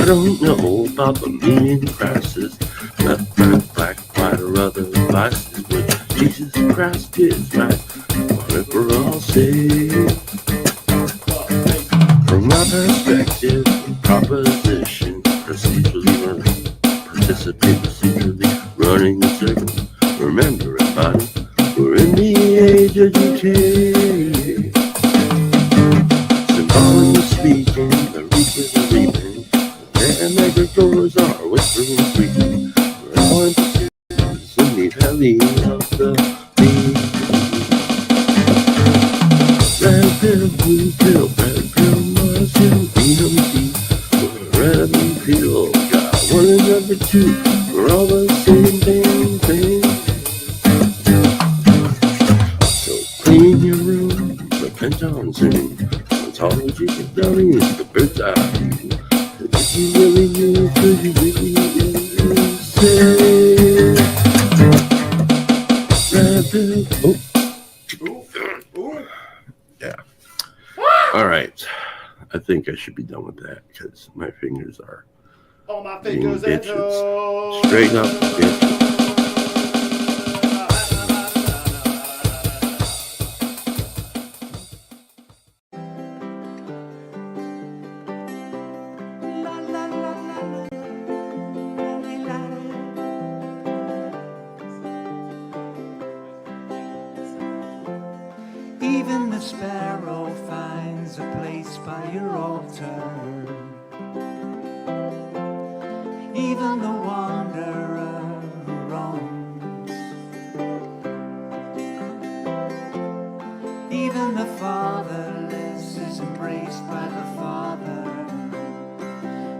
don't know about the meaning crisis, left, right, black, white, or other vices, but Jesus Christ is right, whatever I'll say. From my perspective, proposition, procedurally learning, participate procedurally, running in circles. Remember, everybody, we're in the age of decay. Symbolically speaking, the reapers are reaping, and microphones are whispering sweetly. We're all in pursuit in the valley of the bee. Red pill, blue pill, red pill, Martian, Venom tea. Red and pill, got one and number two. We're all the same damn thing. So clean your room, repent on Zoom. Ontology of dummies, the bird's eye view. And if you really knew, could you really say? Red pill, yeah. All right. I think I should be done with that because my fingers are all my being fingers and bitches. toes. Straighten up, bitches. Even the sparrow finds a place by your altar. Even the wanderer who roams. Even the fatherless is embraced by the Father.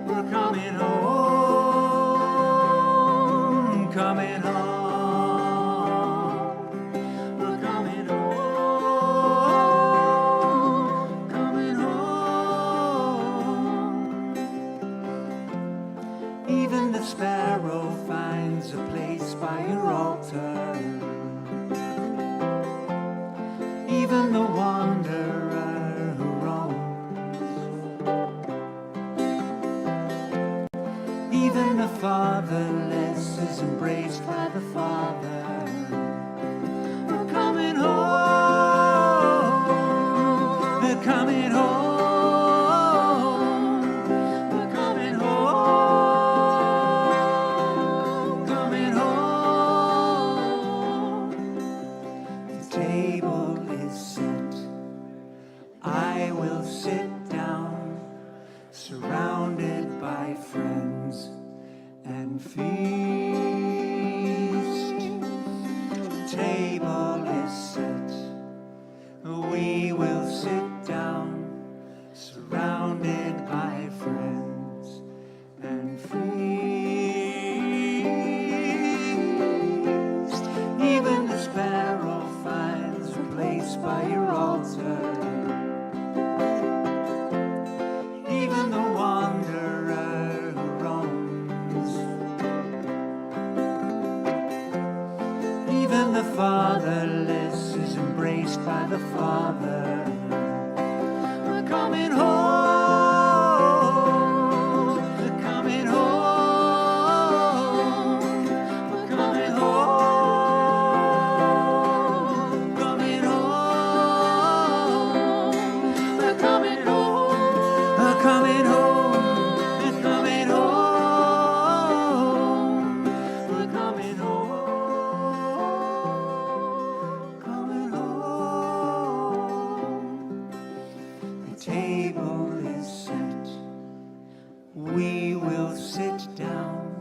We're coming home, coming home. We're coming home, coming home. Even the sparrow finds a place by your altar. Even the wanderer who roams. Even the fatherless is embraced by the Father. We're coming home. They're coming home. We're coming home. Coming home. The table is set. I will sit down, surrounded by friends and feast. The table is set. We will sit down, surrounded by friends and feast. Even the sparrow finds a place by your altar. Even the wanderer who roams. Even the fatherless is embraced by the Father. We're coming home. We're coming home. We're coming home. Coming home. We're coming home. We're coming home. We're coming home. We're coming home. Coming home. The table is set. We will sit down,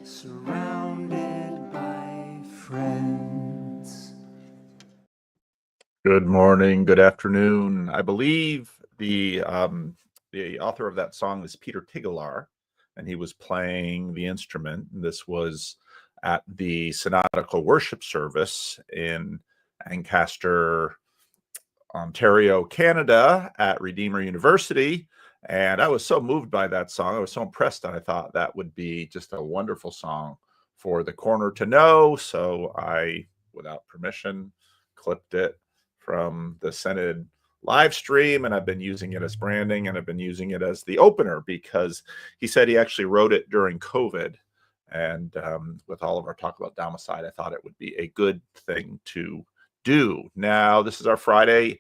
surrounded by friends. Good morning, good afternoon. I believe the author of that song is Peter Tigelaar, and he was playing the instrument. This was at the Synodical Worship Service in Ancaster, Ontario, Canada, at Redeemer University. And I was so moved by that song. I was so impressed, and I thought that would be just a wonderful song for the corner to know. So I, without permission, clipped it from the Synod Livestream, and I've been using it as branding, and I've been using it as the opener because he said he actually wrote it during COVID. And with all of our talk about domicide, I thought it would be a good thing to do. Now, this is our Friday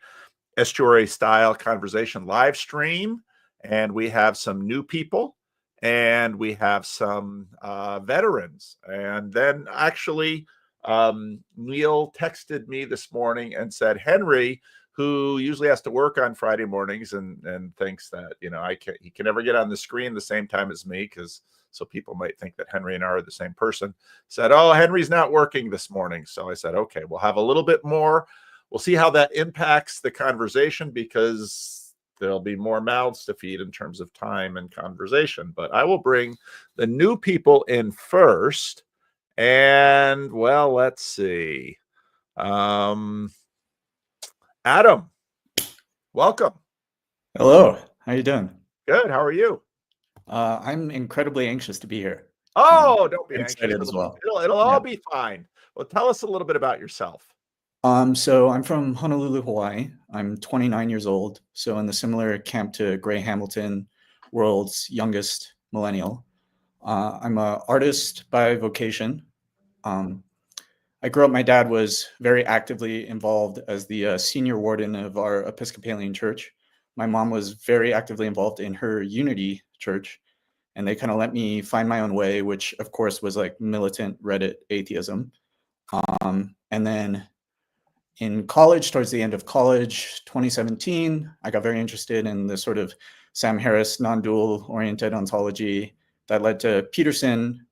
Estuary style conversation live stream, and we have some new people and we have some veterans. And then actually, Neil texted me this morning and said, Henry, who usually has to work on Friday mornings and thinks that, you know, he can never get on the screen the same time as me, because so people might think that Henry and I are the same person, said, oh, Henry's not working this morning. So I said, okay, we'll have a little bit more. We'll see how that impacts the conversation, because there'll be more mouths to feed in terms of time and conversation. But I will bring the new people in first. And, well, let's see. Adam, welcome. Hello. How you doing? Good. How are you? I'm incredibly anxious to be here. Oh, don't be I'm anxious. excited as well. It'll all be fine. Well, tell us a little bit about yourself. So I'm from Honolulu, Hawaii. I'm 29 years old. So in the similar camp to Gray Hamilton, world's youngest millennial. I'm an artist by vocation. I grew up, my dad was very actively involved as the senior warden of our Episcopalian church. My mom was very actively involved in her Unity church, and they kind of let me find my own way, which of course was like militant Reddit atheism. And then in college, towards the end of college, 2017, I got very interested in the sort of Sam Harris non-dual oriented ontology that led to Peterson,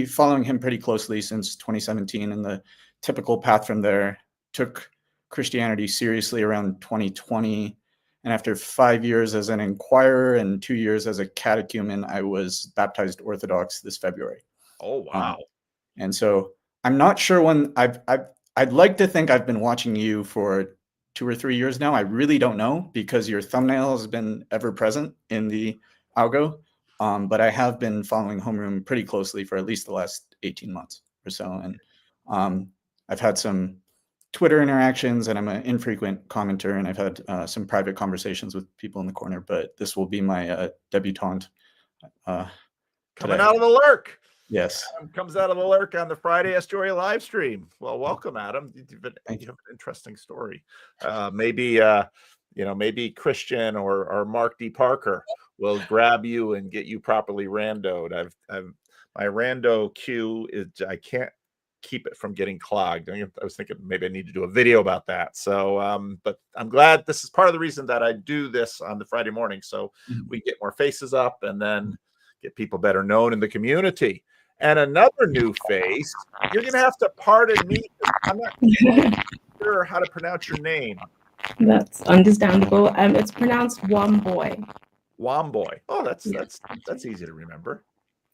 following him pretty closely since 2017. And the typical path from there, took Christianity seriously around 2020. And after 5 years as an inquirer and 2 years as a catechumen, I was baptized Orthodox this February. Oh, wow. And so I'm not sure when I'd like to think I've been watching you for 2 or 3 years now. I really don't know, because your thumbnail has been ever present in the algo. But I have been following Homeroom pretty closely for at least the last 18 months or so. And I've had some Twitter interactions, and I'm an infrequent commenter, and I've had some private conversations with people in the corner, but this will be my debutante. Coming out of the lurk. Yes. Adam comes out of the lurk on the Friday Estuary live stream. Well, welcome, Adam. You have an interesting story. Maybe Christian or Mark D. Parker will grab you and get you properly randoed. My rando queue is, I can't keep it from getting clogged. I was thinking maybe I need to do a video about that. So, but I'm glad this is part of the reason that I do this on the Friday morning, so we get more faces up and then get people better known in the community. And another new face, you're going to have to pardon me. I'm not sure how to pronounce your name. That's understandable. It's pronounced Womboy. Womboy. Oh, that's easy to remember.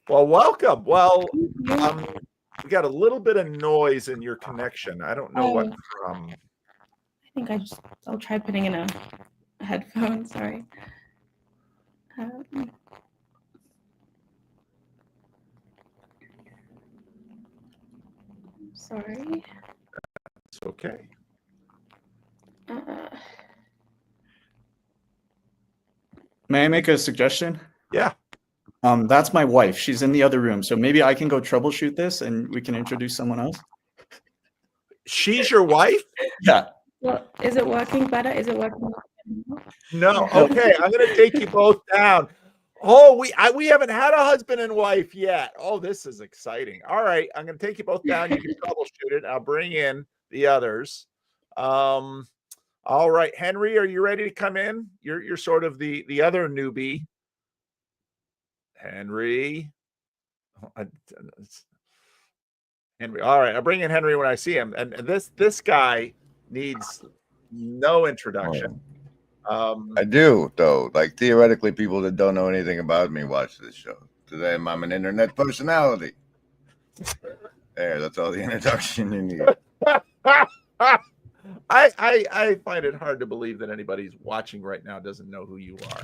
Well, welcome. Well, we got a little bit of noise in your connection. I don't know what from. I think I'll try putting in a headphone. Sorry. Sorry. It's okay. May I make a suggestion? Yeah. That's my wife. She's in the other room. So maybe I can go troubleshoot this and we can introduce someone else. She's your wife? Yeah. Well, is it working better? Is it working? No. Okay. I'm going to take you both down. Oh, we haven't had a husband and wife yet. Oh, this is exciting. All right. I'm going to take you both down. You can troubleshoot it. I'll bring in the others. All right. Henry, are you ready to come in? You're sort of the other newbie. Henry. Henry. All right. I'll bring in Henry when I see him. And this guy needs no introduction. I do, though. Like, theoretically, people that don't know anything about me watch this show. Today, I'm an internet personality. There, that's all the introduction you need. I find it hard to believe that anybody's watching right now doesn't know who you are.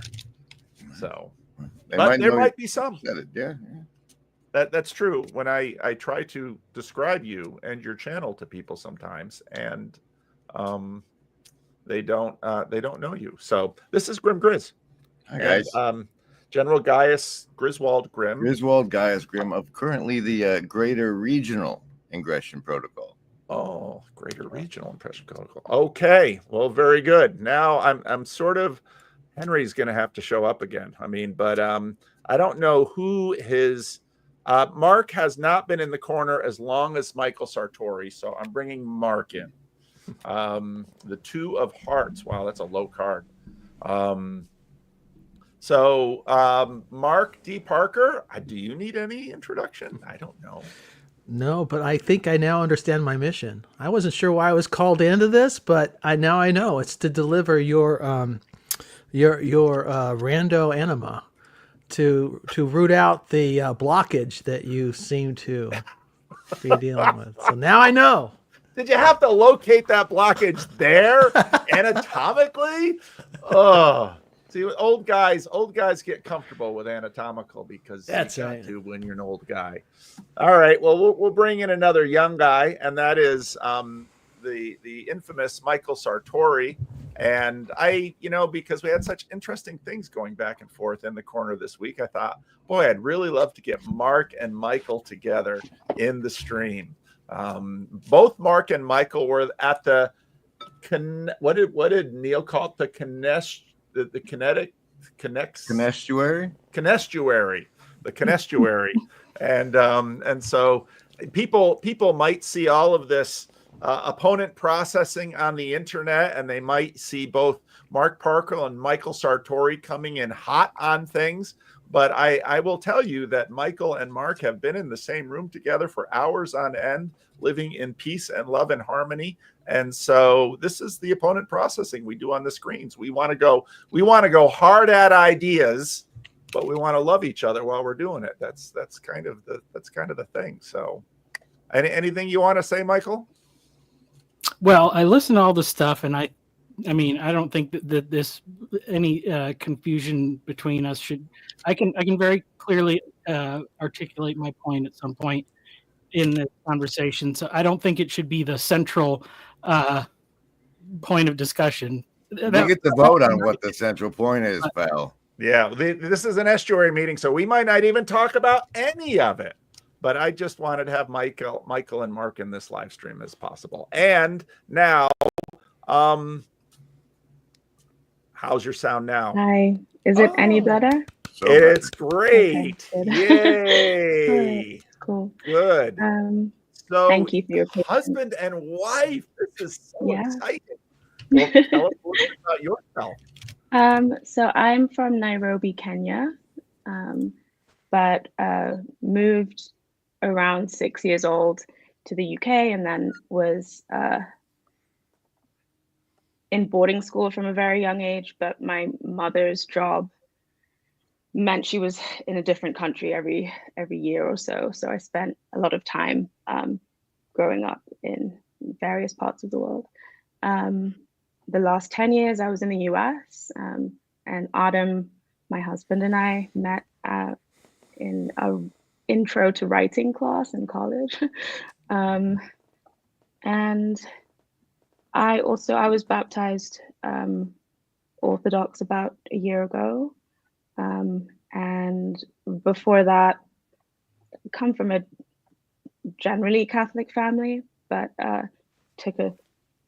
So, but there might be some. Yeah. That's true. When I try to describe you and your channel to people sometimes, and they don't know you. So this is Grim Grizz. Hi, guys. And, General Gaius Griswold Grimm. Griswold Gaius Grimm of currently the Greater Regional Ingression Protocol. Oh, Greater Regional Impression Protocol. Okay, well, very good. Now I'm sort of, Henry's going to have to show up again. I mean, but I don't know who his Mark has not been in the corner as long as Michael Sartori, so I'm bringing Mark in. The Two of Hearts. Wow, that's a low card. Mark D. Parker, do you need any introduction? I don't know. No, but I think I now understand my mission. I wasn't sure why I was called into this, but now I know it's to deliver your rando anima, to root out the blockage that you seem to be dealing with. So now I know. Did you have to locate that blockage there anatomically? Oh. See, old guys get comfortable with anatomical because that's you got right. to when you're an old guy. All right, well, we'll bring in another young guy, and that is the infamous Michael Sartori. And because we had such interesting things going back and forth in the corner this week, I thought, boy, I'd really love to get Mark and Michael together in the stream. Both Mark and Michael were at the what did Neil call it? The Estuary. And so people might see all of this opponent processing on the internet, and they might see both Mark Parker and Michael Sartori coming in hot on things. But I will tell you that Michael and Mark have been in the same room together for hours on end, living in peace and love and harmony. And so this is the opponent processing we do on the screens. We want to go hard at ideas, but we want to love each other while we're doing it. That's kind of the thing. So anything you want to say, Michael? Well, I listen to all the stuff, and I mean, I don't think that this any confusion between us should. I can very clearly articulate my point at some point in this conversation. So I don't think it should be the central point of discussion. You get to vote on what the central point is, pal. Yeah, this is an Estuary meeting, so we might not even talk about any of it. But I just wanted to have Michael and Mark in this live stream as possible. And now, how's your sound now? Hi. Is it any better? So It's great. Okay, Yay. Cool. Good. So Thank you for your patience. husband and wife. This is so Yeah. exciting. Well, tell us a little bit about yourself. So I'm from Nairobi, Kenya, but moved around 6 years old to the UK, and then was in boarding school from a very young age. But my mother's job meant she was in a different country every year or so. So I spent a lot of time growing up in various parts of the world. The last 10 years I was in the US, and Adam, my husband, and I met in a intro to writing class in college. And I was baptized Orthodox about a year ago. And before that, come from a generally Catholic family, but took a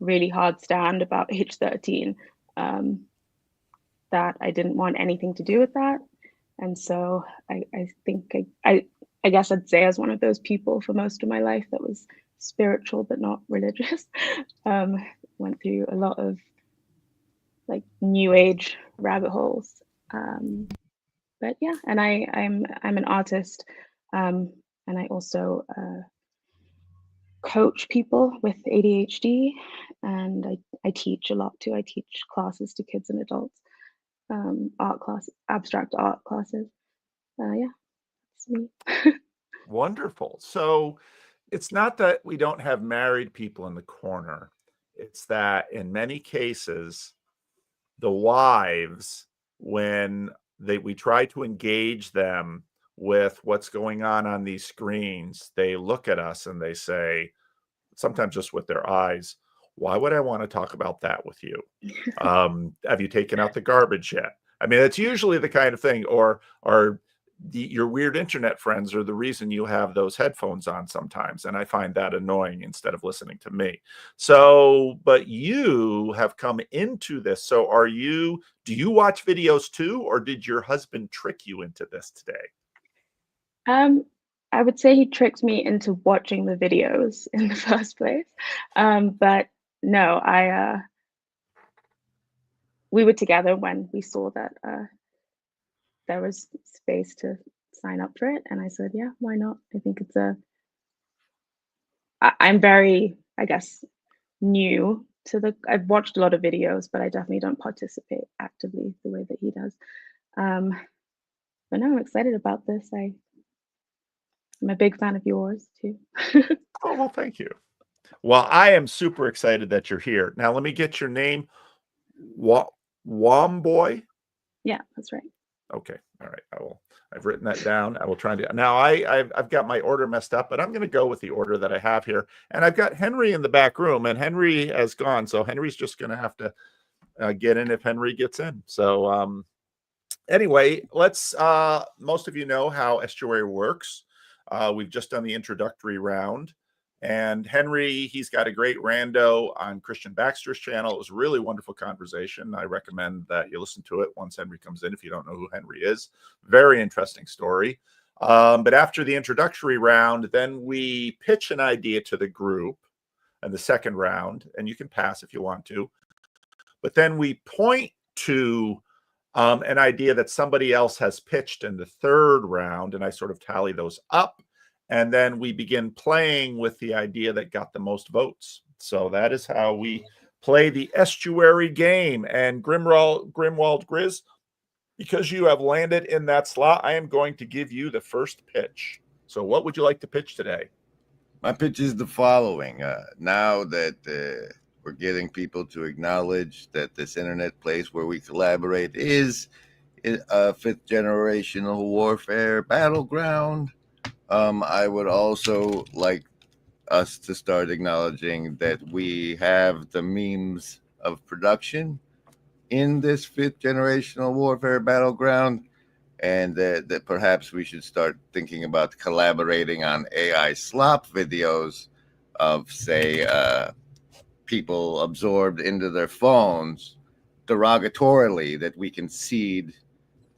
really hard stand about age 13 that I didn't want anything to do with that. And so I think I guess I'd say I was one of those people for most of my life that was spiritual but not religious. Went through a lot of like new age rabbit holes. But yeah, and I'm an artist, and I also coach people with ADHD, and I teach a lot too. I teach classes to kids and adults, art class, abstract art classes. Yeah, that's me. Wonderful. So it's not that we don't have married people in the corner. It's that in many cases, the wives, when we try to engage them with what's going on these screens, they look at us and they say, sometimes just with their eyes, Why would I want to talk about that with you? Have you taken out the garbage yet? I mean, it's usually the kind of thing, or your weird internet friends are the reason you have those headphones on sometimes. And I find that annoying instead of listening to me. So, but you have come into this. So do you watch videos too, or did your husband trick you into this today? I would say he tricked me into watching the videos in the first place. But no, we were together when we saw that there was space to sign up for it, and I said, yeah, why not? I think it's I'm very, I guess, new to I've watched a lot of videos, but I definitely don't participate actively the way that he does. But no, I'm excited about this. I'm a big fan of yours too. Oh, well, thank you. Well, I am super excited that you're here. Now, let me get your name. Womboy? Yeah, that's right. Okay. All right. I've written that down. I will try to. Now, I've got my order messed up, but I'm going to go with the order that I have here. And I've got Henry in the back room, and Henry has gone. So Henry's just going to have to get in if Henry gets in. So anyway, let's, most of you know how Estuary works. We've just done the introductory round. And Henry, he's got a great rando on Christian Baxter's channel. It was a really wonderful conversation. I recommend that you listen to it once Henry comes in, if you don't know who Henry is. Very interesting story. But after the introductory round, then we pitch an idea to the group in the second round, and you can pass if you want to. But then we point to an idea that somebody else has pitched in the third round, and I sort of tally those up. And then we begin playing with the idea that got the most votes. So that is how we play the Estuary game. And Grimwald Grizz, because you have landed in that slot, I am going to give you the first pitch. So what would you like to pitch today? My pitch is the following. Now that we're getting people to acknowledge that this internet place where we collaborate is a fifth generational warfare battleground, I would also like us to start acknowledging that we have the means of production in this fifth generational warfare battleground, and that perhaps we should start thinking about collaborating on AI slop videos of, say, people absorbed into their phones derogatorily that we can seed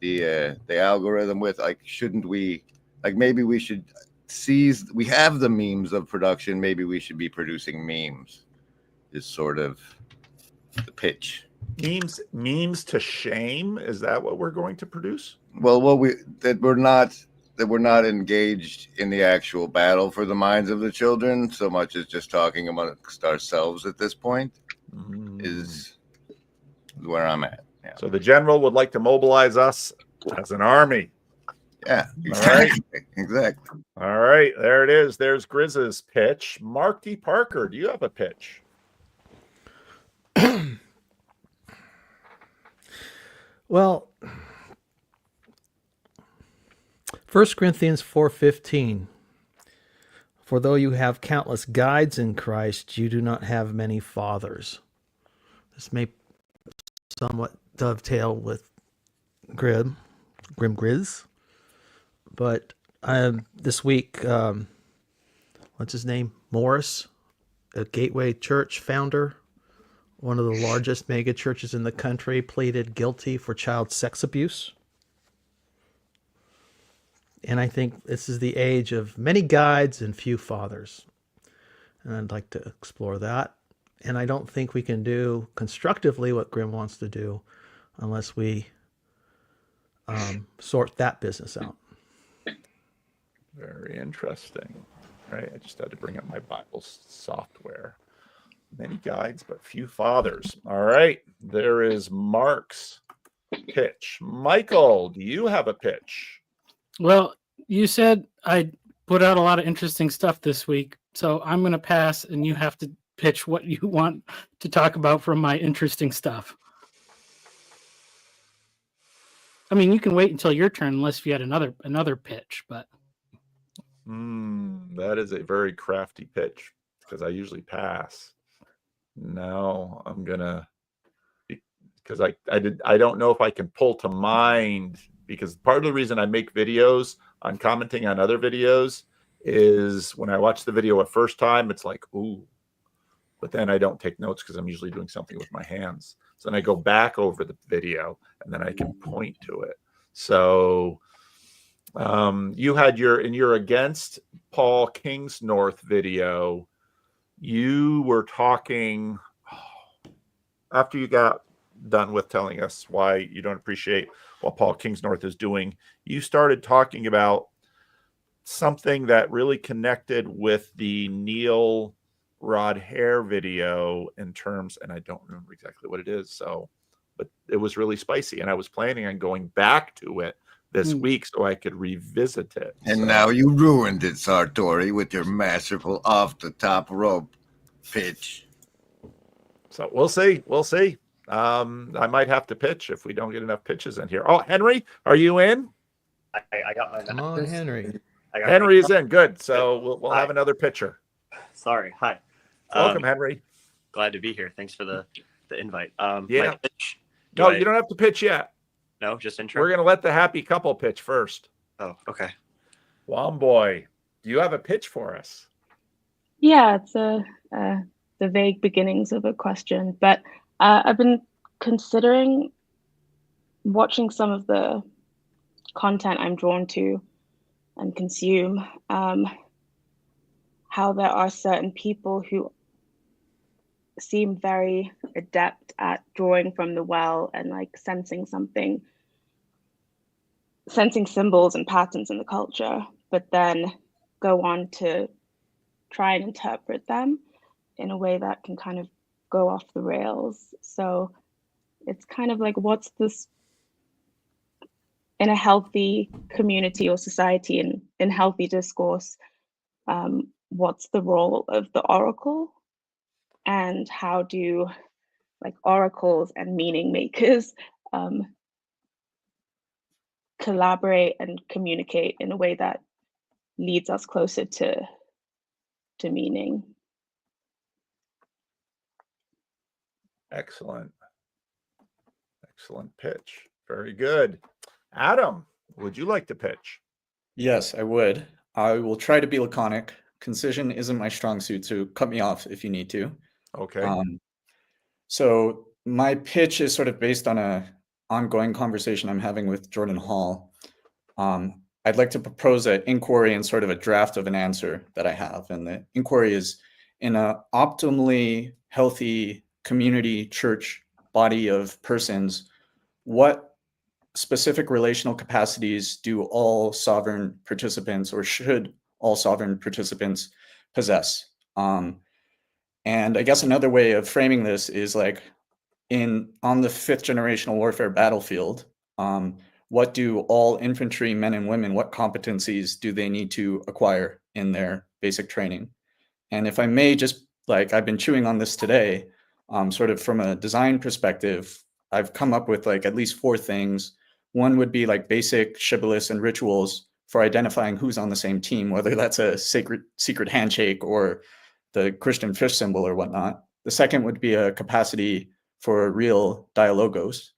the algorithm with. Like, shouldn't we? Like, maybe we should we have the memes of production. Maybe we should be producing memes is sort of the pitch. Memes to shame? Is that what we're going to produce? Well, we're not engaged in the actual battle for the minds of the children so much as just talking amongst ourselves at this point is where I'm at. Yeah. So the general would like to mobilize us as an army. Yeah, exactly. All right. Exactly. All right, there it is. There's Grizz's pitch. Mark D. Parker, do you have a pitch? Well, 1 Corinthians 4:15. For though you have countless guides in Christ, you do not have many fathers. This may somewhat dovetail with Grim Grizz. But this week, what's his name? Morris, a Gateway Church founder, one of the largest mega churches in the country, pleaded guilty for child sex abuse. And I think this is the age of many guides and few fathers. And I'd like to explore that. And I don't think we can do constructively what Grim wants to do unless we sort that business out. Very interesting. Right, I just had to bring up my Bible software. Many guides, but few fathers. All right, there is Mark's pitch. Michael, do you have a pitch? Well, you said I put out a lot of interesting stuff this week, so I'm going to pass, and you have to pitch what you want to talk about from my interesting stuff. I mean, you can wait until your turn, unless you had another pitch, but. That is a very crafty pitch because I usually pass. No, I'm gonna, because I don't know if I can pull to mind, because part of the reason I make videos on commenting on other videos is when I watch the video a first time, it's like, ooh, but then I don't take notes because I'm usually doing something with my hands. So then I go back over the video and then I can point to it. So you had in your against Paul Kingsnorth video, you were talking after you got done with telling us why you don't appreciate what Paul Kingsnorth is doing. You started talking about something that really connected with the Neil Rod Hair video in terms, and I don't remember exactly what it is. So, but it was really spicy, and I was planning on going back to it this week so I could revisit it. And now you ruined it, Sartori, with your masterful off the top rope pitch. So we'll see. We'll see. I might have to pitch if we don't get enough pitches in here. Oh, Henry, are you in? I got my Come on, Henry. Henry is in. Good. So we'll have another pitcher. Sorry. Hi. Welcome, Henry. Glad to be here. Thanks for the invite. Yeah. My pitch, No, you don't have to pitch yet. No, just intro. We're going to let the happy couple pitch first. Oh, okay. Womboy, do you have a pitch for us? Yeah, it's the vague beginnings of a question, but I've been considering watching some of the content I'm drawn to and consume, how there are certain people who seem very adept at drawing from the well and like sensing symbols and patterns in the culture, but then go on to try and interpret them in a way that can kind of go off the rails. So it's kind of like, what's this in a healthy community or society and in healthy discourse, what's the role of the oracle, and how do like oracles and meaning makers collaborate and communicate in a way that leads us closer to meaning. Excellent pitch. Very good. Adam, would you like to pitch? Yes, I would. I will try to be laconic. Concision isn't my strong suit, so cut me off if you need to. Okay. So my pitch is sort of based on a ongoing conversation I'm having with Jordan Hall. I'd like to propose an inquiry and sort of a draft of an answer that I have. And the inquiry is, in an optimally healthy community church body of persons, what specific relational capacities do all sovereign participants, or should all sovereign participants possess? And I guess another way of framing this is like on the 5th generational warfare battlefield, what do all infantry men and women, what competencies do they need to acquire in their basic training? And if I may, just like I've been chewing on this today, sort of from a design perspective, I've come up with like at least 4 things. One would be like basic shibboleths and rituals for identifying who's on the same team, whether that's a secret handshake or the Christian fish symbol or whatnot. The second would be a capacity for real dialogos.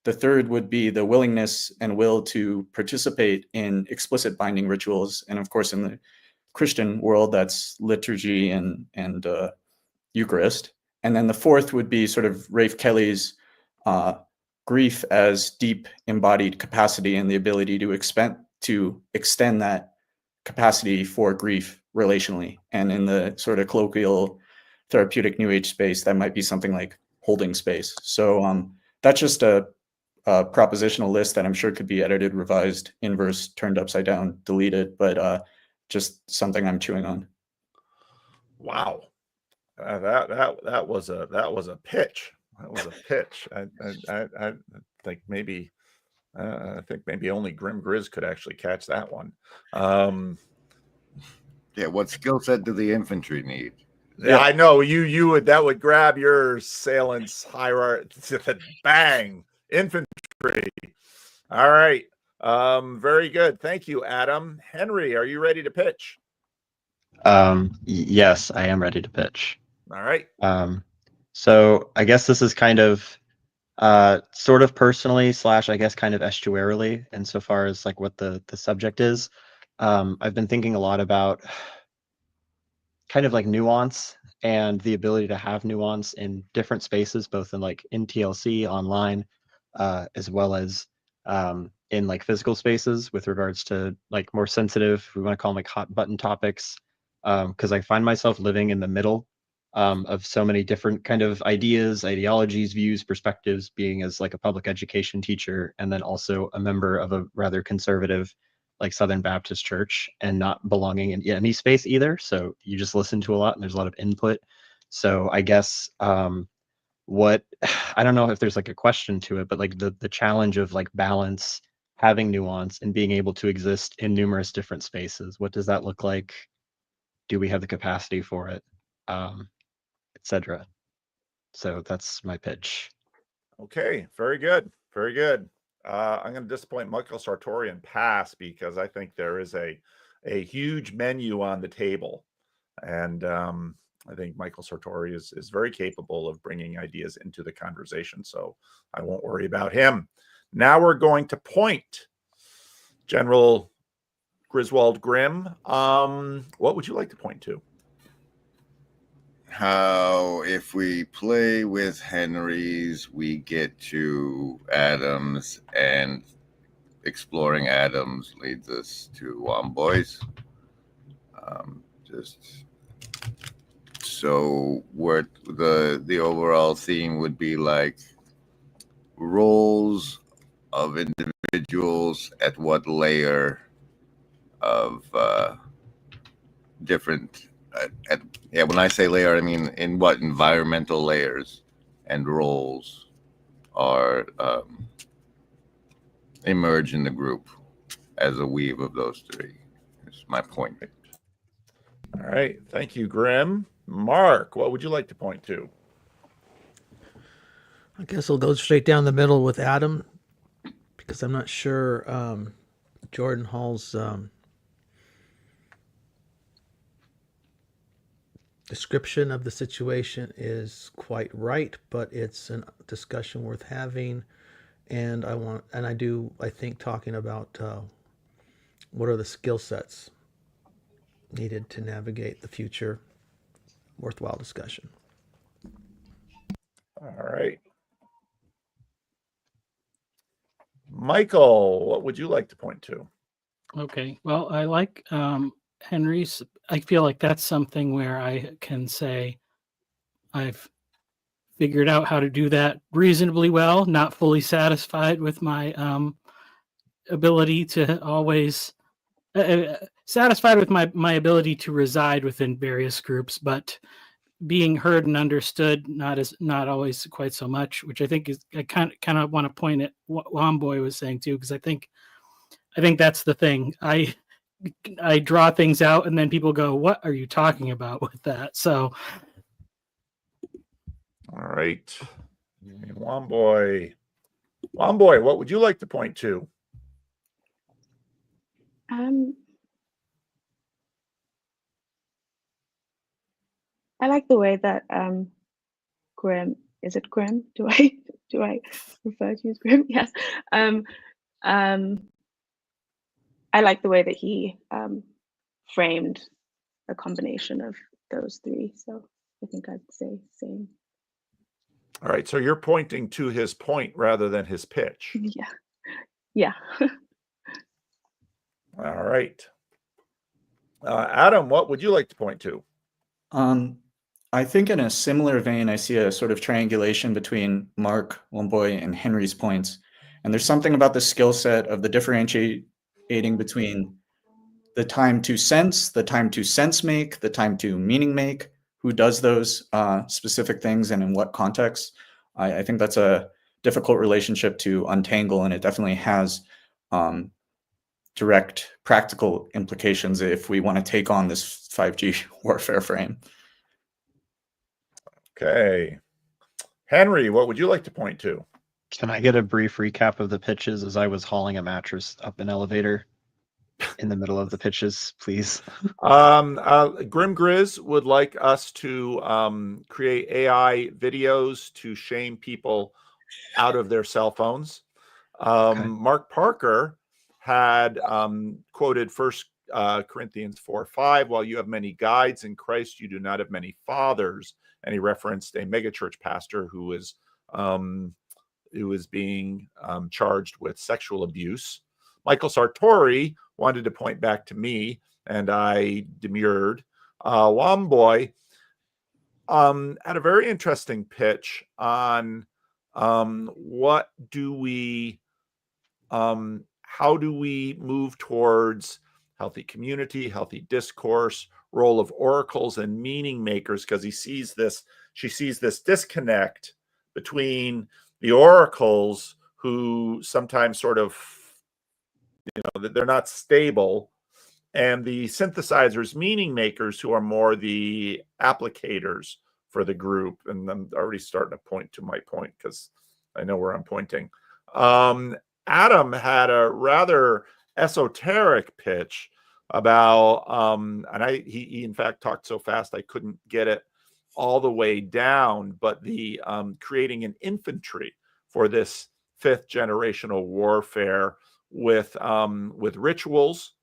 The third would be the willingness and will to participate in explicit binding rituals. And of course, in the Christian world, that's liturgy and Eucharist. And then the fourth would be sort of Rafe Kelly's grief as deep embodied capacity and the ability to extend that capacity for grief relationally. And in the sort of colloquial therapeutic New Age space, that might be something like holding space. So that's just a propositional list that I'm sure could be edited, revised, inverse, turned upside down, deleted, but just something I'm chewing on. Wow. That was a pitch. That was a pitch. I think maybe only Grim Grizz could actually catch that one. Yeah, what skill set do the infantry need? Yeah, I know you would, that would grab your assailant's hierarchy. Bang, infantry. All right. Very good. Thank you, Adam. Henry, are you ready to pitch? Yes, I am ready to pitch. All right. So I guess this is kind of sort of personally / I guess kind of estuarily insofar as like what the subject is. I've been thinking a lot about kind of like nuance and the ability to have nuance in different spaces, both in like in TLC online, as well as in like physical spaces with regards to like more sensitive, we want to call them like hot button topics. Because I find myself living in the middle of so many different kind of ideas, ideologies, views, perspectives, being as like a public education teacher and then also a member of a rather conservative like Southern Baptist church and not belonging in any space either. So you just listen to a lot and there's a lot of input. So I guess what I don't know if there's like a question to it, but like the challenge of like balance, having nuance and being able to exist in numerous different spaces. What does that look like? Do we have the capacity for it? Etc. So that's my pitch. Okay, very good, very good. I'm going to disappoint Michael Sartori and pass because I think there is a huge menu on the table, and I think Michael Sartori is very capable of bringing ideas into the conversation. So I won't worry about him. Now we're going to point. General Griswold Grimm, what would you like to point to? How if we play with Henry's, we get to Adams, and exploring Adams leads us to Womboys. Just so what the overall theme would be like roles of individuals at what layer of different when I say layer, I mean in what environmental layers and roles are emerge in the group as a weave of those three. That's my point. All right, thank you, Grimm. Mark, what would you like to point to? I guess I'll go straight down the middle with Adam because I'm not sure Jordan Hall's description of the situation is quite right, but it's a discussion worth having. And I think talking about what are the skill sets needed to navigate the future, worthwhile discussion. All right. Michael, what would you like to point to? Okay. Well, I like Henry's. I feel like that's something where I can say I've figured out how to do that reasonably well, not fully satisfied with my ability to always satisfied with my ability to reside within various groups, but being heard and understood not always quite so much, which I think is I kind of want to point at what Womboy was saying too, because I think that's the thing. I draw things out and then people go, "What are you talking about with that?" So, all right, Womboy, what would you like to point to? I like the way that Grimm, is it Grimm? Do I refer to you as Grimm? Yes. I like the way that he framed a combination of those three. So I think I'd say same. All right, so you're pointing to his point rather than his pitch. Yeah. All right. Adam, what would you like to point to? I think in a similar vein, I see a sort of triangulation between Mark, Womboy, and Henry's points. And there's something about the skill set of the differentiating between the time to sense, the time to sense make, the time to meaning make, who does those specific things and in what context. I think that's a difficult relationship to untangle, and it definitely has direct practical implications if we want to take on this 5G warfare frame. Okay. Henry, what would you like to point to? Can I get a brief recap of the pitches as I was hauling a mattress up an elevator? in the middle of the pitches, please. Grim Grizz would like us to create AI videos to shame people out of their cell phones. Okay. Mark Parker had quoted First Corinthians 4:5, while you have many guides in Christ, you do not have many fathers. And he referenced a megachurch pastor who was being charged with sexual abuse. Michael Sartori wanted to point back to me, and I demurred. Womboy had a very interesting pitch on what do we how do we move towards healthy community, healthy discourse, role of oracles and meaning makers, because she sees this disconnect between the oracles, who sometimes sort of, they're not stable, and the synthesizers, meaning makers, who are more the applicators for the group. And I'm already starting to point to my point because I know where I'm pointing. Adam had a rather esoteric pitch about, and he in fact talked so fast I couldn't get it all the way down, but the creating an infantry for this 5th generational warfare with rituals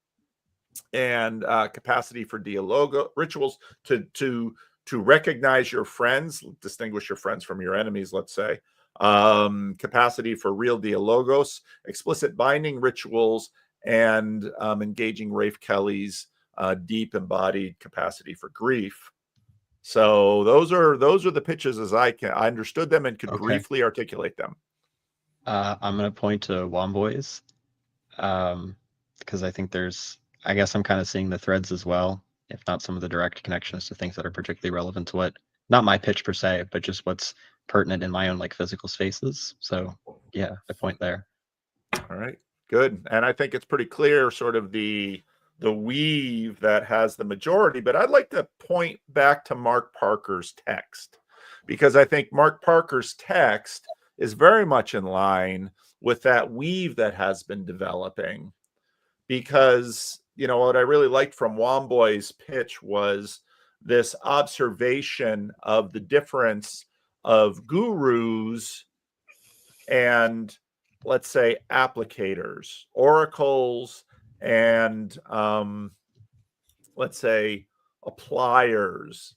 and capacity for dialogo, rituals to recognize your friends, distinguish your friends from your enemies, let's say, capacity for real dialogos, explicit binding rituals, and engaging Rafe Kelly's deep embodied capacity for grief. So those are the pitches as I understood them and could briefly articulate them. I'm going to point to Womboys because I think I guess I'm kind of seeing the threads as well, if not some of the direct connections to things that are particularly relevant to not my pitch per se, but just what's pertinent in my own like physical spaces. So yeah, I point there. All right, good. And I think it's pretty clear sort of the weave that has the majority, but I'd like to point back to Mark Parker's text, because I think Mark Parker's text is very much in line with that weave that has been developing. Because, what I really liked from Womboy's pitch was this observation of the difference of gurus and, let's say, applicators, oracles, and let's say appliers,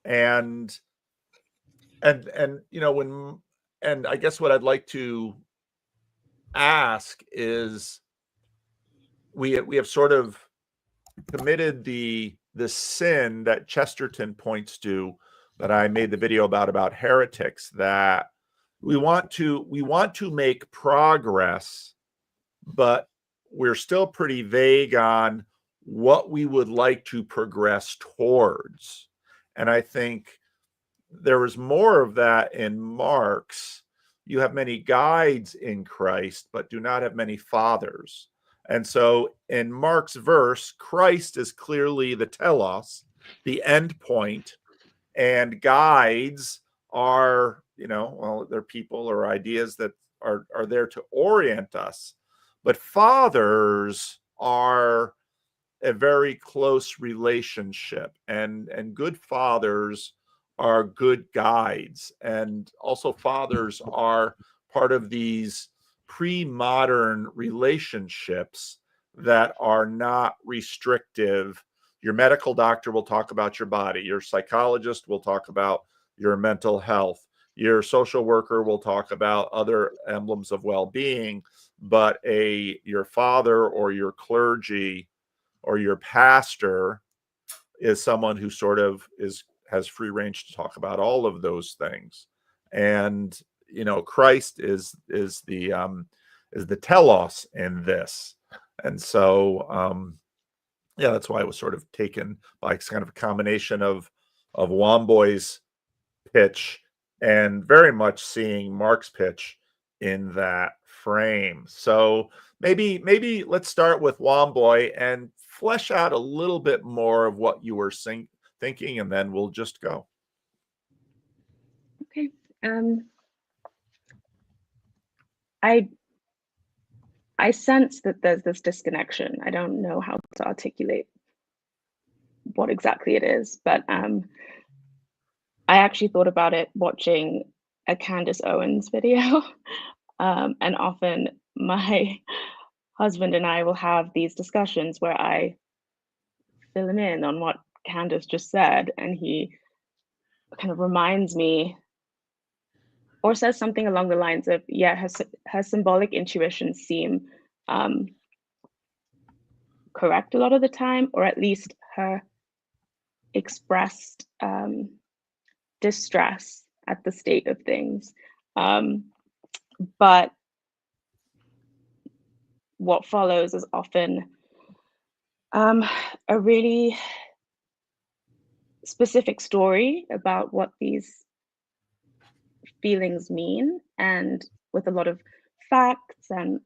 and I guess what I'd like to ask is, we have sort of committed the sin that Chesterton points to, that I made the video about heretics, that we want to make progress, but we're still pretty vague on what we would like to progress towards. And I think there was more of that in Marx. You have many guides in Christ, but do not have many fathers. And so in Mark's verse, Christ is clearly the telos, the end point, and guides are, they're people or ideas that are there to orient us. But fathers are a very close relationship, and good fathers are good guides. And also fathers are part of these pre-modern relationships that are not restrictive. Your medical doctor will talk about your body. Your psychologist will talk about your mental health. Your social worker will talk about other emblems of well-being. But your father or your clergy or your pastor is someone who sort of has free range to talk about all of those things. And Christ is the telos in this. And so that's why I was sort of taken by kind of a combination of Womboy's pitch and very much seeing Mark's pitch in that frame. So maybe let's start with Womboy and flesh out a little bit more of what you were thinking, and then we'll just go. Okay. I sense that there's this disconnection. I don't know how to articulate what exactly it is, but I actually thought about it watching a Candace Owens video. And often my husband and I will have these discussions where I fill him in on what Candace just said, and he kind of reminds me or says something along the lines of, yeah, her symbolic intuitions seem correct a lot of the time, or at least her expressed distress at the state of things. But what follows is often a really specific story about what these feelings mean, and with a lot of facts and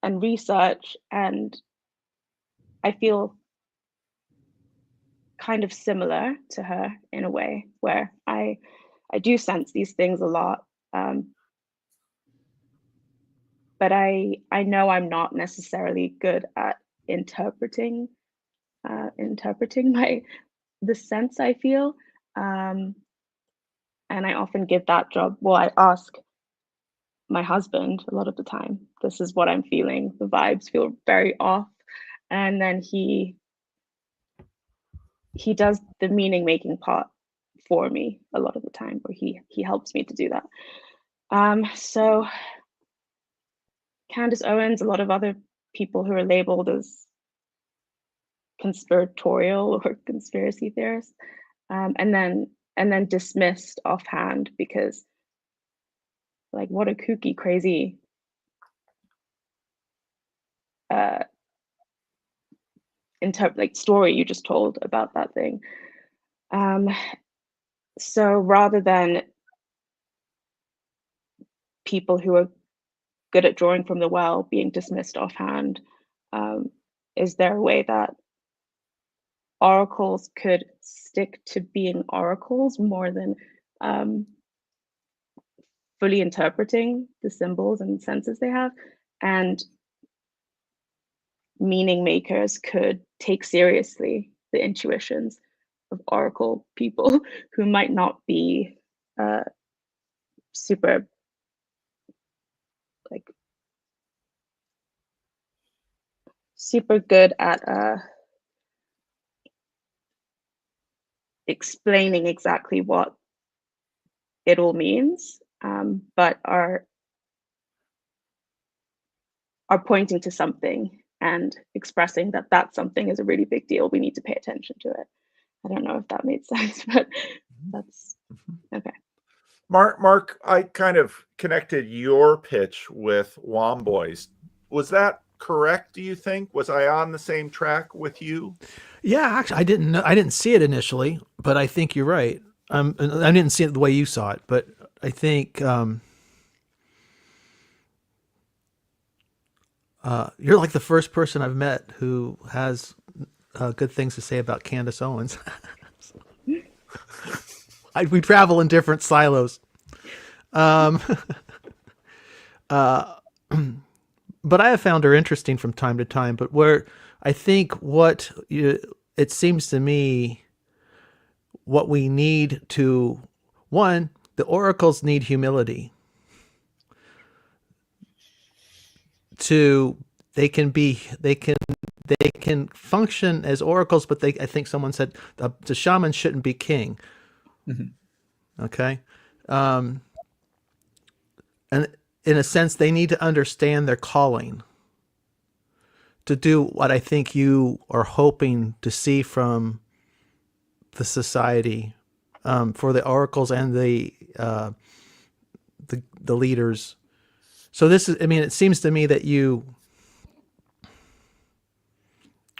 research. And I feel kind of similar to her in a way, where I do sense these things a lot, but I know I'm not necessarily good at interpreting the sense I feel, and I often give that job. Well, I ask my husband a lot of the time, this is what I'm feeling, the vibes feel very off, and then he does the meaning making part for me a lot of the time, or he helps me to do that. So Candace Owens, a lot of other people who are labeled as conspiratorial or conspiracy theorists, and then dismissed offhand because, like, what a kooky, crazy like story you just told about that thing. So rather than people who are good at drawing from the well being dismissed offhand, is there a way that oracles could stick to being oracles more than fully interpreting the symbols and senses they have, and meaning makers could take seriously the intuitions of oracle people who might not be super, like, super good at explaining exactly what it all means, but are pointing to something and expressing that that something is a really big deal. We need to pay attention to it. I don't know if that made sense, but that's okay. Mark, I kind of connected your pitch with Womboys. Was that correct, do you think? Was I on the same track with you? Yeah, actually, I didn't see it initially, but I think you're right. I didn't see it the way you saw it, but I think you're like the first person I've met who has good things to say about Candace Owens. We travel in different silos. But I have found her interesting from time to time. But where I think it seems to me what we need to, one, the oracles need humility. Two, they can function as oracles, but I think someone said the shaman shouldn't be king. Mm-hmm. Okay. And in a sense, they need to understand their calling to do what I think you are hoping to see from the society, for the oracles and the leaders. So this is, I mean, it seems to me that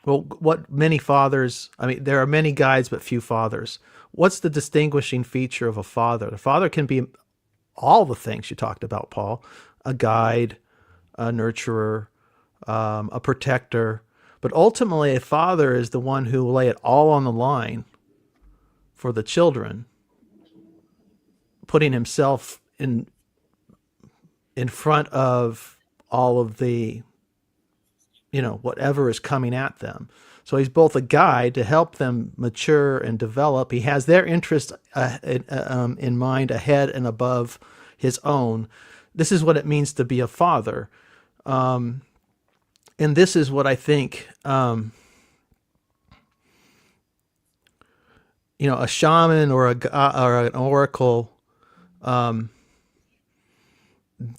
what many fathers, I mean, there are many guides, but few fathers. What's the distinguishing feature of a father? The father can be all the things you talked about, Paul: a guide, a nurturer, a protector. But ultimately, a father is the one who will lay it all on the line for the children, putting himself in in front of all of the, whatever is coming at them. So he's both a guide to help them mature and develop. He has their interest in mind ahead and above his own. This is what it means to be a father. And this is what I think, a shaman or an oracle,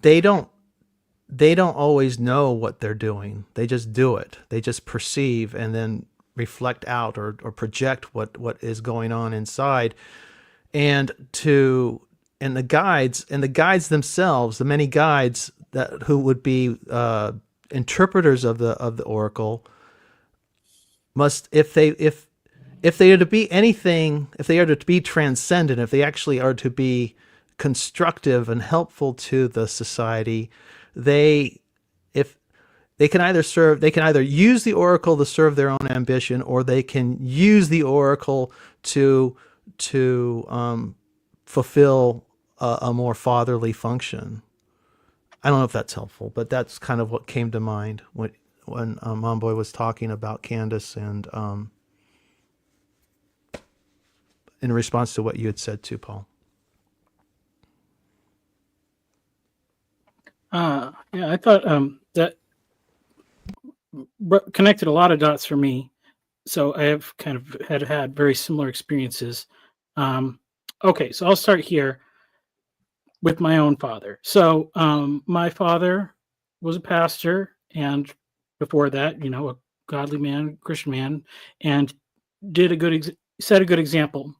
they don't always know what they're doing. They just do it. They just perceive and then reflect out or project what is going on inside. And the guides themselves, the many guides who would be interpreters of the oracle, must, if they are to be anything, if they are to be transcendent, if they actually are to be constructive and helpful to the society, they can either use the oracle to serve their own ambition, or they can use the oracle to fulfill a more fatherly function. I don't know if that's helpful, but that's kind of what came to mind when Momboy was talking about Candace, and in response to what you had said too, Paul. Yeah, I thought that connected a lot of dots for me. So I have kind of had very similar experiences. Okay, so I'll start here with my own father. So my father was a pastor, and before that, a godly man, Christian man, and set a good example,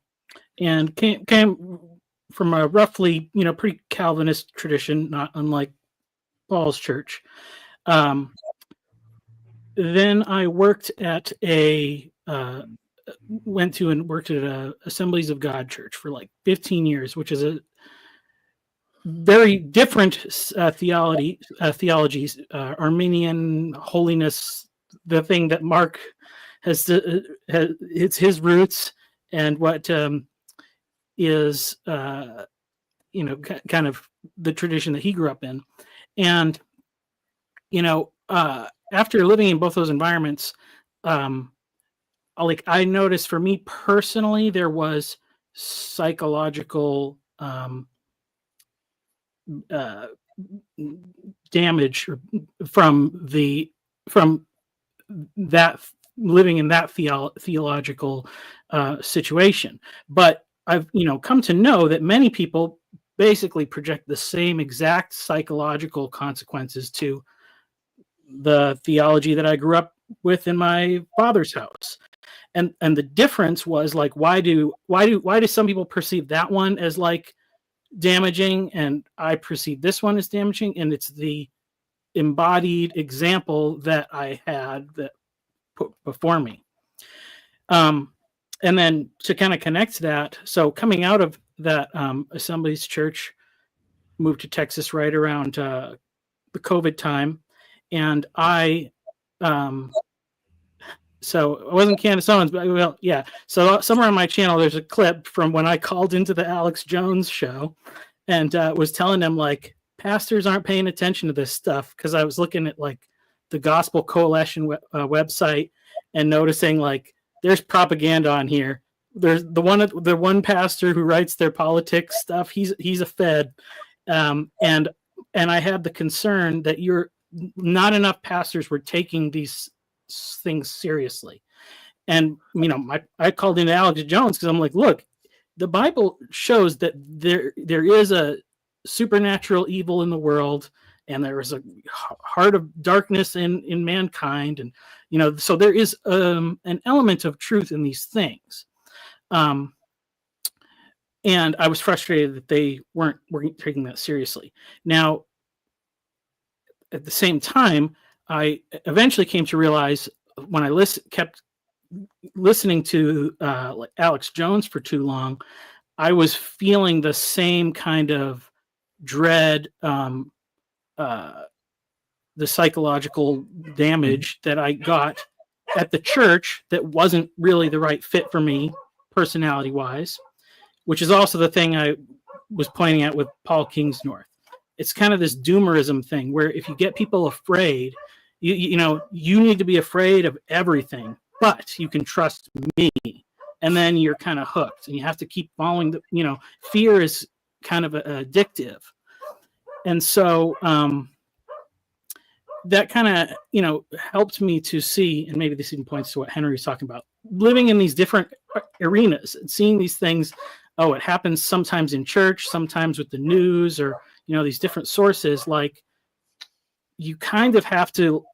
and came from a roughly, pretty Calvinist tradition, not unlike Paul's church. Then I worked at went to and worked at a Assemblies of God church for like 15 years, which is a very different theologies, Arminian holiness, the thing that Mark has it's his roots, and what is kind of the tradition that he grew up in. And after living in both those environments, I noticed, for me personally, there was psychological damage from that, living in that theological situation. But I've come to know that many people basically project the same exact psychological consequences to the theology that I grew up with in my father's house. And the difference was, like, why do some people perceive that one as like damaging, and I perceive this one as damaging? And it's the embodied example that I had that put before me. And then to kind of connect that, so coming out of that Assemblies Church, moved to Texas right around the COVID time, and so it wasn't Candace Owens, but so somewhere on my channel there's a clip from when I called into the Alex Jones show and was telling them, like, pastors aren't paying attention to this stuff, because I was looking at like the Gospel Coalition website and noticing, like, there's propaganda on here. There's the one pastor who writes their politics stuff. He's a Fed, and I had the concern that not enough pastors were taking these things seriously. And I called in Alex Jones because I'm like, look, the Bible shows that there is a supernatural evil in the world, and there is a heart of darkness in mankind, and so there is an element of truth in these things. And I was frustrated that they weren't taking that seriously. Now, at the same time, I eventually came to realize, when I kept listening to like Alex Jones for too long, I was feeling the same kind of dread, the psychological damage that I got at the church that wasn't really the right fit for me personality-wise, which is also the thing I was pointing at with Paul Kingsnorth. it's kind of this doomerism thing where if you get people afraid, you know, you need to be afraid of everything, but you can trust me. And then you're kind of hooked and you have to keep following the, you know, fear is kind of addictive. And so that kind of, you know, helped me to see, and maybe this even points to what Henry was talking about, living in these different arenas and seeing these things. Oh, it happens sometimes in church, sometimes with the news, or, you know, these different sources. Like, you kind of have to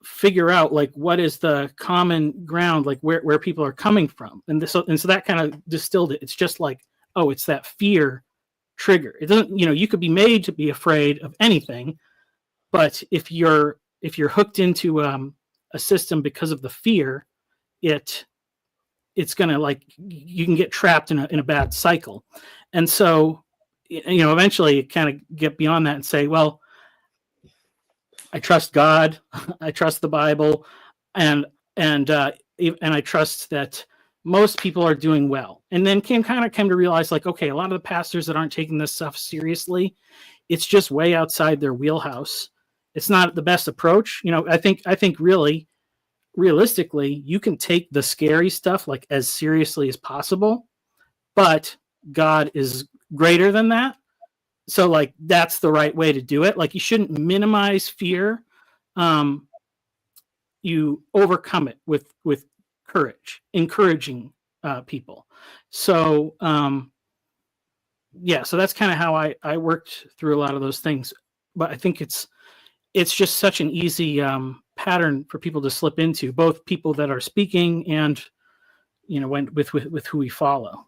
figure out like what is the common ground, like where people are coming from. And so that kind of distilled it. It's just like, oh, it's that fear trigger. It doesn't, you know, you could be made to be afraid of anything, but if you're hooked into a system because of the fear, it's gonna, like, you can get trapped in a bad cycle. And so, you know, eventually kind of get beyond that and say, well, I trust God, I trust the Bible, and I trust that most people are doing well. And then came to realize, like, okay, a lot of the pastors that aren't taking this stuff seriously, it's just way outside their wheelhouse. It's not the best approach. You know, I think really, realistically, you can take the scary stuff like as seriously as possible, but God is greater than that. So, like, that's the right way to do it. Like, you shouldn't minimize fear. You overcome it with courage, encouraging people. So, yeah, so that's kind of how I worked through a lot of those things. But I think it's just such an easy pattern for people to slip into, both people that are speaking and, you know, with who we follow.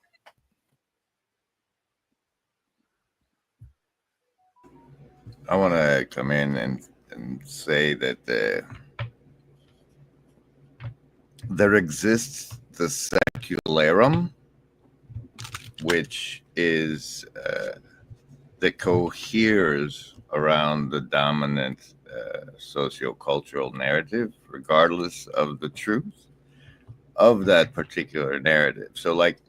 I want to come in and say that there exists the secularum, which is that coheres around the dominant sociocultural narrative, regardless of the truth of that particular narrative. So, like,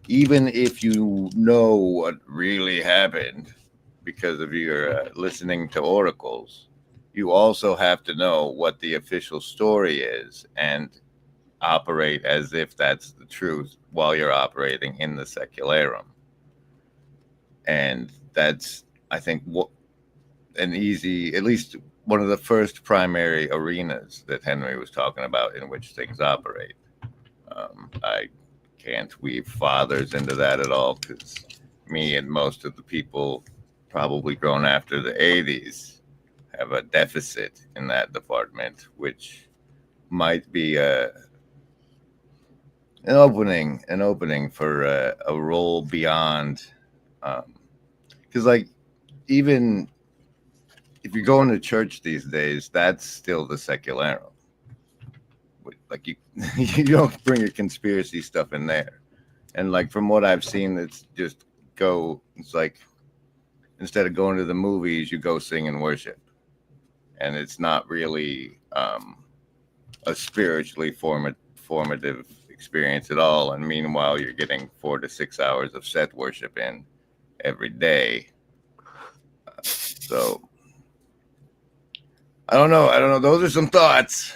even if you know what really happened because of your listening to oracles, you also have to know what the official story is and operate as if that's the truth while you're operating in the secularum. And that's, I think, what an easy, at least one of the first primary arenas that Henry was talking about in which things operate. I can't weave fathers into that at all, because me and most of the people probably grown after the 80s have a deficit in that department, which might be an opening for a role beyond, because like, even if you're going to church these days, that's still the secularum. Like, you don't bring your conspiracy stuff in there. And like, from what I've seen, it's like, instead of going to the movies, you go sing and worship. And it's not really a spiritually formative experience at all. And meanwhile, you're getting 4 to 6 hours of set worship in every day. So I don't know. Those are some thoughts.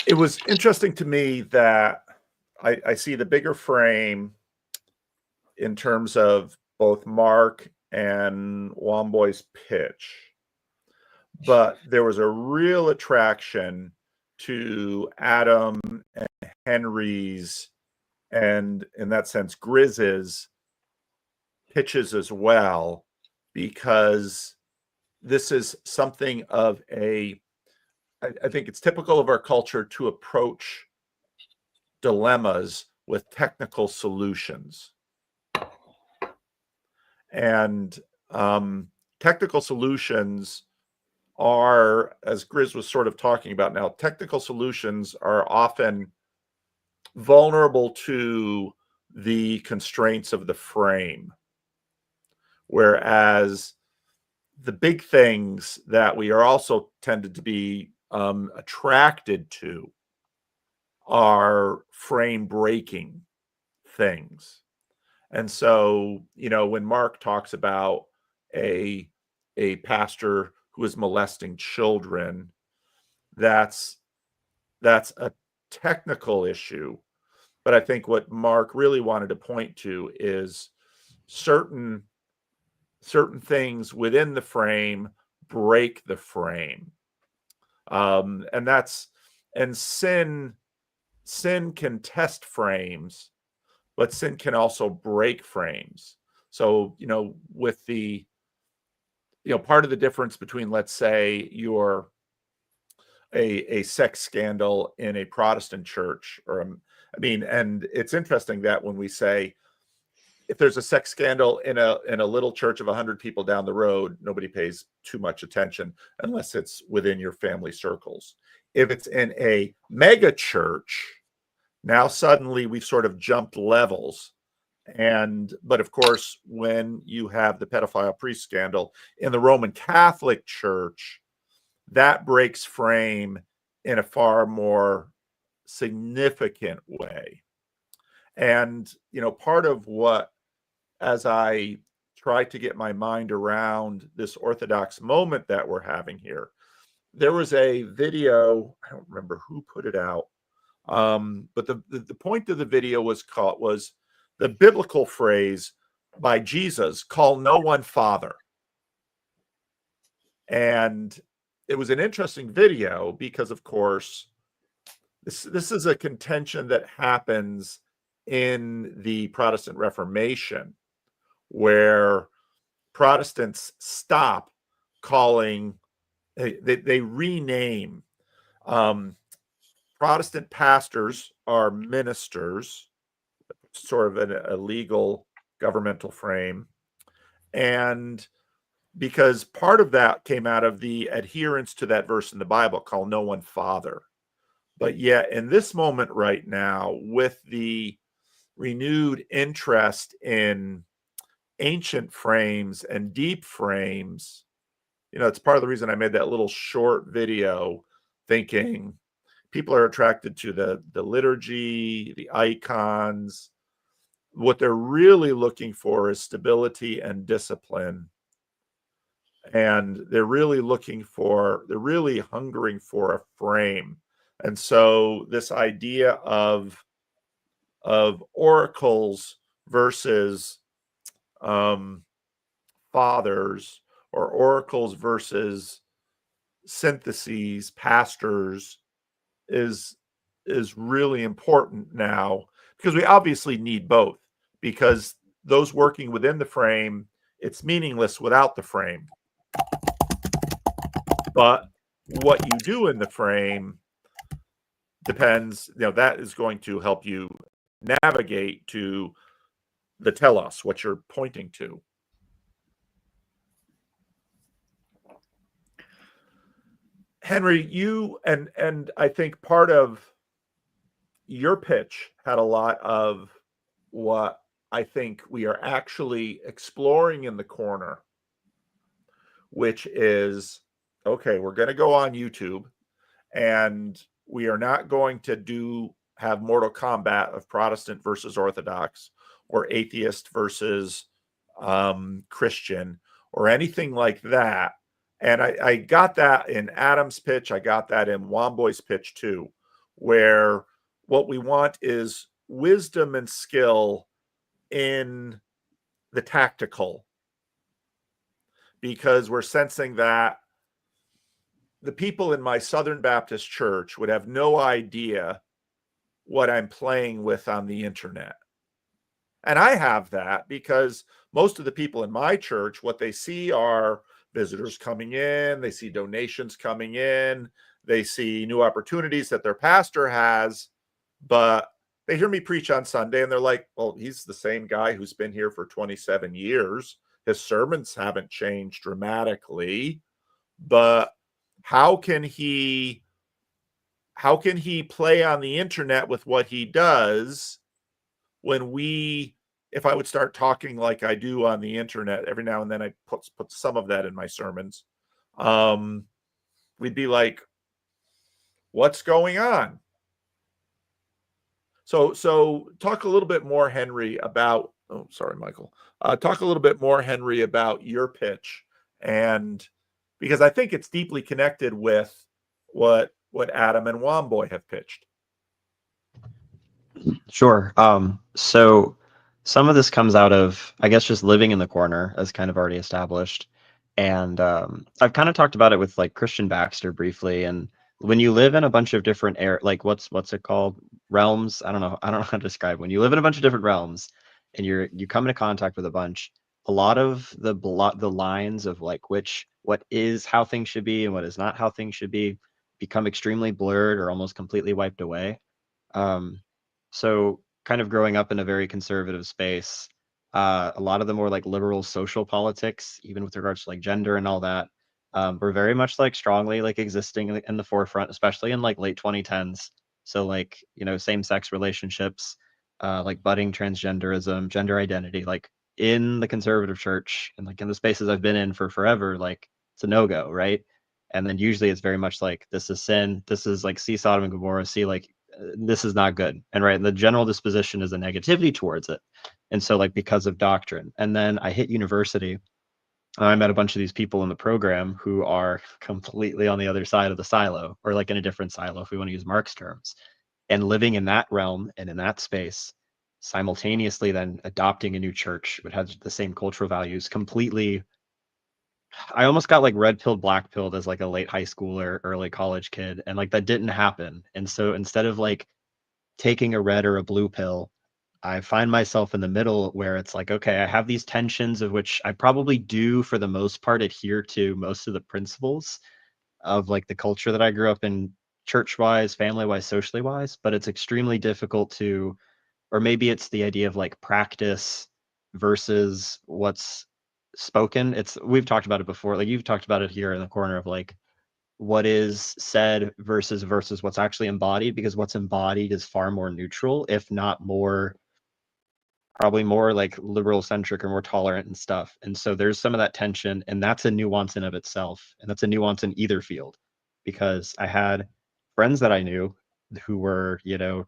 It was interesting to me that I see the bigger frame in terms of both Mark and Womboy's pitch, but there was a real attraction to Adam and Henry's, and in that sense, Grizz's pitches as well, because this is something of I think it's typical of our culture to approach dilemmas with technical solutions. And technical solutions are, as Grizz was sort of talking about now, technical solutions are often vulnerable to the constraints of the frame. Whereas the big things that we are also tended to be attracted to are frame breaking things. And so, when Mark talks about a pastor who is molesting children, that's a technical issue. But I think what Mark really wanted to point to is certain things within the frame break the frame. And sin can test frames, but sin can also break frames. So, with the, part of the difference between, let's say, you're a sex scandal in a Protestant church, and it's interesting that when we say, if there's a sex scandal in a little church of 100 people down the road, nobody pays too much attention unless it's within your family circles. If it's in a mega church, now suddenly we've sort of jumped levels. But of course, when you have the pedophile priest scandal in the Roman Catholic Church, that breaks frame in a far more significant way. And, part of what, as I try to get my mind around this Orthodox moment that we're having here, there was a video, I don't remember who put it out, but the point of the video was the biblical phrase by Jesus, "Call no one father." And it was an interesting video because, of course, this is a contention that happens in the Protestant Reformation, where Protestants stop calling, they rename. Protestant pastors are ministers, sort of a legal governmental frame. And because part of that came out of the adherence to that verse in the Bible, call no one father. But yet in this moment right now, with the renewed interest in ancient frames and deep frames, it's part of the reason I made that little short video, thinking people are attracted to the liturgy, the icons. What they're really looking for is stability and discipline. And they're really hungering for a frame. And so this idea of oracles versus fathers, or oracles versus syntheses, pastors, is really important now, because we obviously need both, because those working within the frame, it's meaningless without the frame. But what you do in the frame depends, that is going to help you navigate to the telos, what you're pointing to. Henry, you and I think part of your pitch had a lot of what I think we are actually exploring in the corner, which is, okay, we're going to go on YouTube, and we are not going to have Mortal Kombat of Protestant versus Orthodox, or atheist versus Christian, or anything like that. And I got that in Adam's pitch. I got that in Womboy's pitch too, where what we want is wisdom and skill in the tactical, because we're sensing that the people in my Southern Baptist church would have no idea what I'm playing with on the internet. And I have that because most of the people in my church, what they see are visitors coming in, they see donations coming in, they see new opportunities that their pastor has, but they hear me preach on Sunday and they're like, well, he's the same guy who's been here for 27 years. His sermons haven't changed dramatically, but how can he play on the internet with what he does when if I would start talking like I do on the internet, every now and then I put some of that in my sermons, we'd be like, what's going on? So talk a little bit more, Henry, about Oh, sorry, Michael. Talk a little bit more, Henry, about your pitch, and because I think it's deeply connected with what Adam and Womboy have pitched. Sure. So some of this comes out of, I guess, just living in the corner, as kind of already established. And I've kind of talked about it with like Christian Baxter briefly. And when you live in a bunch of different like what's it called? Realms. I don't know how to describe. When you live in a bunch of different realms and you come into contact with a bunch, a lot of the lines of like what is how things should be and what is not how things should be become extremely blurred or almost completely wiped away. Um, so kind of growing up in a very conservative space, a lot of the more like liberal social politics, even with regards to like gender and all that, were very much like strongly like existing in the forefront, especially in like late 2010s. So like, same-sex relationships, like budding transgenderism, gender identity, like in the conservative church and like in the spaces I've been in for forever, like it's a no-go, right? And then usually it's very much like this is sin, this is like see Sodom and Gomorrah, see like this is not good, and right, the general disposition is a negativity towards it. And so like because of doctrine, and then I hit university, I met a bunch of these people in the program who are completely on the other side of the silo, or like in a different silo if we want to use Mark's terms, and living in that realm and in that space, simultaneously then adopting a new church which has the same cultural values completely. I almost got like red pilled, black pilled as like a late high schooler, early college kid, and like that didn't happen. And so instead of like taking a red or a blue pill, I find myself in the middle where it's like, okay, I have these tensions of which I probably do for the most part adhere to most of the principles of like the culture that I grew up in, church wise, family wise, socially wise, but it's extremely difficult to, or maybe it's the idea of like practice versus what's spoken. We've talked about it before, like you've talked about it here in the corner of like what is said versus what's actually embodied, because what's embodied is far more neutral, if not more, probably more like liberal centric or more tolerant and stuff. And so there's some of that tension, and that's a nuance in of itself, and that's a nuance in either field, because I had friends that I knew who were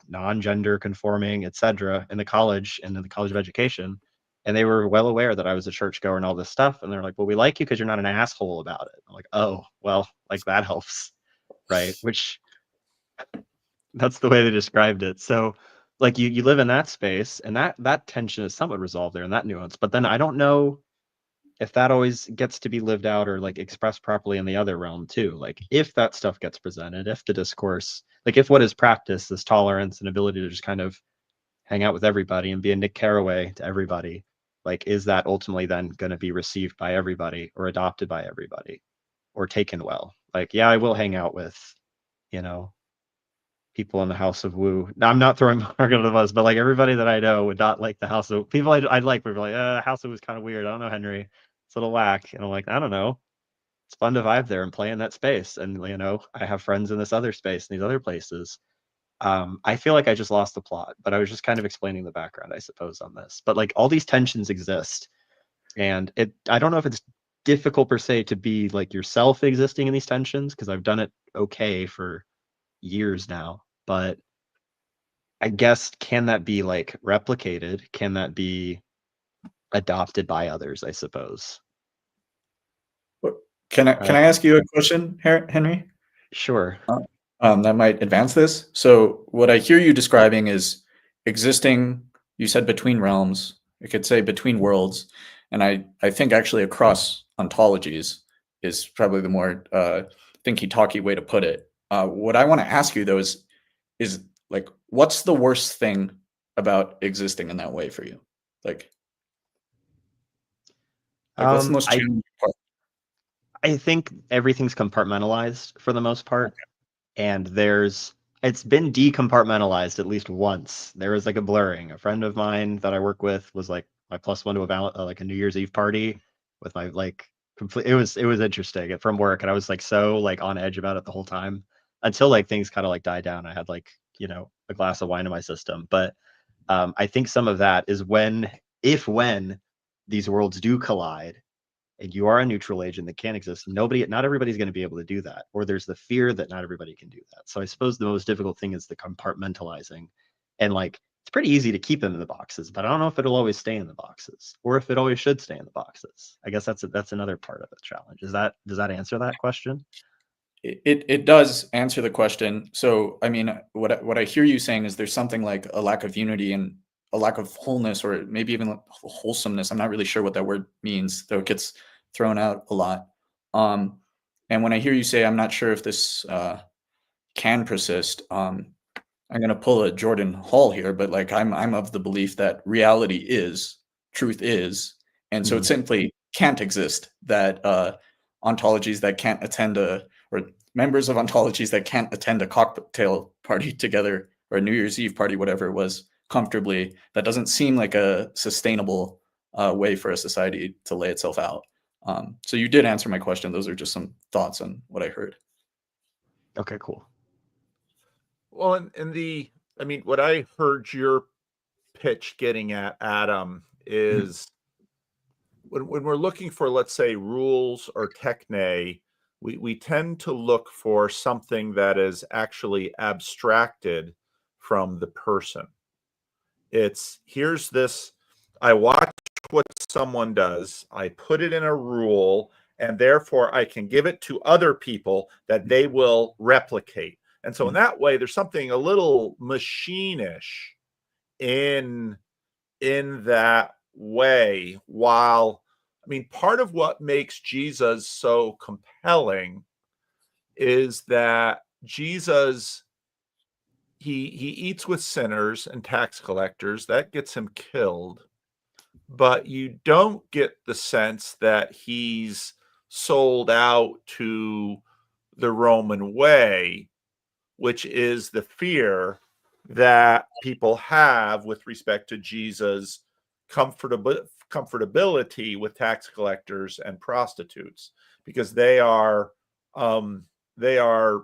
non-gender conforming, etc., in the college and in the college of education, and they were well aware that I was a churchgoer and all this stuff, and they're like, well, we like you because you're not an asshole about it. I'm like, oh well, like that helps, right? Which, that's the way they described it. So like you live in that space, and that tension is somewhat resolved there, and that nuance, but then I don't know if that always gets to be lived out or like expressed properly in the other realm too. Like if that stuff gets presented, if the discourse, like if what is practiced, this tolerance and ability to just kind of hang out with everybody and be a Nick Carraway to everybody, like is that ultimately then going to be received by everybody or adopted by everybody or taken well? Like, yeah, I will hang out with, you know, people in the House of Woo. Now, I'm not throwing Mark under the bus, but like everybody that I know would not like the House of people. I'd like were like, House of Woo is kind of weird. I don't know, Henry. It's a little whack. And I'm like, I don't know. It's fun to vibe there and play in that space. And I have friends in this other space, in these other places. I feel like I just lost the plot, but I was just kind of explaining the background, I suppose, on this. But like all these tensions exist, and I don't know if it's difficult per se to be like yourself existing in these tensions, because I've done it okay for years now, but I guess, can that be like replicated? Can that be adopted by others, I suppose? Can I ask you a question, Henry? Sure. That might advance this. So what I hear you describing is existing, you said between realms, I could say between worlds, and I think actually across ontologies is probably the more thinky-talky way to put it. What I want to ask you though is like, what's the worst thing about existing in that way for you? Like what's the most challenging part? I think everything's compartmentalized for the most part. And it's been decompartmentalized at least once. There was like a blurring. A friend of mine that I work with was like my +1 to like a New Year's Eve party with my like complete. It was interesting from work, and I was like so like on edge about it the whole time until like things kind of like died down. I had like a glass of wine in my system, but I think some of that is when these worlds do collide and you are a neutral agent that can't exist, not everybody's going to be able to do that, or there's the fear that not everybody can do that. So I suppose the most difficult thing is the compartmentalizing and like it's pretty easy to keep him in the boxes, but I don't know if it'll always stay in the boxes or if it always should stay in the boxes. I guess that's another part of the challenge. Does that answer that question? It does answer the question. So, I mean, what I hear you saying is there's something like a lack of unity and a lack of wholeness, or maybe even like wholesomeness. I'm not really sure what that word means, though it gets thrown out a lot. And when I hear you say, I'm not sure if this can persist, I'm going to pull a Jordan Hall here, but like I'm of the belief that reality is, truth is, and so it simply can't exist that ontologies that can't attend or members of ontologies that can't attend a cocktail party together or a New Year's Eve party, whatever it was, comfortably. That doesn't seem like a sustainable way for a society to lay itself out. So you did answer my question. Those are just some thoughts on what I heard. Okay, cool. Well, I mean, what I heard your pitch getting at, Adam, is when we're looking for, let's say, rules or techne, we tend to look for something that is actually abstracted from the person. It's here's this, I watch what someone does, I put it in a rule, and therefore I can give it to other people that they will replicate. And so in that way, there's something a little machine-ish in that way. While, I mean, part of what makes Jesus so compelling is that Jesus, he eats with sinners and tax collectors. That gets him killed. But you don't get the sense that he's sold out to the Roman way, which is the fear that people have with respect to Jesus' comfortability with tax collectors and prostitutes, because they are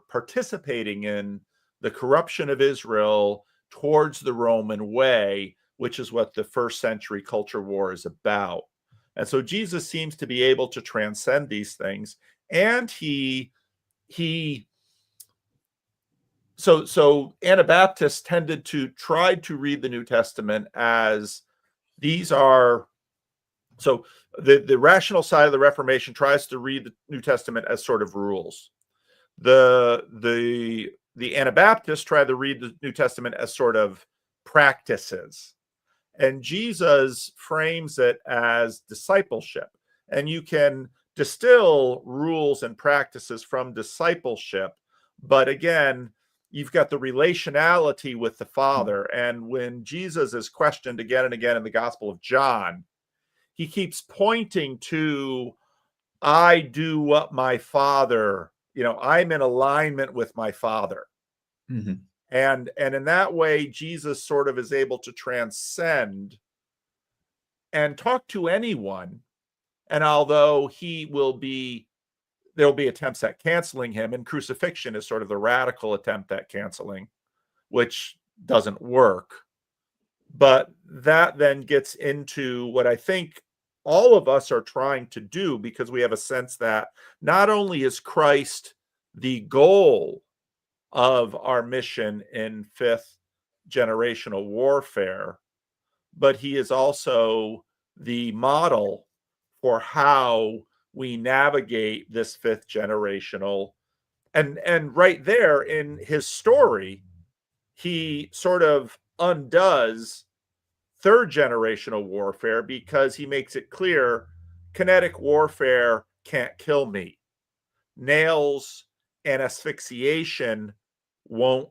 participating in the corruption of Israel towards the Roman way, which is what the first century culture war is about. And so Jesus seems to be able to transcend these things, and so Anabaptists tended to try to read the New Testament as these are, so the rational side of the Reformation tries to read the New Testament as sort of rules. The Anabaptists try to read the New Testament as sort of practices. And Jesus frames it as discipleship. And you can distill rules and practices from discipleship, but again, you've got the relationality with the Father. And when Jesus is questioned again and again in the Gospel of John, he keeps pointing to, I do what my Father, I'm in alignment with my Father. Mm-hmm. And in that way, Jesus sort of is able to transcend and talk to anyone. And although there'll be attempts at canceling him, and crucifixion is sort of the radical attempt at canceling, which doesn't work. But that then gets into what I think all of us are trying to do, because we have a sense that not only is Christ the goal of our mission in fifth generational warfare, but he is also the model for how we navigate this fifth generational. And right there in his story, he sort of undoes third generational warfare, because he makes it clear kinetic warfare can't kill me. Nails and asphyxiation won't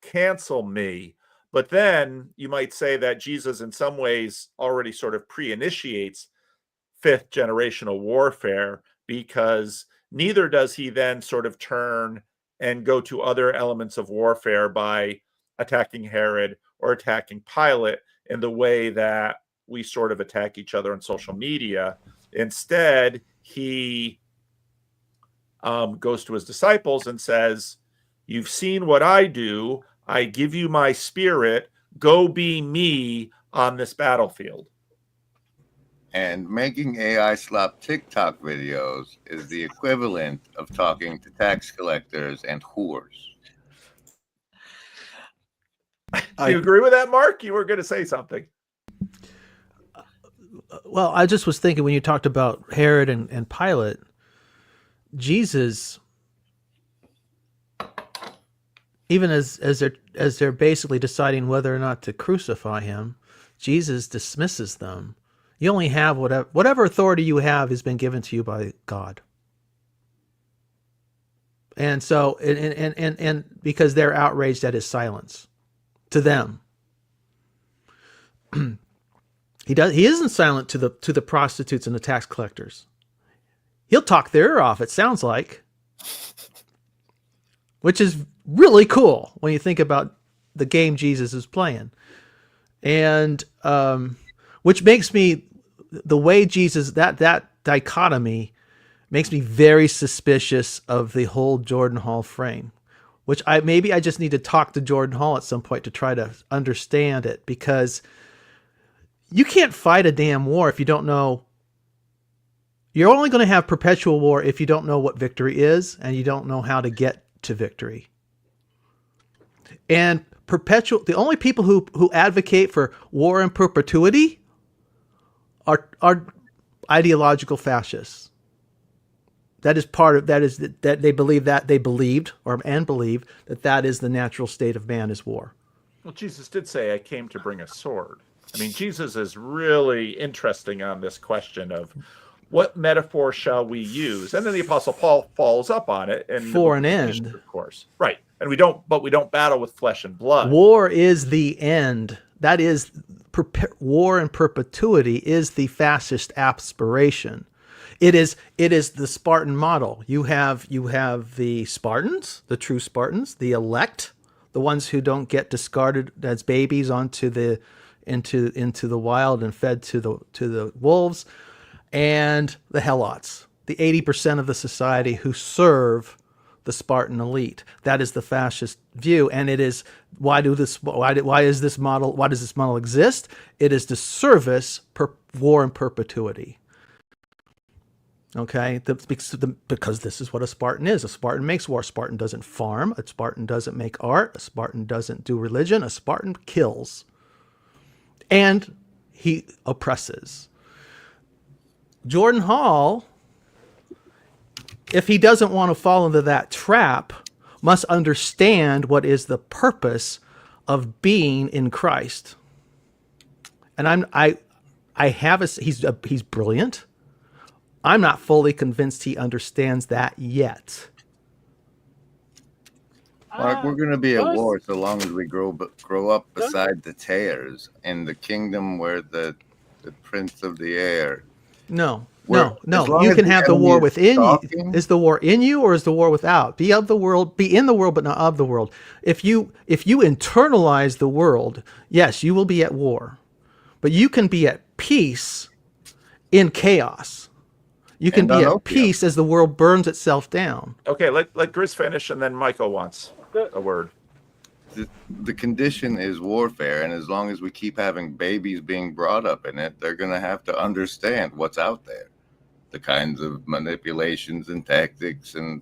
cancel me. But then you might say that Jesus in some ways already sort of pre-initiates fifth generational warfare, because neither does he then sort of turn and go to other elements of warfare by attacking Herod or attacking Pilate in the way that we sort of attack each other on social media. Instead, he goes to his disciples and says, you've seen what I do. I give you my spirit. Go be me on this battlefield. And making AI slap TikTok videos is the equivalent of talking to tax collectors and whores. Do you agree with that, Mark? You were going to say something. Well, I just was thinking when you talked about Herod and Pilate, Jesus, even as they're basically deciding whether or not to crucify him, Jesus dismisses them. You only have whatever authority you have has been given to you by God. And so, and because they're outraged at his silence, to them, he isn't silent to the prostitutes and the tax collectors. He'll talk their ear off, it sounds like, which is really cool when you think about the game Jesus is playing, and which makes me, the way Jesus, that dichotomy makes me very suspicious of the whole Jordan Hall frame, which maybe I just need to talk to Jordan Hall at some point to try to understand it, because you can't fight a damn war if you don't know. You're only going to have perpetual war if you don't know what victory is and you don't know how to get to victory. And the only people who advocate for war in perpetuity are ideological fascists. That is that they believe that believe that is the natural state of man, is war. Well, Jesus did say, I came to bring a sword. I mean, Jesus is really interesting on this question of what metaphor shall we use? And then the Apostle Paul follows up on it. And for an end. Of course. Right. And we don't battle with flesh and blood. War is the end. That is, war in perpetuity is the fascist aspiration. It is the Spartan model. You have the Spartans, the true Spartans, the elect, the ones who don't get discarded as babies into the wild and fed to the wolves, and the Helots, the 80% of the society who serve the Spartan elite. That is the fascist view, and it is why does this model exist? It is to service war in perpetuity. Okay, because this is what a Spartan is. A Spartan makes war. A Spartan doesn't farm. A Spartan doesn't make art. A Spartan doesn't do religion. A Spartan kills. And he oppresses. Jordan Hall, if he doesn't want to fall into that trap, must understand what is the purpose of being in Christ. And he's brilliant. I'm not fully convinced he understands that yet. Mark, we're going to be at war so long as we grow up beside the tares in the kingdom where the prince of the air. No. You can have the war within you. Is the war in you, or is the war without? Be in the world, but not of the world. If you internalize the world, yes, you will be at war, but you can be at peace in chaos. You can be at peace as the world burns itself down. Okay, let Grizz finish, and then Michael wants a word. The condition is warfare, and as long as we keep having babies being brought up in it, they're going to have to understand what's out there, the kinds of manipulations and tactics. And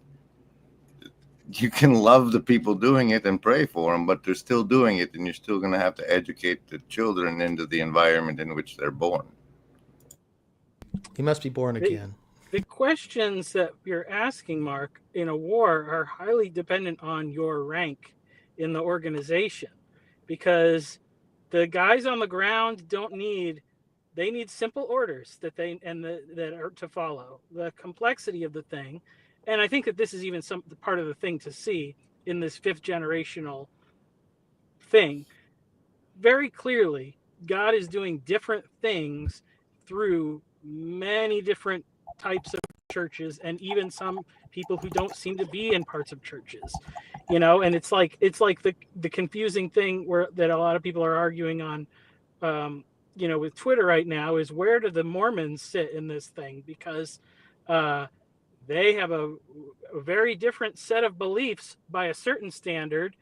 you can love the people doing it and pray for them, but they're still doing it, and you're still going to have to educate the children into the environment in which they're born. He must be born again. The questions that you're asking, Mark, in a war are highly dependent on your rank in the organization, because the guys on the ground they need simple orders that are to follow. The complexity of the thing, and I think that this is even some part of the thing to see in this fifth generational thing. Very clearly, God is doing different things through many different types of churches, and even some people who don't seem to be in parts of churches, and it's like the confusing thing that a lot of people are arguing on with Twitter right now is, where do the Mormons sit in this thing? Because they have a very different set of beliefs by a certain standard,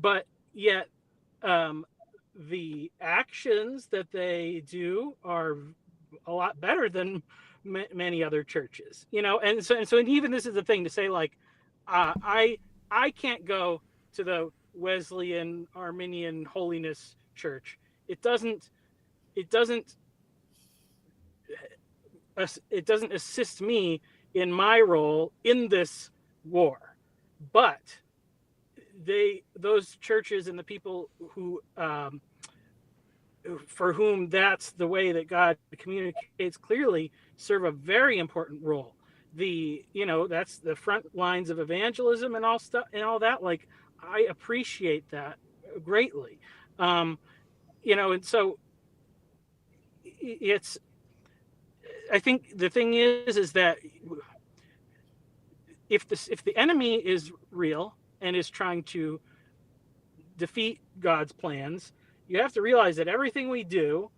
but yet the actions that they do are a lot better than many other churches, and so even this is the thing to say, like, I can't go to the Wesleyan Arminian Holiness Church. It doesn't it doesn't it doesn't assist me in my role in this war, but those churches and the people who for whom that's the way that God communicates clearly serve a very important role. That's the front lines of evangelism and all stuff and all that. Like, I appreciate that greatly. And so it's, I think the thing is that if the enemy is real and is trying to defeat God's plans, you have to realize that everything we do,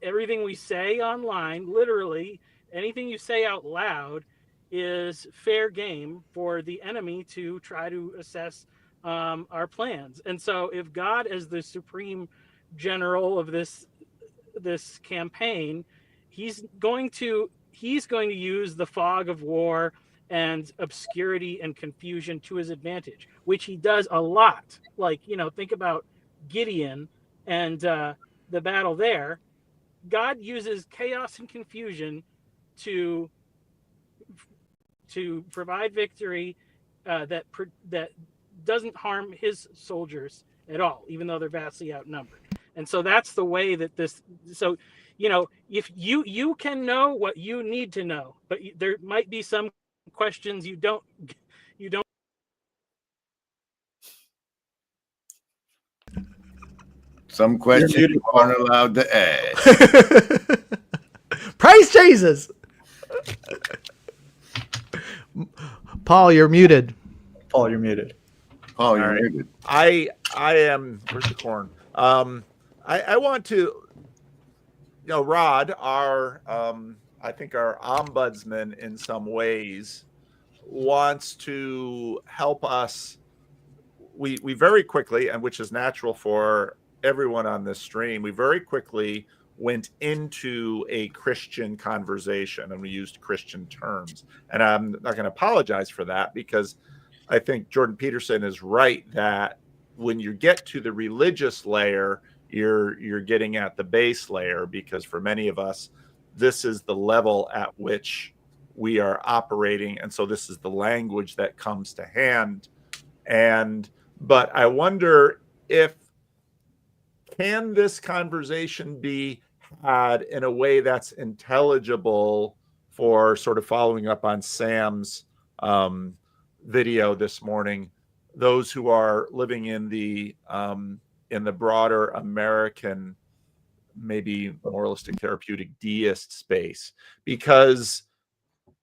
everything we say online, literally anything you say out loud, is fair game for the enemy to try to assess our plans. And so if God, as the supreme general of this campaign, he's going to use the fog of war and obscurity and confusion to his advantage, which he does a lot. Like, think about Gideon and the battle there. God uses chaos and confusion to provide victory that doesn't harm his soldiers at all, even though they're vastly outnumbered. And so that's the way that this. So, if you can know what you need to know, but there might be some questions you don't. Some questions you aren't allowed to ask. Praise Jesus. Paul, you're muted. Paul, you're muted. Oh, you're right. muted. I am. Where's the corn? I want to. Rod, our I think our ombudsman in some ways wants to help us. We very quickly, and which is natural for everyone on this stream, we very quickly went into a Christian conversation and we used Christian terms. And I'm not going to apologize for that, because I think Jordan Peterson is right that when you get to the religious layer, you're getting at the base layer, because for many of us, this is the level at which we are operating. And so this is the language that comes to hand. But I wonder can this conversation be had in a way that's intelligible, for sort of following up on Sam's video this morning, those who are living in the broader American, maybe moralistic, therapeutic, deist space. Because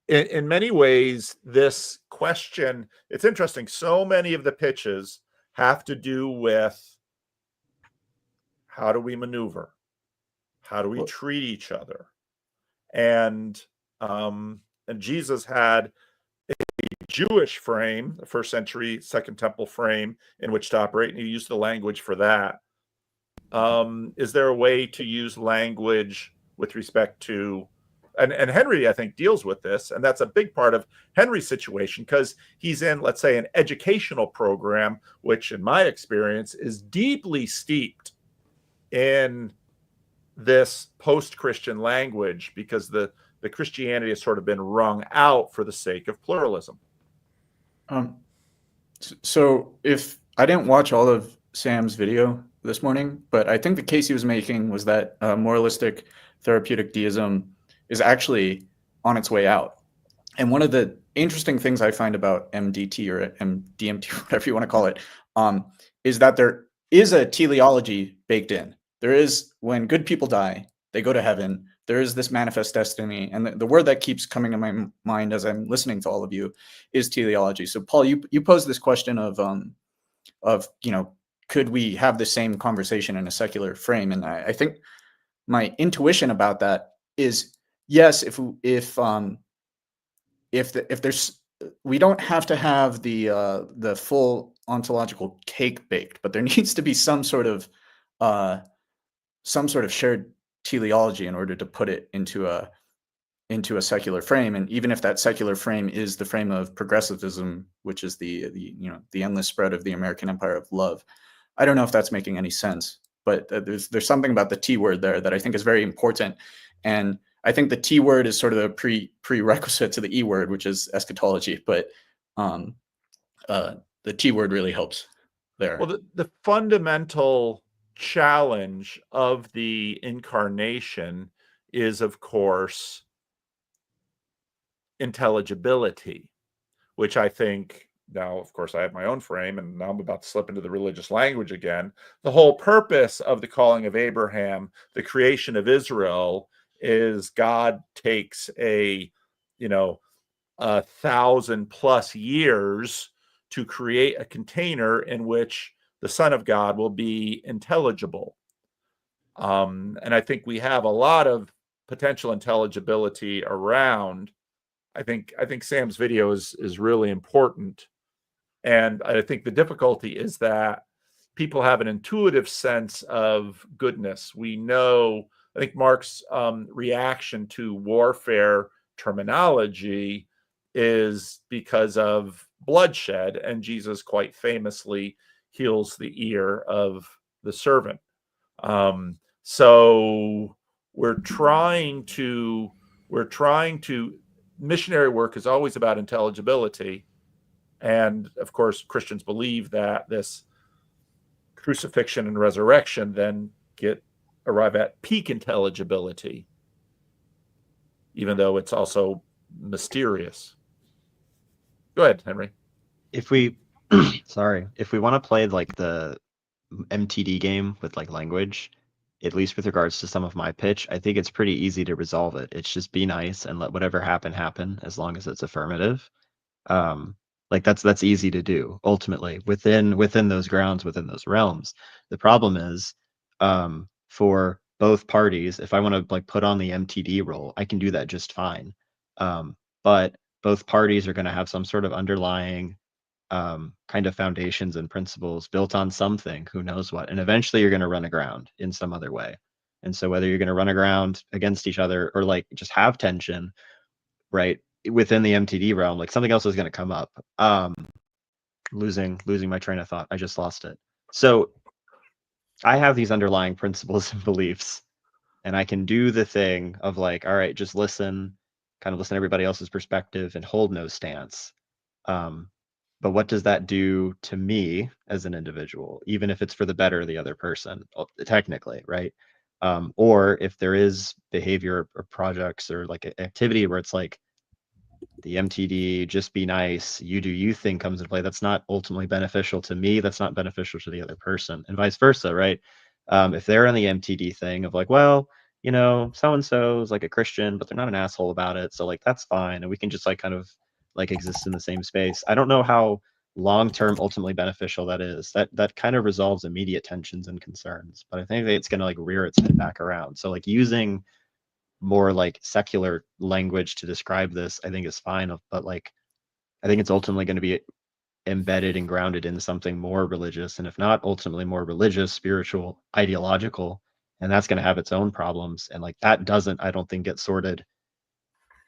in many ways, this question, it's interesting, so many of the pitches have to do with how do we maneuver? How do we treat each other? And Jesus had a Jewish frame, the first century Second Temple frame in which to operate, and he used the language for that. Is there a way to use language with respect to, and Henry, I think, deals with this, and that's a big part of Henry's situation, because he's in, let's say, an educational program, which in my experience is deeply steeped in this post-Christian language, because the Christianity has sort of been wrung out for the sake of pluralism. So if I didn't watch all of Sam's video this morning, but I think the case he was making was that moralistic therapeutic deism is actually on its way out. And one of the interesting things I find about MDT or MDMT, whatever you want to call it, is that there is a teleology baked in. There is, when good people die, they go to heaven. There is this manifest destiny. And the word that keeps coming to my mind as I'm listening to all of you is teleology. So Paul, you posed this question of could we have the same conversation in a secular frame? And I think my intuition about that is yes, if there's, we don't have to have the full ontological cake baked, but there needs to be some sort of shared teleology in order to put it into into a secular frame, and even if that secular frame is the frame of progressivism, which is the the endless spread of the American empire of love, I don't know if that's making any sense. But there's something about the T word there that I think is very important, and I think the T word is sort of the prerequisite to the E word, which is eschatology. But the T word really helps there. Well, the fundamental challenge of the incarnation is, of course, intelligibility, which I think now, of course, I have my own frame, and now I'm about to slip into the religious language again. The whole purpose of the calling of Abraham, the creation of Israel, is God takes a 1,000+ years to create a container in which the Son of God will be intelligible. And I think we have a lot of potential intelligibility around. I think Sam's video is really important. And I think the difficulty is that people have an intuitive sense of goodness. We know, I think Mark's reaction to warfare terminology is because of bloodshed, and Jesus quite famously heals the ear of the servant. So we're trying to missionary work is always about intelligibility. And of course, Christians believe that this crucifixion and resurrection then arrive at peak intelligibility, even though it's also mysterious. Go ahead, Henry. If we if we want to play like the MTD game with like language, at least with regards to some of my pitch, I think it's pretty easy to resolve it. It's just be nice and let whatever happen as long as it's affirmative. Like that's easy to do ultimately within those grounds, within those realms. The problem is for both parties, if I want to like put on the MTD role, I can do that just fine. But both parties are going to have some sort of underlying kind of foundations and principles built on something, who knows what, and eventually you're going to run aground in some other way. And so whether you're going to run aground against each other or like just have tension, right, within the MTD realm, like something else is going to come up. Losing my train of thought. I just lost it. So I have these underlying principles and beliefs, and I can do the thing of like, all right, just listen to everybody else's perspective and hold no stance. But what does that do to me as an individual, even if it's for the better of the other person, technically, right? Or if there is behavior or projects or like activity where it's like the MTD, just be nice, you do you thing comes into play, that's not ultimately beneficial to me, that's not beneficial to the other person, and vice versa, right? If they're on the MTD thing of like, well, so-and-so is like a Christian, but they're not an asshole about it, so like that's fine, and we can just like kind of like exist in the same space. I don't know how long-term ultimately beneficial that is. That kind of resolves immediate tensions and concerns, but I think that it's going to like rear its head back around. So like using more like secular language to describe this, I think is fine, but like I think it's ultimately going to be embedded and grounded in something more religious, and if not ultimately more religious, spiritual, ideological, and that's going to have its own problems. And like that doesn't, I don't think, get sorted.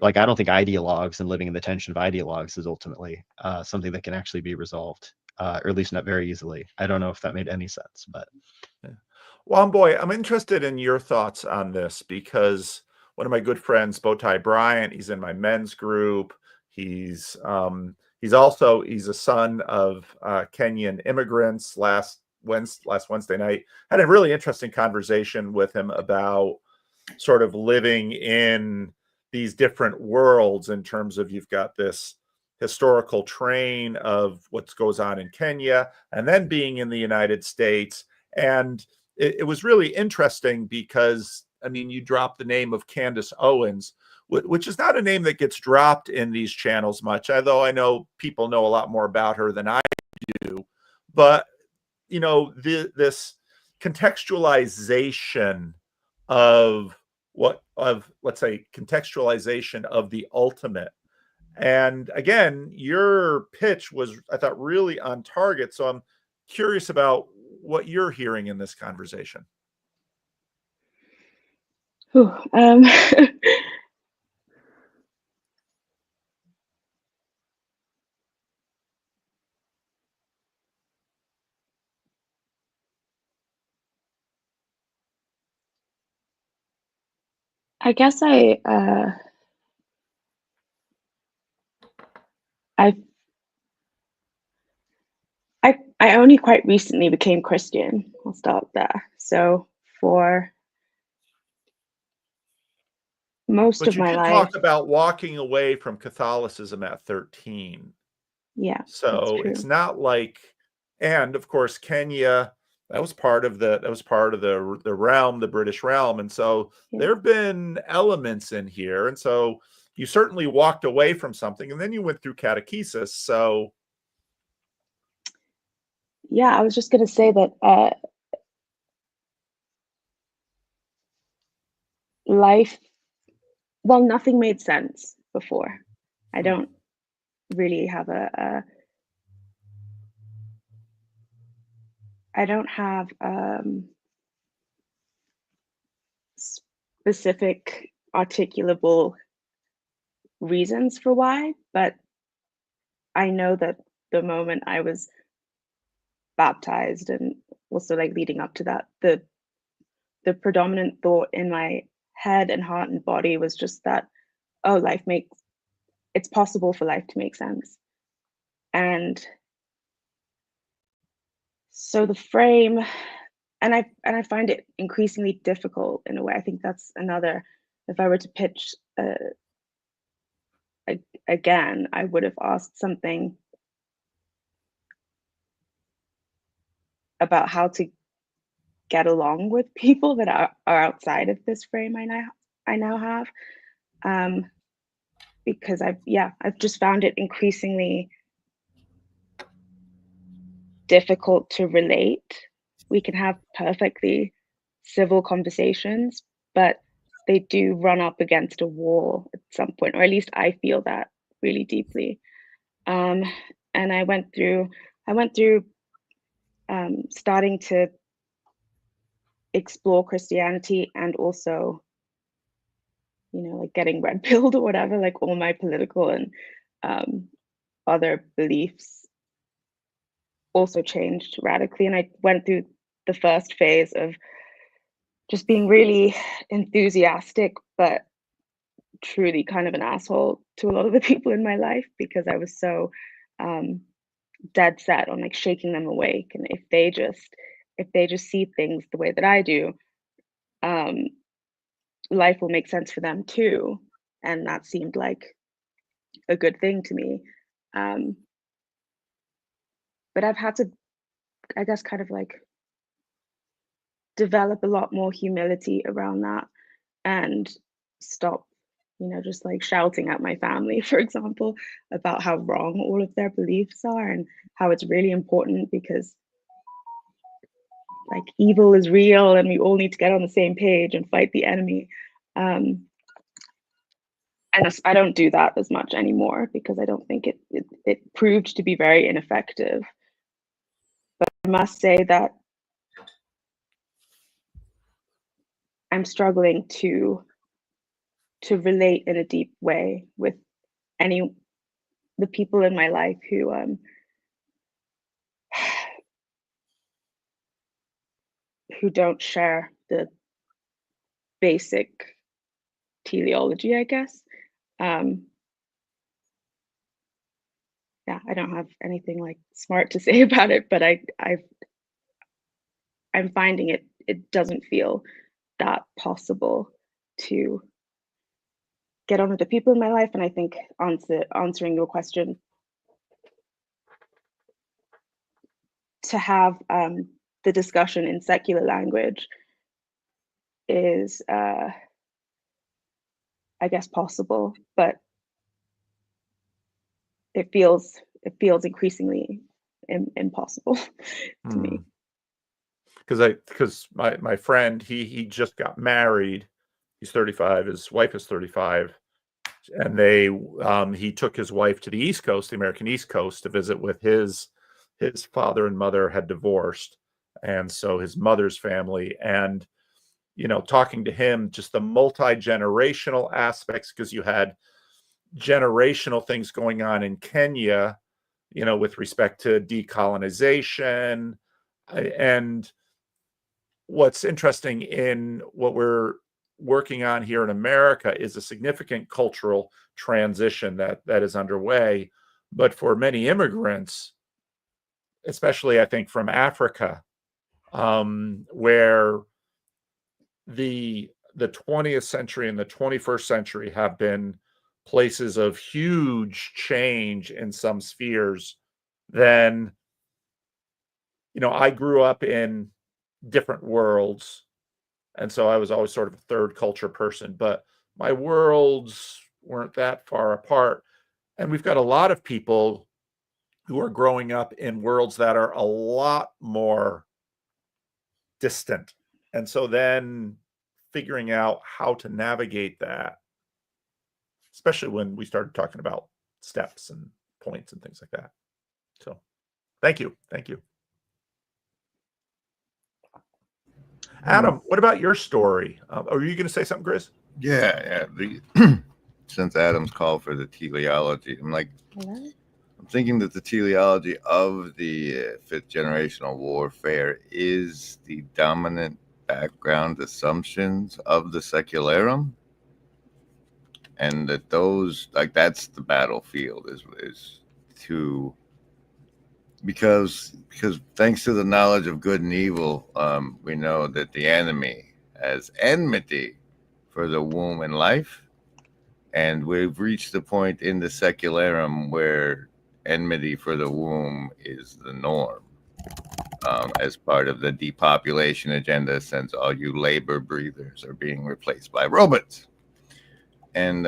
Like I don't think ideologues and living in the tension of ideologues is ultimately something that can actually be resolved, or at least not very easily. I don't know if that made any sense, but yeah. Womboy, I'm interested in your thoughts on this, because one of my good friends, Bowtie Bryant, he's in my men's group. He's a son of Kenyan immigrants. Last Wednesday night, had a really interesting conversation with him about sort of living in these different worlds in terms of, you've got this historical train of what goes on in Kenya and then being in the United States. And it was really interesting because, I mean, you dropped the name of Candace Owens, which is not a name that gets dropped in these channels much, although I know people know a lot more about her than I do. But, this contextualization of let's say, contextualization of the ultimate. And again, your pitch was, I thought, really on target. So I'm curious about what you're hearing in this conversation. I guess I only quite recently became Christian. I'll start there. So for most But of you my did life, talk about walking away from Catholicism at 13. yeah, that's So it's true. not like, and of course, Kenya, that was part of the realm, the British realm. And so Yeah. there have been elements in here. And so you certainly walked away from something, and then you went through catechesis. So Yeah, I was just going to say that life, well, nothing made sense before. I don't really have I don't have specific articulable reasons for why, but I know that the moment I was baptized and also like leading up to that, the predominant thought in my head and heart and body was just that, oh, it's possible for life to make sense. And so the frame, and I find it increasingly difficult in a way. I think that's another, if I were to pitch again, I would have asked something about how to get along with people that are outside of this frame I now have, because I've just found it increasingly difficult to relate. We can have perfectly civil conversations, but they do run up against a wall at some point, or at least I feel that really deeply. And I went through starting to explore Christianity and also, like getting red pilled or whatever, like all my political and other beliefs also changed radically. And I went through the first phase of just being really enthusiastic, but truly kind of an asshole to a lot of the people in my life because I was so dead set on like shaking them awake. And if they just see things the way that I do, life will make sense for them too. And that seemed like a good thing to me. But I've had to, I guess, kind of like develop a lot more humility around that and stop, just like shouting at my family, for example, about how wrong all of their beliefs are and how it's really important because like evil is real and we all need to get on the same page and fight the enemy. And I don't do that as much anymore because I don't think it proved to be very ineffective. But I must say that I'm struggling to relate in a deep way with the people in my life who don't share the basic teleology, I guess. Yeah, I don't have anything like smart to say about it, but I'm finding it doesn't feel that possible to get on with the people in my life. And I think answering your question, to have the discussion in secular language is I guess possible, but it feels increasingly impossible to me. because my friend, he just got married. He's 35. His wife is 35, and he took his wife to the East Coast, the American East Coast, to visit with his father and mother had divorced, and so his mother's family. And talking to him, just the multi-generational aspects, because you had generational things going on in Kenya, with respect to decolonization. And what's interesting in what we're working on here in America is a significant cultural transition that is underway. But for many immigrants, especially I think from Africa, where the 20th century and the 21st century have been places of huge change in some spheres, then, I grew up in different worlds. And so I was always sort of a third culture person, but my worlds weren't that far apart. And we've got a lot of people who are growing up in worlds that are a lot more distant. And so then figuring out how to navigate that, especially when we started talking about steps and points and things like that. So thank you. Thank you. Adam, what about your story? Are you going to say something, Chris? Yeah. Since Adam's called for the teleology, I'm thinking that the teleology of the fifth generational warfare is the dominant background assumptions of the secularum, and that those, that's the battlefield, is to, because thanks to the knowledge of good and evil, we know that the enemy has enmity for the womb and life, and we've reached the point in the secularum where enmity for the womb is the norm, as part of the depopulation agenda, since all you labor breathers are being replaced by robots. And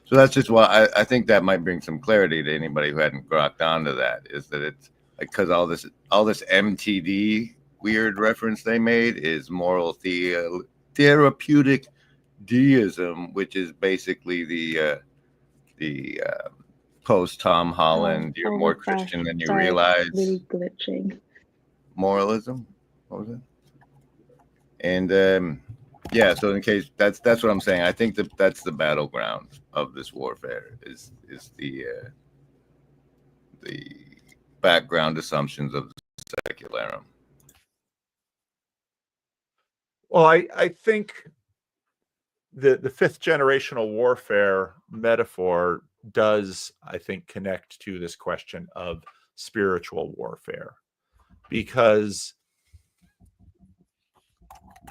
so that's just why I think that might bring some clarity to anybody who hadn't grokked onto that, is that it's because all this MTD weird reference they made is moral therapeutic deism, which is basically the post Tom Holland, you're more Christian than you realize. Really glitching. Moralism. What was it? And yeah, so in case that's what I'm saying. I think that's the battleground of this warfare is the background assumptions of the secularum. Well, I think the fifth generational warfare metaphor does, I think, connect to this question of spiritual warfare, because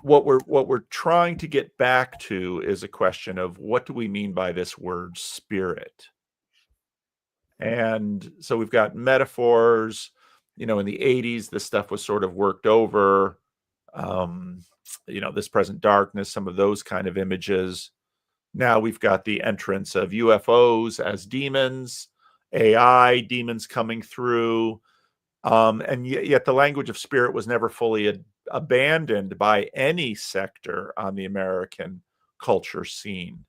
what we're trying to get back to is a question of what do we mean by this word spirit. And so we've got metaphors, in the 80s, this stuff was sort of worked over, this present darkness, some of those kind of images. Now we've got the entrance of UFOs as demons, AI demons coming through. And yet the language of spirit was never fully abandoned by any sector on the American culture scene.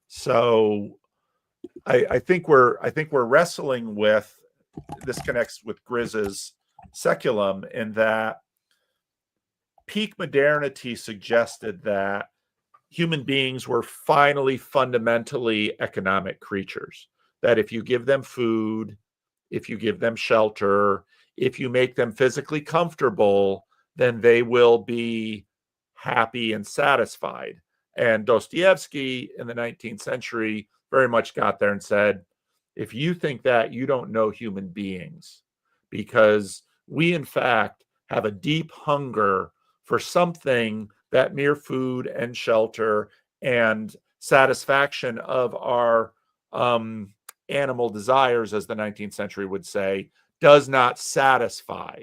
So I think we're wrestling with, this connects with Grizz's Seculum, in that peak modernity suggested that human beings were finally fundamentally economic creatures, that if you give them food, if you give them shelter, if you make them physically comfortable, then they will be happy and satisfied. And Dostoevsky in the 19th century very much got there and said, if you think that, you don't know human beings, because we in fact have a deep hunger for something that mere food and shelter and satisfaction of our animal desires, as the 19th century would say, does not satisfy.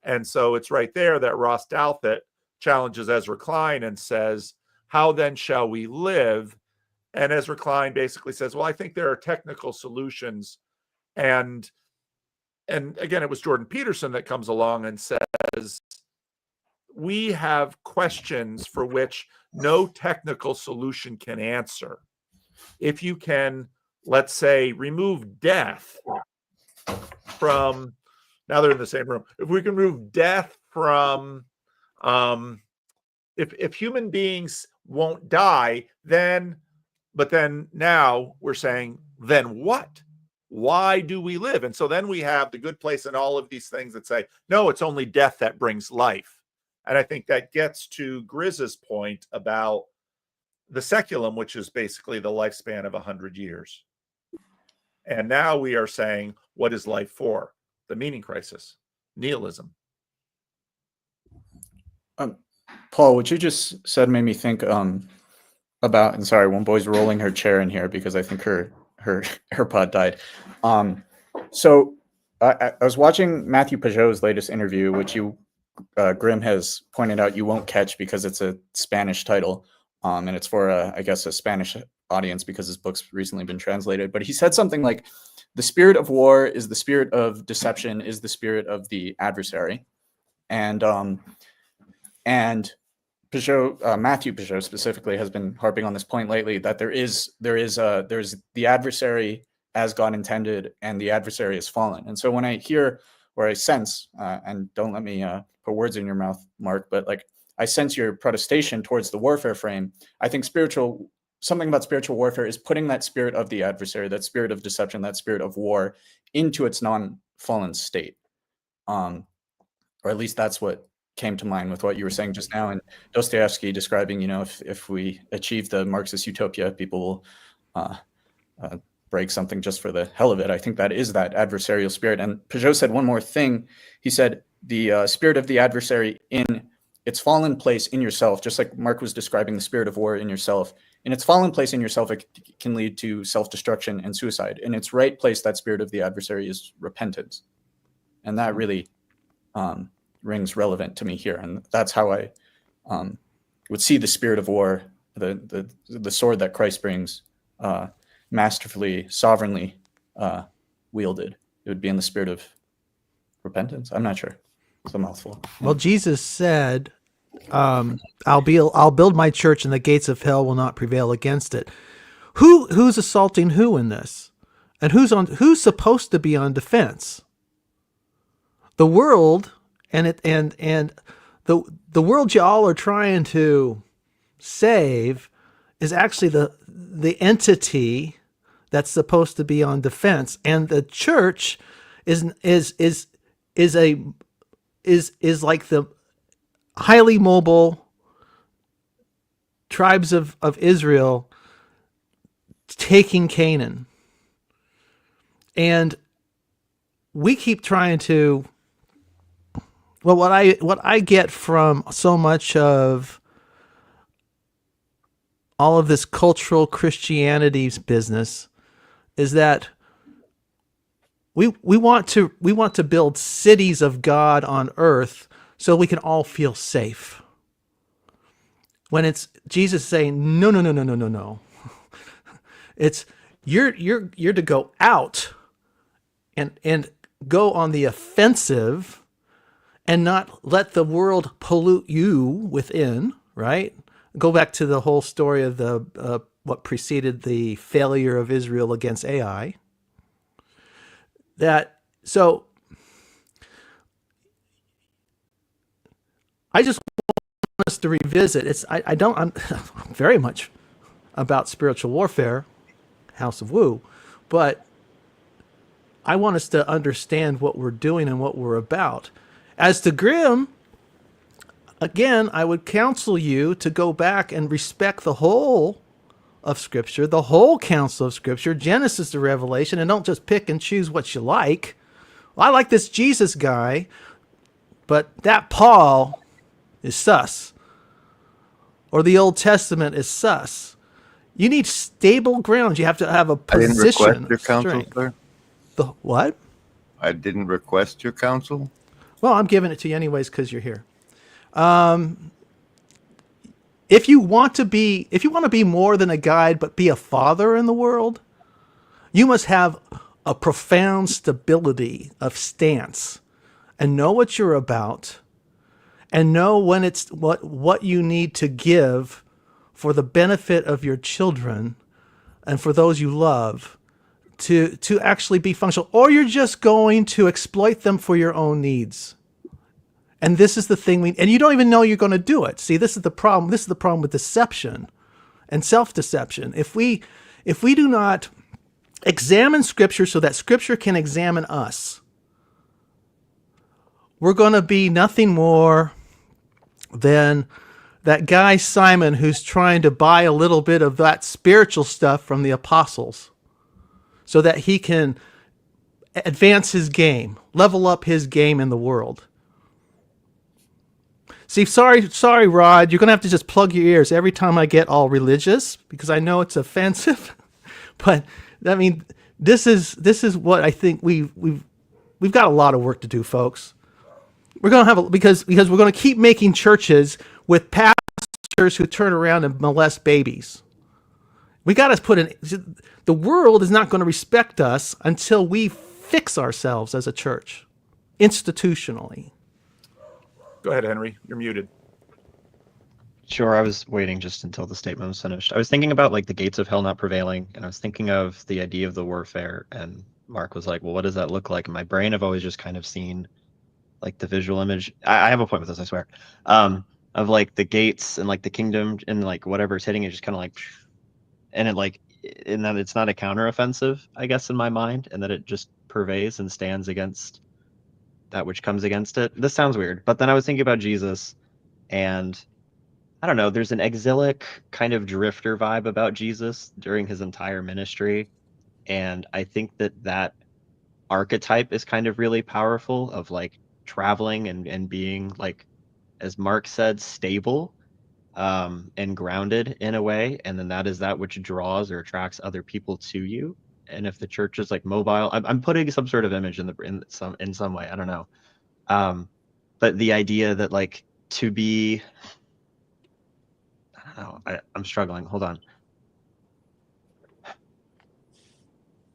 And so it's right there that Ross Douthat challenges Ezra Klein and says, how then shall we live? And Ezra Klein basically says, well, I think there are technical solutions. And again, it was Jordan Peterson that comes along and says, we have questions for which no technical solution can answer. If you can, let's say, remove death from, now they're in the same room, if we can remove death from, if human beings won't die, then now we're saying, then what? Why do we live? And so then we have The Good Place and all of these things that say, no, it's only death that brings life. And I think that gets to Grizz's point about the seculum, which is basically the lifespan of 100 years. And now we are saying, what is life for? The meaning crisis, nihilism. Paul, what you just said made me think about, and sorry, one boy's rolling her chair in here because I think her AirPod died. So I was watching Matthew Pajot's latest interview, which Grim has pointed out you won't catch because it's a Spanish title, and it's for I guess a Spanish audience because his book's recently been translated. But he said something like, "The spirit of war is the spirit of deception, is the spirit of the adversary," and Matthew Pajot specifically has been harping on this point lately, that there's the adversary as God intended, and the adversary has fallen. And so when I hear, or I sense, and don't let me put words in your mouth, Mark, but like I sense your protestation towards the warfare frame. I think something about spiritual warfare is putting that spirit of the adversary, that spirit of deception, that spirit of war into its non-fallen state. Or at least that's what came to mind with what you were saying just now, and Dostoevsky describing, if we achieve the Marxist utopia, people will break something just for the hell of it. I think that is that adversarial spirit. And Pajot said one more thing. He said the spirit of the adversary in its fallen place in yourself, just like Mark was describing the spirit of war in yourself, in its fallen place in yourself, it can lead to self-destruction and suicide. In its right place, that spirit of the adversary is repentance. And that really rings relevant to me here, and that's how I would see the spirit of war, the sword that Christ brings, masterfully, sovereignly wielded. It would be in the spirit of repentance. I'm not sure. It's a mouthful. Well, Jesus said, "I'll build my church, and the gates of hell will not prevail against it." Who's assaulting who in this, and who's supposed to be on defense? The world. And the world y'all are trying to save is actually the entity that's supposed to be on defense, and the church is like the highly mobile tribes of Israel taking Canaan, and we keep trying to. Well, what I get from so much of all of this cultural Christianity's business is that we want to build cities of God on earth so we can all feel safe. When it's Jesus saying no. It's you're to go out and go on the offensive, and not let the world pollute you within, right? Go back to the whole story of the what preceded the failure of Israel against Ai. So I just want us to revisit. I'm very much about spiritual warfare, House of Wu, but I want us to understand what we're doing and what we're about. As to Grimm, again, I would counsel you to go back and respect the whole of Scripture, the whole counsel of Scripture, Genesis to Revelation, and don't just pick and choose what you like. Well, I like this Jesus guy, but that Paul is sus. Or the Old Testament is sus. You need stable ground. You have to have a position. I didn't request your counsel, sir. The what? I didn't request your counsel. Well, I'm giving it to you anyways because you're here. If you want to be more than a guide, but be a father in the world, you must have a profound stability of stance, and know what you're about, and know when it's what you need to give for the benefit of your children and for those you love, to actually be functional, or you're just going to exploit them for your own needs. And this is the thing and you don't even know you're going to do it. See, this is the problem. This is the problem with deception and self-deception. If we do not examine Scripture so that Scripture can examine us, we're going to be nothing more than that guy Simon who's trying to buy a little bit of that spiritual stuff from the apostles so that he can advance his game, level up his game in the world. See, sorry, Rod, you're going to have to just plug your ears every time I get all religious because I know it's offensive. But I mean, this is what I think we've got a lot of work to do, folks. We're going to have because we're going to keep making churches with pastors who turn around and molest babies. We got to put the world is not going to respect us until we fix ourselves as a church institutionally. Go ahead, Henry. You're muted. Sure, I was waiting just until the statement was finished. I was thinking about like the gates of hell not prevailing, and I was thinking of the idea of the warfare, and Mark was like, well, what does that look like? In my brain, I've always just kind of seen like the visual image. I have a point with this, I swear. Of like the gates and like the kingdom and like whatever's hitting it, just kind of like, and it like, and that it's not a counteroffensive, I guess, in my mind, and that it just purveys and stands against that which comes against it. This sounds weird, but then I was thinking about Jesus, and I don't know, there's an exilic kind of drifter vibe about Jesus during his entire ministry, and I think that archetype is kind of really powerful of like traveling and being like, as Mark said, stable and grounded in a way, and then that is that which draws or attracts other people to you. And if the church is like mobile, I'm putting some sort of image in some way, I don't know, but the idea that like to be, I don't know, I'm struggling, hold on,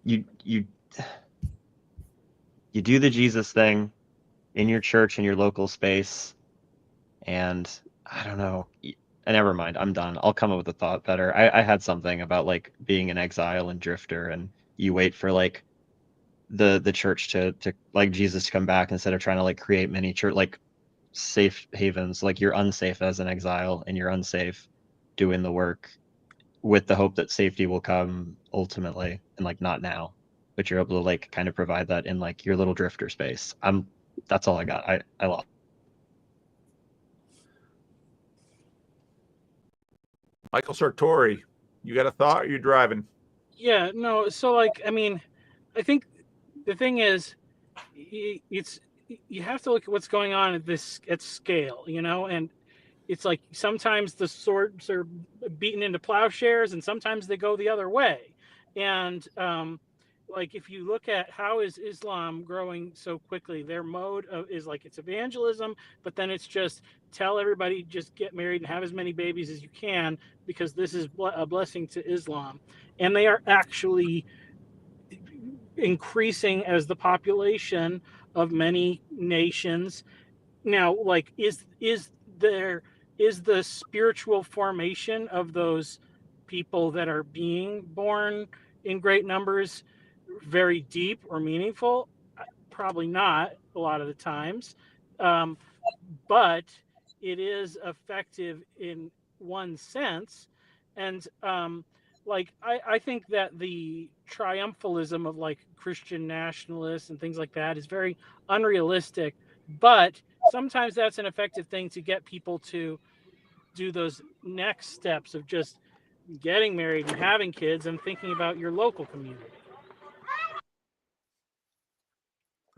you do the Jesus thing in your church, in your local space, and I don't know, never mind, I'm done. I'll come up with a thought better. I had something about like being an exile and drifter, and you wait for like the church to like Jesus to come back instead of trying to like create many church like safe havens. Like you're unsafe as an exile, and you're unsafe doing the work with the hope that safety will come ultimately, and like not now, but you're able to like kind of provide that in like your little drifter space. That's all I got. I lost. Michael Sartori, you got a thought, or you driving? Yeah, no. So like, I mean, I think the thing is, it's you have to look at what's going on at scale, and it's like sometimes the swords are beaten into plowshares, and sometimes they go the other way. And like if you look at how is Islam growing so quickly, their mode is like it's evangelism, but then it's just tell everybody just get married and have as many babies as you can because this is a blessing to Islam, and they are actually increasing as the population of many nations now. Like is the spiritual formation of those people that are being born in great numbers very deep or meaningful? Probably not a lot of the times, but it is effective in one sense. And like I think that the triumphalism of like Christian nationalists and things like that is very unrealistic, but sometimes that's an effective thing to get people to do those next steps of just getting married and having kids and thinking about your local community.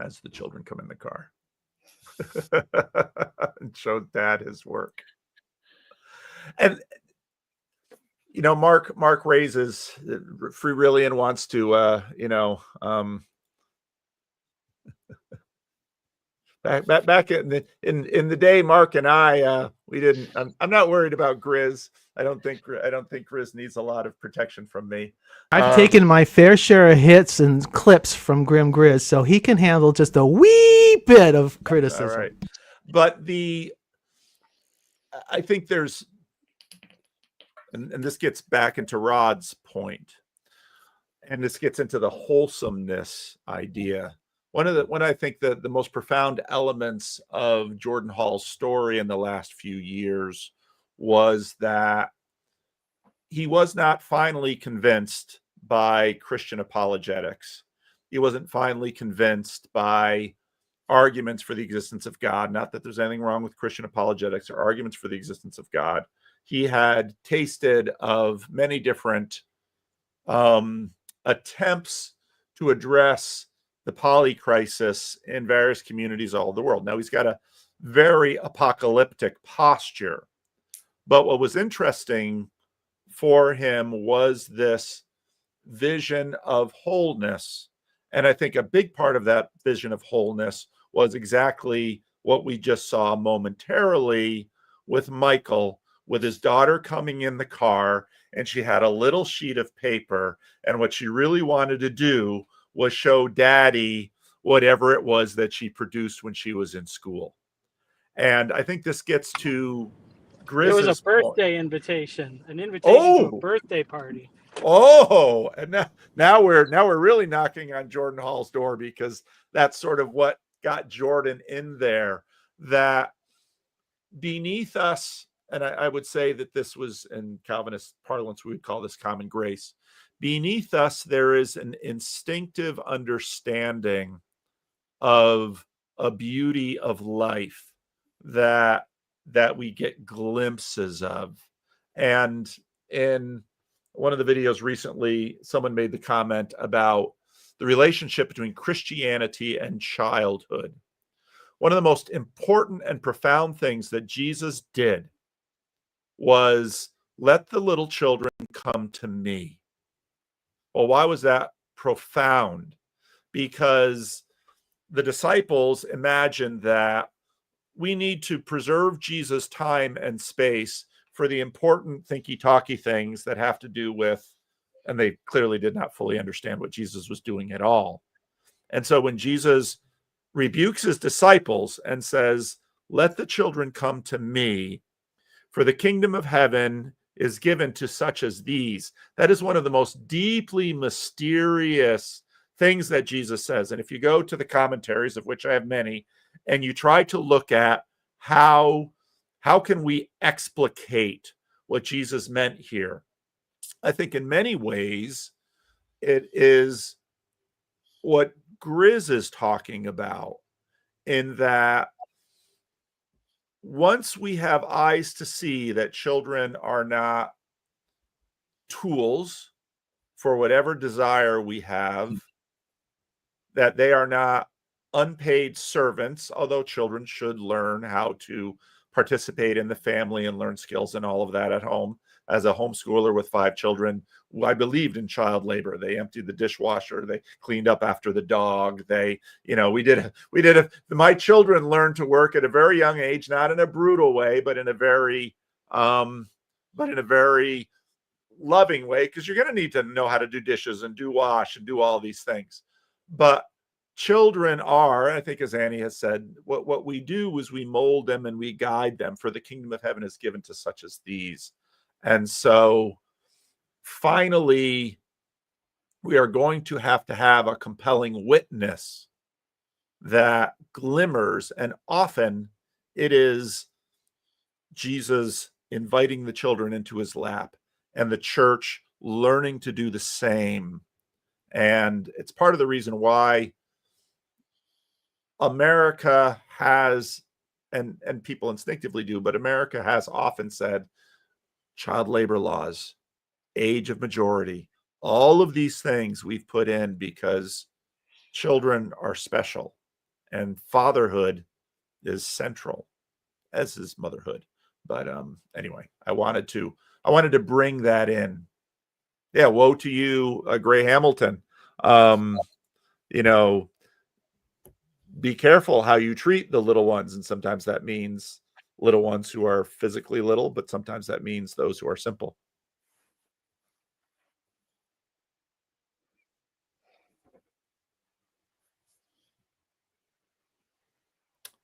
As the children come in the car and show Dad his work. And Mark raises Freerillian wants to back in the day, Mark and I we didn't. I'm not worried about Grizz. I don't think Grizz needs a lot of protection from me. I've taken my fair share of hits and clips from Grim Grizz, so he can handle just a wee bit of criticism. All right. But I think there's, and this gets back into Rod's point, and this gets into the wholesomeness idea. One I think the most profound elements of Jordan Hall's story in the last few years was that he was not finally convinced by Christian apologetics. He wasn't finally convinced by arguments for the existence of God. Not that there's anything wrong with Christian apologetics or arguments for the existence of God. He had tasted of many different attempts to address the poly crisis in various communities all over the world. Now, he's got a very apocalyptic posture. But what was interesting for him was this vision of wholeness. And I think a big part of that vision of wholeness was exactly what we just saw momentarily with Michael, with his daughter coming in the car, and she had a little sheet of paper. And what she really wanted to do was show Daddy whatever it was that she produced when she was in school. And I think this gets to Grizz's It was a point. birthday invitation, an invitation to a Oh! birthday party. Oh, and now we're really knocking on Jordan Hall's door, because that's sort of what got Jordan in there. That beneath us, and I would say that this was in Calvinist parlance, we would call this common grace. Beneath us, there is an instinctive understanding of a beauty of life that we get glimpses of. And in one of the videos recently, someone made the comment about the relationship between Christianity and childhood. One of the most important and profound things that Jesus did was let the little children come to me. Well, why was that profound? Because the disciples imagined that we need to preserve Jesus' time and space for the important thinky-talky things that have to do with, and they clearly did not fully understand what Jesus was doing at all. And so when Jesus rebukes his disciples and says, let the children come to me, for the kingdom of heaven is given to such as these. That is one of the most deeply mysterious things that Jesus says. And if you go to the commentaries, of which I have many, and you try to look at how can we explicate what Jesus meant here, I think in many ways it is what Grizz is talking about, in that once we have eyes to see that children are not tools for whatever desire we have, that they are not unpaid servants, although children should learn how to participate in the family and learn skills and all of that at home. As a homeschooler with 5 children, I believed in child labor. They emptied the dishwasher. They cleaned up after the dog. My children learned to work at a very young age, not in a brutal way, but in a very loving way, because you're going to need to know how to do dishes and do wash and do all these things. But children are, I think, as Annie has said, what we do is we mold them and we guide them, for the kingdom of heaven is given to such as these. And so finally, we are going to have a compelling witness that glimmers, and often it is Jesus inviting the children into his lap and the church learning to do the same. And it's part of the reason why America has, and people instinctively do, but America has often said child labor laws, age of majority, all of these things we've put in because children are special and fatherhood is central, as is motherhood. But anyway, I wanted to bring that in. Yeah, woe to you, Gray Hamilton. Be careful how you treat the little ones. And sometimes that means little ones who are physically little, but sometimes that means those who are simple.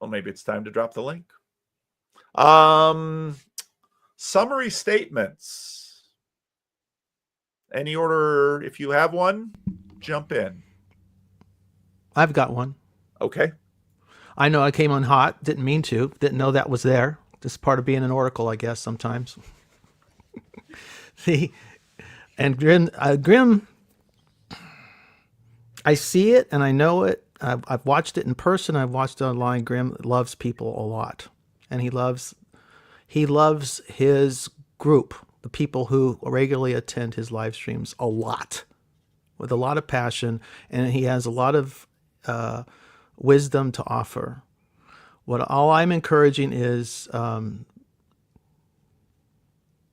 Well, maybe it's time to drop the link. Summary statements. Any order, if you have one, jump in. I've got one. Okay. I know I came on hot. Didn't mean to. Didn't know that was there. Just part of being an oracle, I guess, sometimes. And Grim, I see it and I know it, I've watched it in person. I've watched it online. Grimm loves people a lot, and he loves his group, the people who regularly attend his live streams, a lot, with a lot of passion, and he has a lot of wisdom to offer. All I'm encouraging is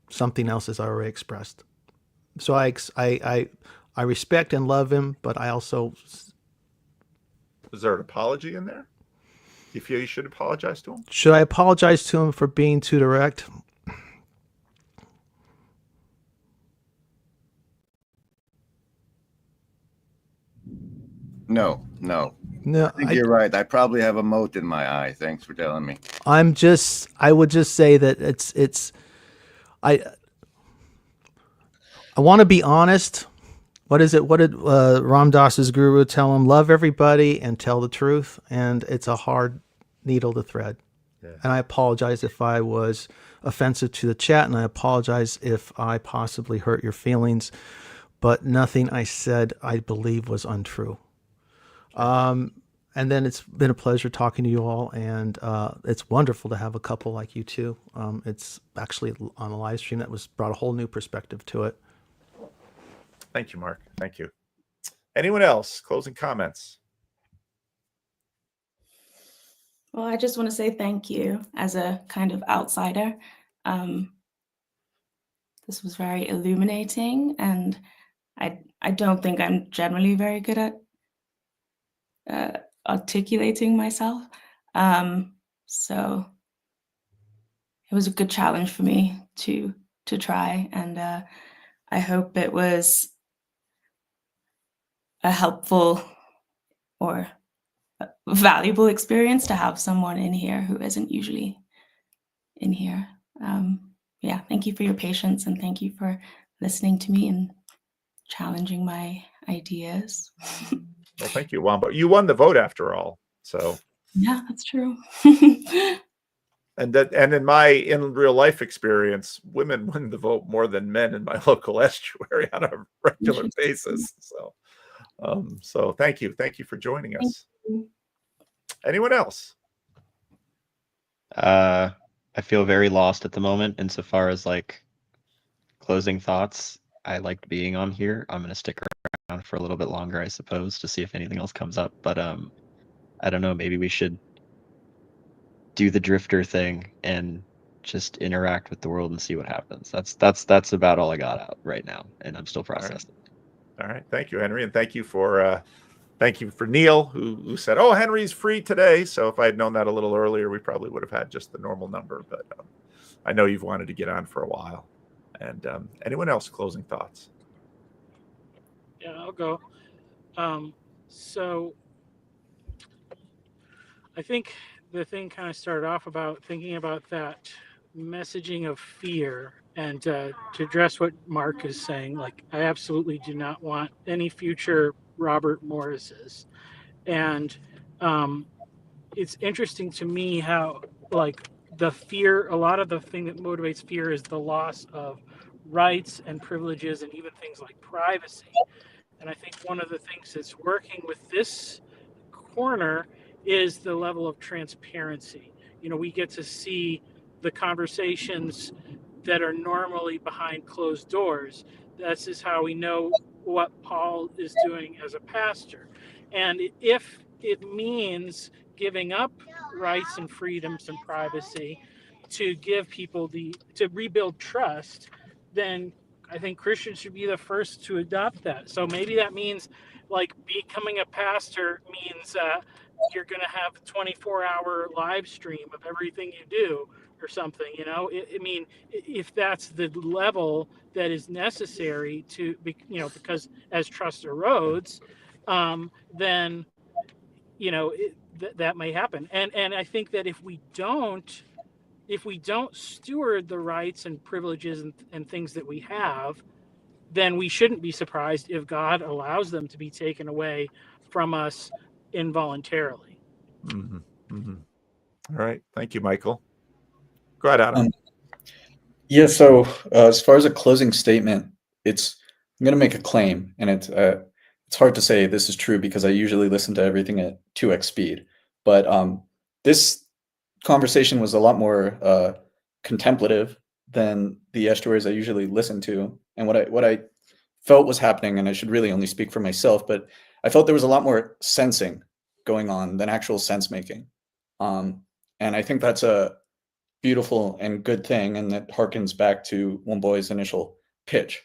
something else, as I already expressed. So I respect and love him, but I also. Was there an apology in there? Do you feel you should apologize to him? Should I apologize to him for being too direct? No. No, I think you're right. I probably have a mote in my eye. Thanks for telling me. I would just say that I want to be honest. What is it? What did Ram Dass's guru tell him? Love everybody and tell the truth. And it's a hard needle to thread. Yeah. And I apologize if I was offensive to the chat, and I apologize if I possibly hurt your feelings. But nothing I said, I believe, was untrue. And then it's been a pleasure talking to you all, and it's wonderful to have a couple like you two. It's actually on a live stream that brought a whole new perspective to it. Thank you, Mark. Thank you. Anyone else? Closing comments? Well, I just want to say thank you as a kind of outsider. This was very illuminating, and I don't think I'm generally very good at articulating myself. So it was a good challenge for me to try, and I hope it was a helpful or valuable experience to have someone in here who isn't usually in here. Yeah, thank you for your patience, and thank you for listening to me and challenging my ideas. Well, thank you, Wamba. You won the vote after all. So yeah, that's true. And in real life experience, women win the vote more than men in my local estuary on a regular basis. So thank you for joining us. Anyone else? I feel very lost at the moment insofar as like closing thoughts. I liked being on here. I'm gonna stick around for a little bit longer, I suppose, to see if anything else comes up. But I don't know. Maybe we should do the drifter thing and just interact with the world and see what happens. That's about all I got out right now, and I'm still processing. All right. Thank you, Henry, and thank you for Neil who said, "Oh, Henry's free today." So if I had known that a little earlier, we probably would have had just the normal number. But I know you've wanted to get on for a while. And anyone else closing thoughts? Yeah, I'll go. So I think the thing kind of started off about thinking about that messaging of fear, and to address what Mark is saying, like, I absolutely do not want any future Robert Morrises. And it's interesting to me how, like, the fear, a lot of the thing that motivates fear is the loss of rights and privileges and even things like privacy. And I think one of the things that's working with this corner is the level of transparency. You know, we get to see the conversations that are normally behind closed doors. This is how we know what Paul is doing as a pastor. And if it means giving up rights and freedoms and privacy to give people to rebuild trust, then I think Christians should be the first to adopt that. So maybe that means, like, becoming a pastor means you're going to have a 24-hour live stream of everything you do or something, you know. I mean, if that's the level that is necessary to be, you know, because as trust erodes, then, you know, that may happen. And I think that if we don't steward the rights and privileges and things that we have, then we shouldn't be surprised if God allows them to be taken away from us involuntarily. Mm-hmm. Mm-hmm. All right. Thank you, Michael. Go ahead, Adam. Yeah, so as far as a closing statement, I'm going to make a claim, and it's it's hard to say this is true because I usually listen to everything at 2x speed. But this conversation was a lot more contemplative than the estuaries I usually listen to. And what I felt was happening, and I should really only speak for myself, but I felt there was a lot more sensing going on than actual sense making. And I think that's a beautiful and good thing, and that harkens back to One Boy's initial pitch.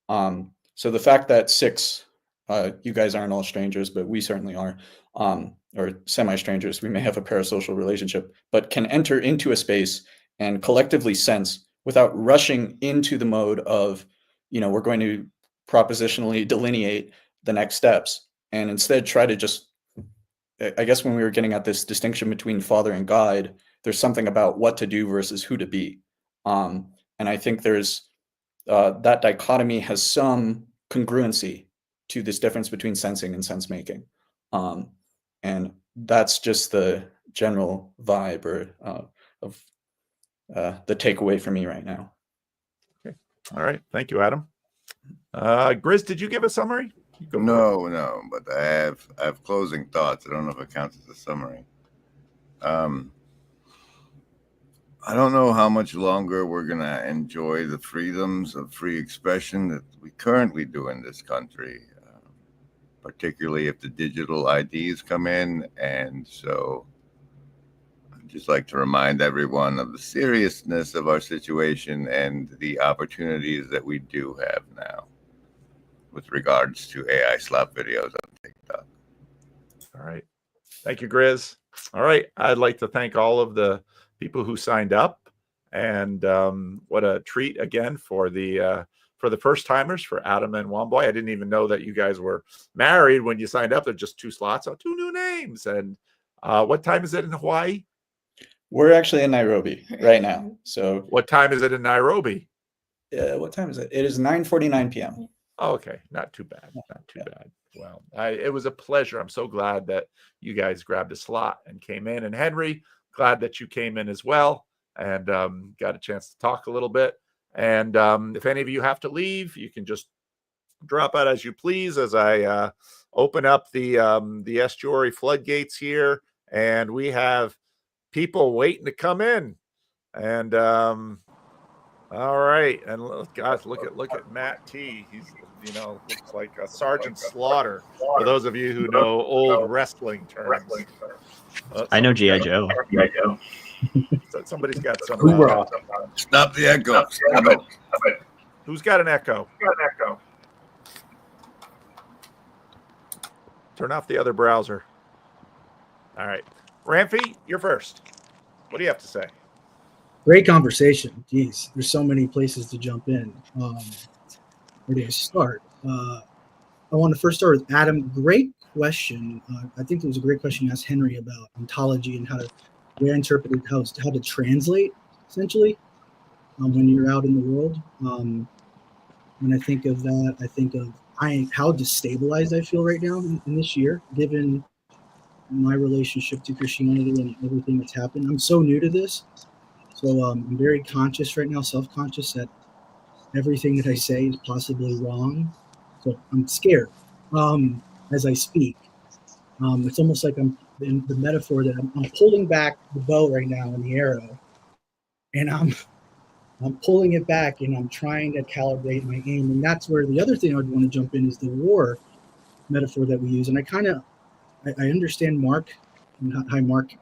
So the fact that six, you guys aren't all strangers, but we certainly are, or semi-strangers, we may have a parasocial relationship, but can enter into a space and collectively sense without rushing into the mode of, we're going to propositionally delineate the next steps, and instead try to just, I guess when we were getting at this distinction between father and guide, there's something about what to do versus who to be. And I think there's that dichotomy has some congruency to this difference between sensing and sense making. And that's just the general vibe of the takeaway for me right now. Okay. All right. Thank you, Adam. Grizz, did you give a summary? No, but I have closing thoughts. I don't know if it counts as a summary. I don't know how much longer we're going to enjoy the freedoms of free expression that we currently do in this country, particularly if the digital IDs come in. And so I'd just like to remind everyone of the seriousness of our situation and the opportunities that we do have now with regards to AI slap videos on TikTok. All right. Thank you, Grizz. All right. I'd like to thank all of the people who signed up, and what a treat again for the first timers, for Adam and Womboy. I didn't even know that you guys were married when you signed up. There's just 2 slots on 2 new names. And what time is it in Hawaii? We're actually in Nairobi right now. So what time is it in Nairobi? What time is it? It is 9:49 p.m. Oh, okay, not too bad. Not too bad. Well, it was a pleasure. I'm so glad that you guys grabbed a slot and came in. And Henry, glad that you came in as well and got a chance to talk a little bit. And if any of you have to leave, you can just drop out as you please as I open up the estuary floodgates here. And we have people waiting to come in. And all right. And guys, look at Matt T. He's, looks like a Sergeant Slaughter, for those of you who know old wrestling terms. I know G.I. Joe. So somebody's got some. Stop the echo. Stop it. Who's got an echo? Turn off the other browser. All right. Ramfy, you're first. What do you have to say? Great conversation. Geez, there's so many places to jump in. Where do I start? I want to first start with Adam. Great question. I think it was a great question you asked Henry about ontology and how to reinterpret it, how to translate, essentially, when you're out in the world. When I think of that, I think of how destabilized I feel right now in this year, given my relationship to Christianity and everything that's happened. I'm so new to this. So I'm very conscious right now, self-conscious that everything that I say is possibly wrong. So I'm scared as I speak. It's almost like I'm in the metaphor that I'm pulling back the bow right now in the arrow, and I'm pulling it back and I'm trying to calibrate my aim. And that's where the other thing I would want to jump in is the war metaphor that we use. And I understand Mark. Hi, Mark.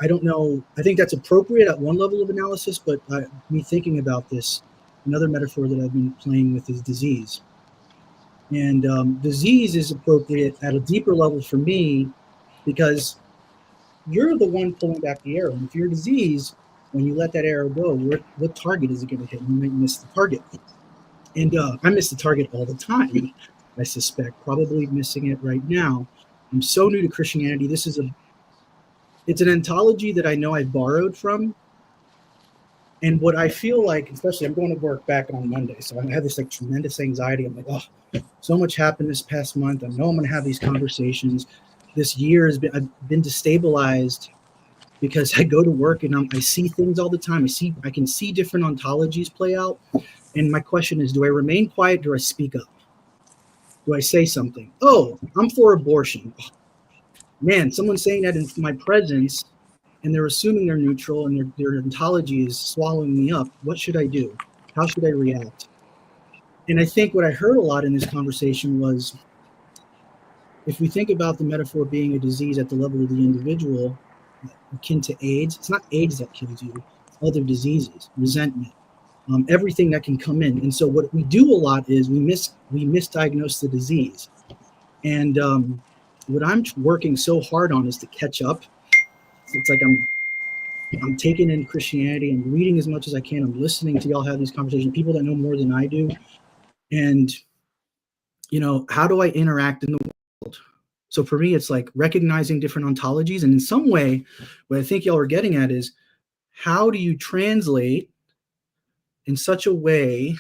I don't know. I think that's appropriate at one level of analysis, but me thinking about this, another metaphor that I've been playing with is disease. And disease is appropriate at a deeper level for me because you're the one pulling back the arrow. And if you're a disease, when you let that arrow go, what target is it going to hit? You might miss the target. And I miss the target all the time, I suspect, probably missing it right now. I'm so new to Christianity. It's an ontology that I know I borrowed from. And what I feel like, especially I'm going to work back on Monday, so I have this like tremendous anxiety. I'm like, oh, so much happened this past month. I know I'm going to have these conversations. This year I've been destabilized because I go to work and I see things all the time. I can see different ontologies play out. And my question is, do I remain quiet? Do I speak up? do I say something? Oh, I'm for abortion. Man, someone's saying that in my presence, and they're assuming they're neutral, and their ontology is swallowing me up. What should I do? How should I react? And I think what I heard a lot in this conversation was, if we think about the metaphor being a disease at the level of the individual, akin to AIDS, it's not AIDS that kills you, it's other diseases, resentment, everything that can come in. And so what we do a lot is we misdiagnose the disease. And what I'm working so hard on is to catch up. It's like I'm taking in Christianity, I'm reading as much as I can, I'm listening to y'all have these conversations, people that know more than I do. And, you know, how do I interact in the world? So for me, it's like recognizing different ontologies. And in some way, what I think y'all are getting at is, how do you translate in such a way?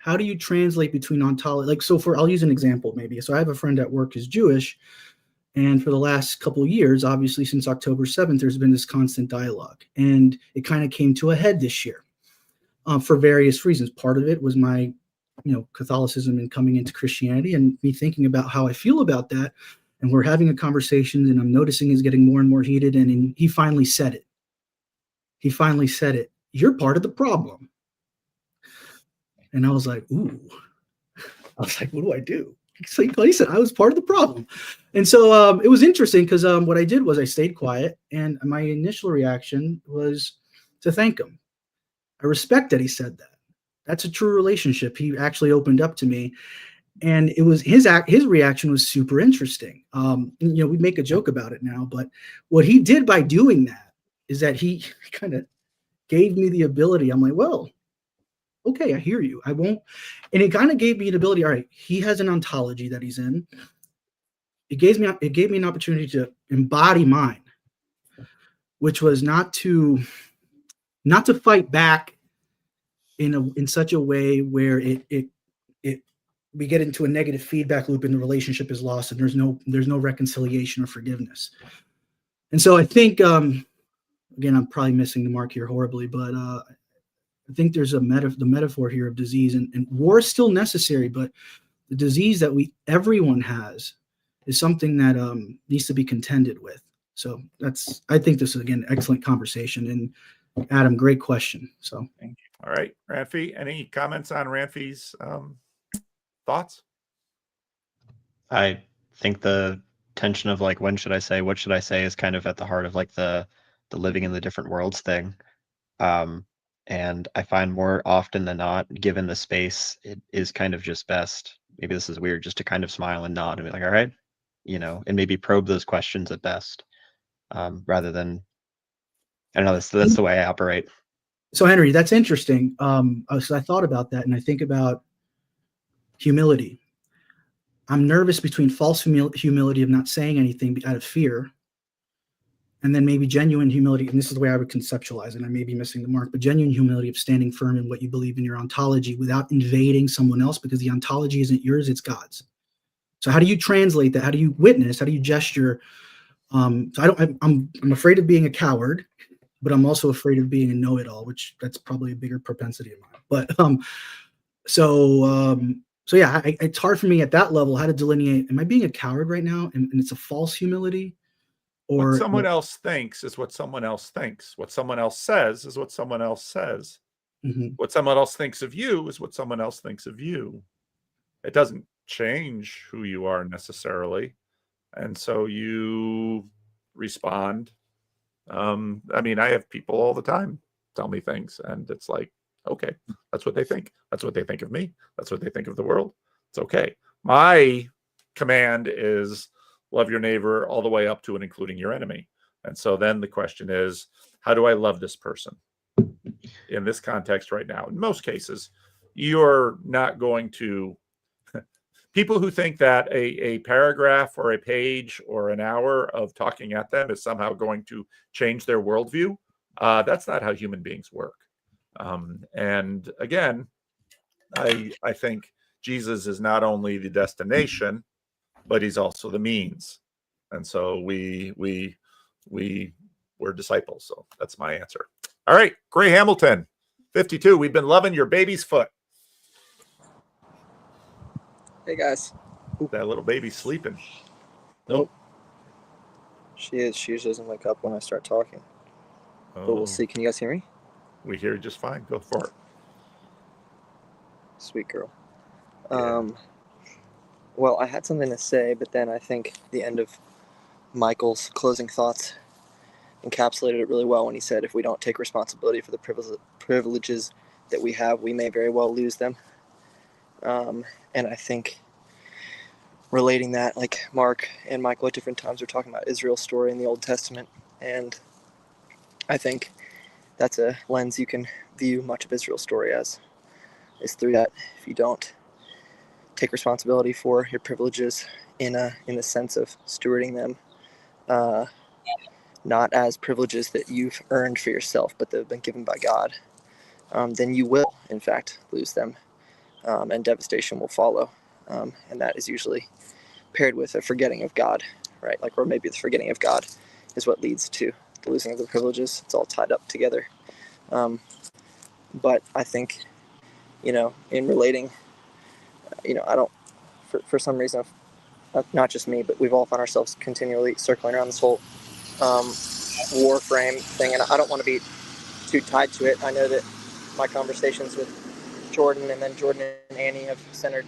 How do you translate between ontology? Like, so I'll use an example maybe. So I have a friend at work who's Jewish. And for the last couple of years, obviously since October 7th, there's been this constant dialogue. And it kind of came to a head this year for various reasons. Part of it was my, Catholicism and coming into Christianity and me thinking about how I feel about that. And we're having a conversation, and I'm noticing it's getting more and more heated. And he finally said it. You're part of the problem. And I was like, ooh. I was like, what do I do? So he said I was part of the problem. And so it was interesting because what I did was I stayed quiet, and my initial reaction was to thank him. I respect that he said that. That's a true relationship. He actually opened up to me, and it was his reaction was super interesting. We make a joke about it now, but what he did by doing that is that he kind of gave me the ability. I'm like, well, okay, I hear you. I won't. And it kind of gave me an ability. All right, he has an ontology that he's in. It gave me an opportunity to embody mine, which was not to fight back in such a way where we get into a negative feedback loop and the relationship is lost and there's no reconciliation or forgiveness. And so I think again, I'm probably missing the mark here horribly, but I think there's the metaphor here of disease, and war is still necessary, but the disease that everyone has is something that needs to be contended with. So I think this is, again, excellent conversation. And Adam, great question. So thank you. All right, Ranfi, any comments on Ranfi's thoughts? I think the tension of like, when should I say, what should I say, is kind of at the heart of like the living in the different worlds thing. And I find more often than not, given the space, it is kind of just best. Maybe this is weird, just to kind of smile and nod and be like, all right, and maybe probe those questions at best, rather than, I don't know, that's the way I operate. So Henry, that's interesting. So I thought about that, and I think about humility. I'm nervous between false humility of not saying anything out of fear, and then maybe genuine humility. And this is the way I would conceptualize it. I may be missing the mark, but genuine humility of standing firm in what you believe in your ontology without invading someone else, because the ontology isn't yours, it's God's. So how do you translate that? How do you witness? How do you gesture? I'm afraid of being a coward, but I'm also afraid of being a know-it-all, which that's probably a bigger propensity of mine. But so yeah, it's hard for me at that level how to delineate. Am I being a coward right now, and it's a false humility, or what someone else thinks is what someone else thinks. What someone else says is what someone else says. Mm-hmm. What someone else thinks of you is what someone else thinks of you. It doesn't change who you are necessarily, and so you respond. I have people all the time tell me things, and it's like, okay, that's what they think. That's what they think of me. That's what they think of the world. It's okay. My command is love your neighbor all the way up to and including your enemy. And so then the question is, how do I love this person in this context right now? In most cases, you're not going to, people who think that a paragraph or a page or an hour of talking at them is somehow going to change their worldview, that's not how human beings work. And again, I think Jesus is not only the destination, but he's also the means. And so we're disciples. So that's my answer. All right, Gray Hamilton, 52. We've been loving your baby's foot. Hey guys. That little baby's sleeping. Nope. She is. She usually doesn't wake up when I start talking. But we'll see. Can you guys hear me? We hear you just fine. Go for it. Sweet girl. Yeah. Well, I had something to say, but then I think the end of Michael's closing thoughts encapsulated it really well when he said, if we don't take responsibility for the privileges that we have, we may very well lose them. And I think relating that, like Mark and Michael at different times were talking about Israel's story in the Old Testament, and I think that's a lens you can view much of Israel's story as, is through that. If you don't take responsibility for your privileges in the sense of stewarding them, not as privileges that you've earned for yourself, but that have been given by God, then you will, in fact, lose them, and devastation will follow. And that is usually paired with a forgetting of God, right? Like, or maybe the forgetting of God is what leads to the losing of the privileges. It's all tied up together. But I think, in relating, I don't, for some reason, not just me, but we've all found ourselves continually circling around this whole war frame thing, and I don't want to be too tied to it. I know that my conversations with Jordan and then Jordan and Annie have centered,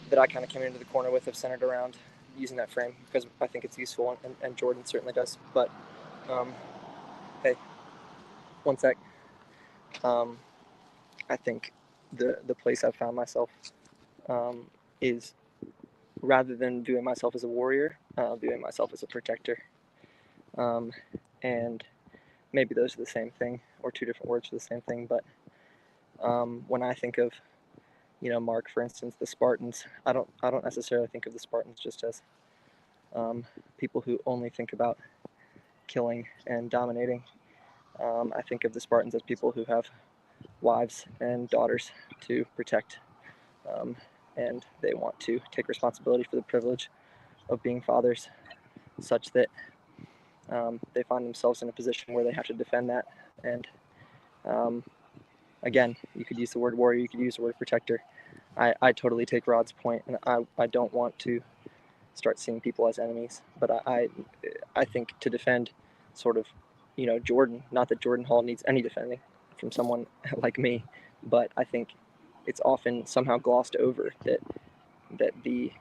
that I kind of came into the corner with, have centered around using that frame because I think it's useful, and Jordan certainly does. But hey, one sec. I think the place I've found myself is, rather than viewing myself as a warrior, viewing myself as a protector. And maybe those are the same thing, or two different words for the same thing. But when I think of, Mark, for instance, the Spartans, I don't necessarily think of the Spartans just as people who only think about killing and dominating. I think of the Spartans as people who have wives and daughters to protect, and they want to take responsibility for the privilege of being fathers, such that they find themselves in a position where they have to defend that. And again, you could use the word warrior, you could use the word protector. I totally take Rod's point, and I don't want to start seeing people as enemies, but I think to defend sort of, Jordan, not that Jordan Hall needs any defending from someone like me, but I think it's often somehow glossed over that the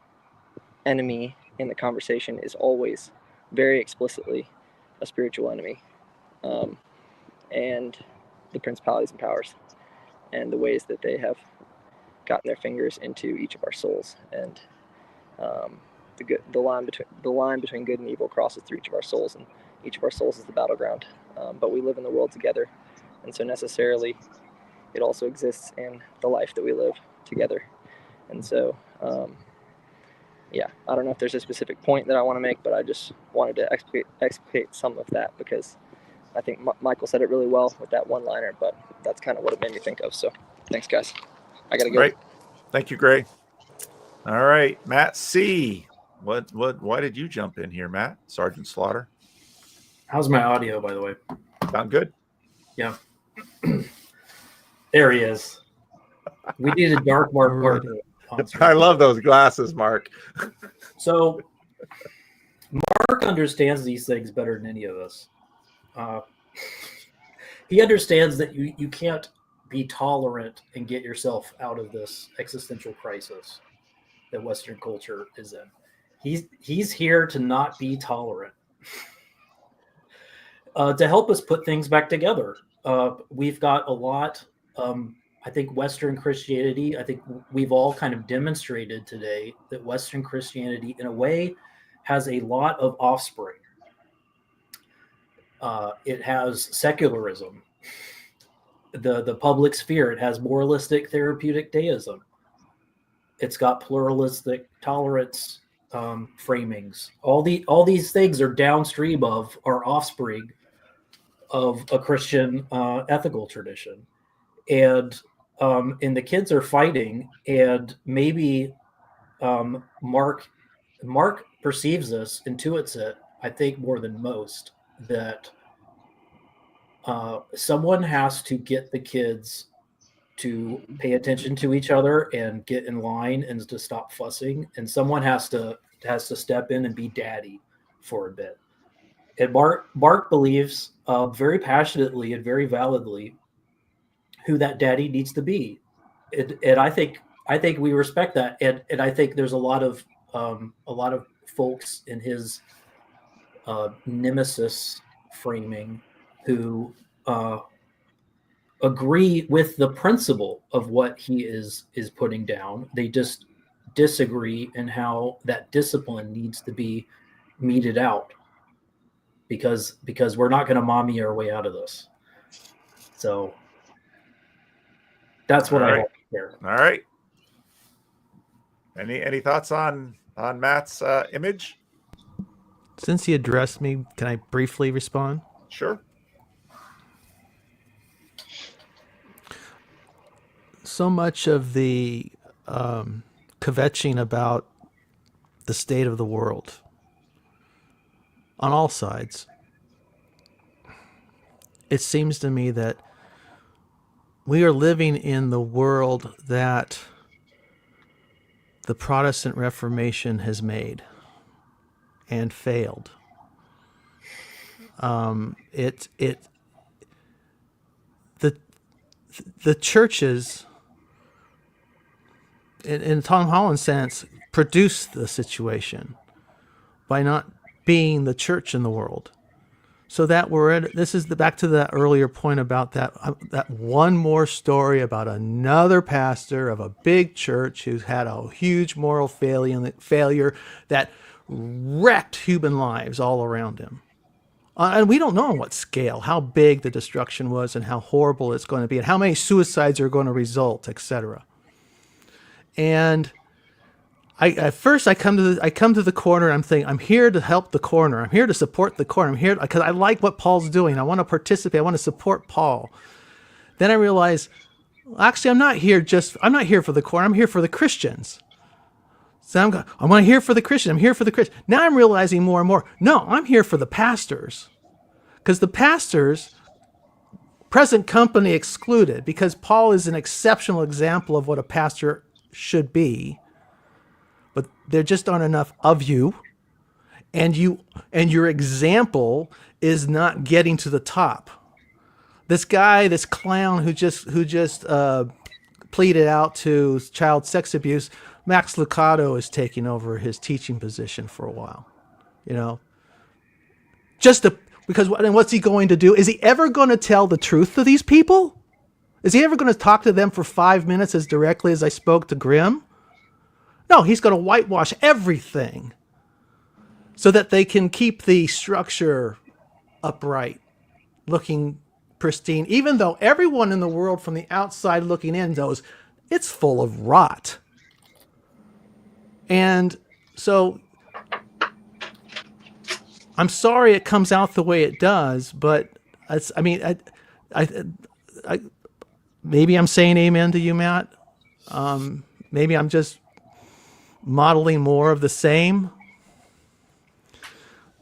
enemy in the conversation is always very explicitly a spiritual enemy, and the principalities and powers and the ways that they have gotten their fingers into each of our souls, and the line between good and evil crosses through each of our souls, and each of our souls is the battleground. But we live in the world together, and so necessarily it also exists in the life that we live together. And so, yeah, I don't know if there's a specific point that I want to make, but I just wanted to explicate some of that, because I think Michael said it really well with that one-liner, but that's kind of what it made me think of. So thanks, guys. I got to go. Right. Thank you, Gray. All right, Matt C. Why did you jump in here, Matt? Sergeant Slaughter. How's my audio, by the way? Sound good? Yeah. There he is. We need a dark Mark Parker. I love those glasses, Mark. So Mark understands these things better than any of us. He understands that you can't be tolerant and get yourself out of this existential crisis that Western culture is in. He's here to not be tolerant, to help us put things back together. We've got a lot. I think Western Christianity, I think we've all kind of demonstrated today that Western Christianity, in a way, has a lot of offspring. It has secularism, the public sphere. It has moralistic therapeutic deism. It's got pluralistic tolerance framings. All these things are downstream of, or offspring of, a Christian ethical tradition. And the kids are fighting, and maybe Mark perceives this, intuits it, I think, more than most, that someone has to get the kids to pay attention to each other and get in line and to stop fussing. And someone has to step in and be daddy for a bit. And Mark believes very passionately and very validly who that daddy needs to be. And I think we respect that. And I think there's a lot of folks in his nemesis framing who agree with the principle of what he is putting down. They just disagree in how that discipline needs to be meted out, because we're not going to mommy our way out of this. So that's what I have here. All right. Any thoughts on Matt's image? Since he addressed me, can I briefly respond? Sure. So much of the kvetching about the state of the world on all sides, it seems to me that we are living in the world that the Protestant Reformation has made and failed. The churches, in Tom Holland's sense, produced the situation by not being the church in the world. So that this is back to that earlier point about that one more story about another pastor of a big church who's had a huge moral failure that wrecked human lives all around him. And we don't know on what scale, how big the destruction was and how horrible it's going to be and how many suicides are going to result, etc. And at first I come to the corner and I'm thinking, I'm here to help the corner. I'm here to support the corner. I'm here because I like what Paul's doing. I want to participate. I want to support Paul. Then I realize, actually, I'm not here for the corner. I'm here for the Christians. So I'm here for the Christian. I'm here for the Christian. Now I'm realizing more and more, no, I'm here for the pastors. Because the pastors, present company excluded, because Paul is an exceptional example of what a pastor should be, but there just aren't enough of you, and your example is not getting to the top. This guy, this clown who just pleaded out to child sex abuse, Max Lucado is taking over his teaching position for a while, because what's he going to do? Is he ever going to tell the truth to these people? Is he ever going to talk to them for 5 minutes as directly as I spoke to Grimm? No, he's going to whitewash everything so that they can keep the structure upright, looking pristine, even though everyone in the world from the outside looking in knows it's full of rot. And so I'm sorry it comes out the way it does, but maybe I'm saying amen to you, Matt. Maybe I'm just modeling more of the same.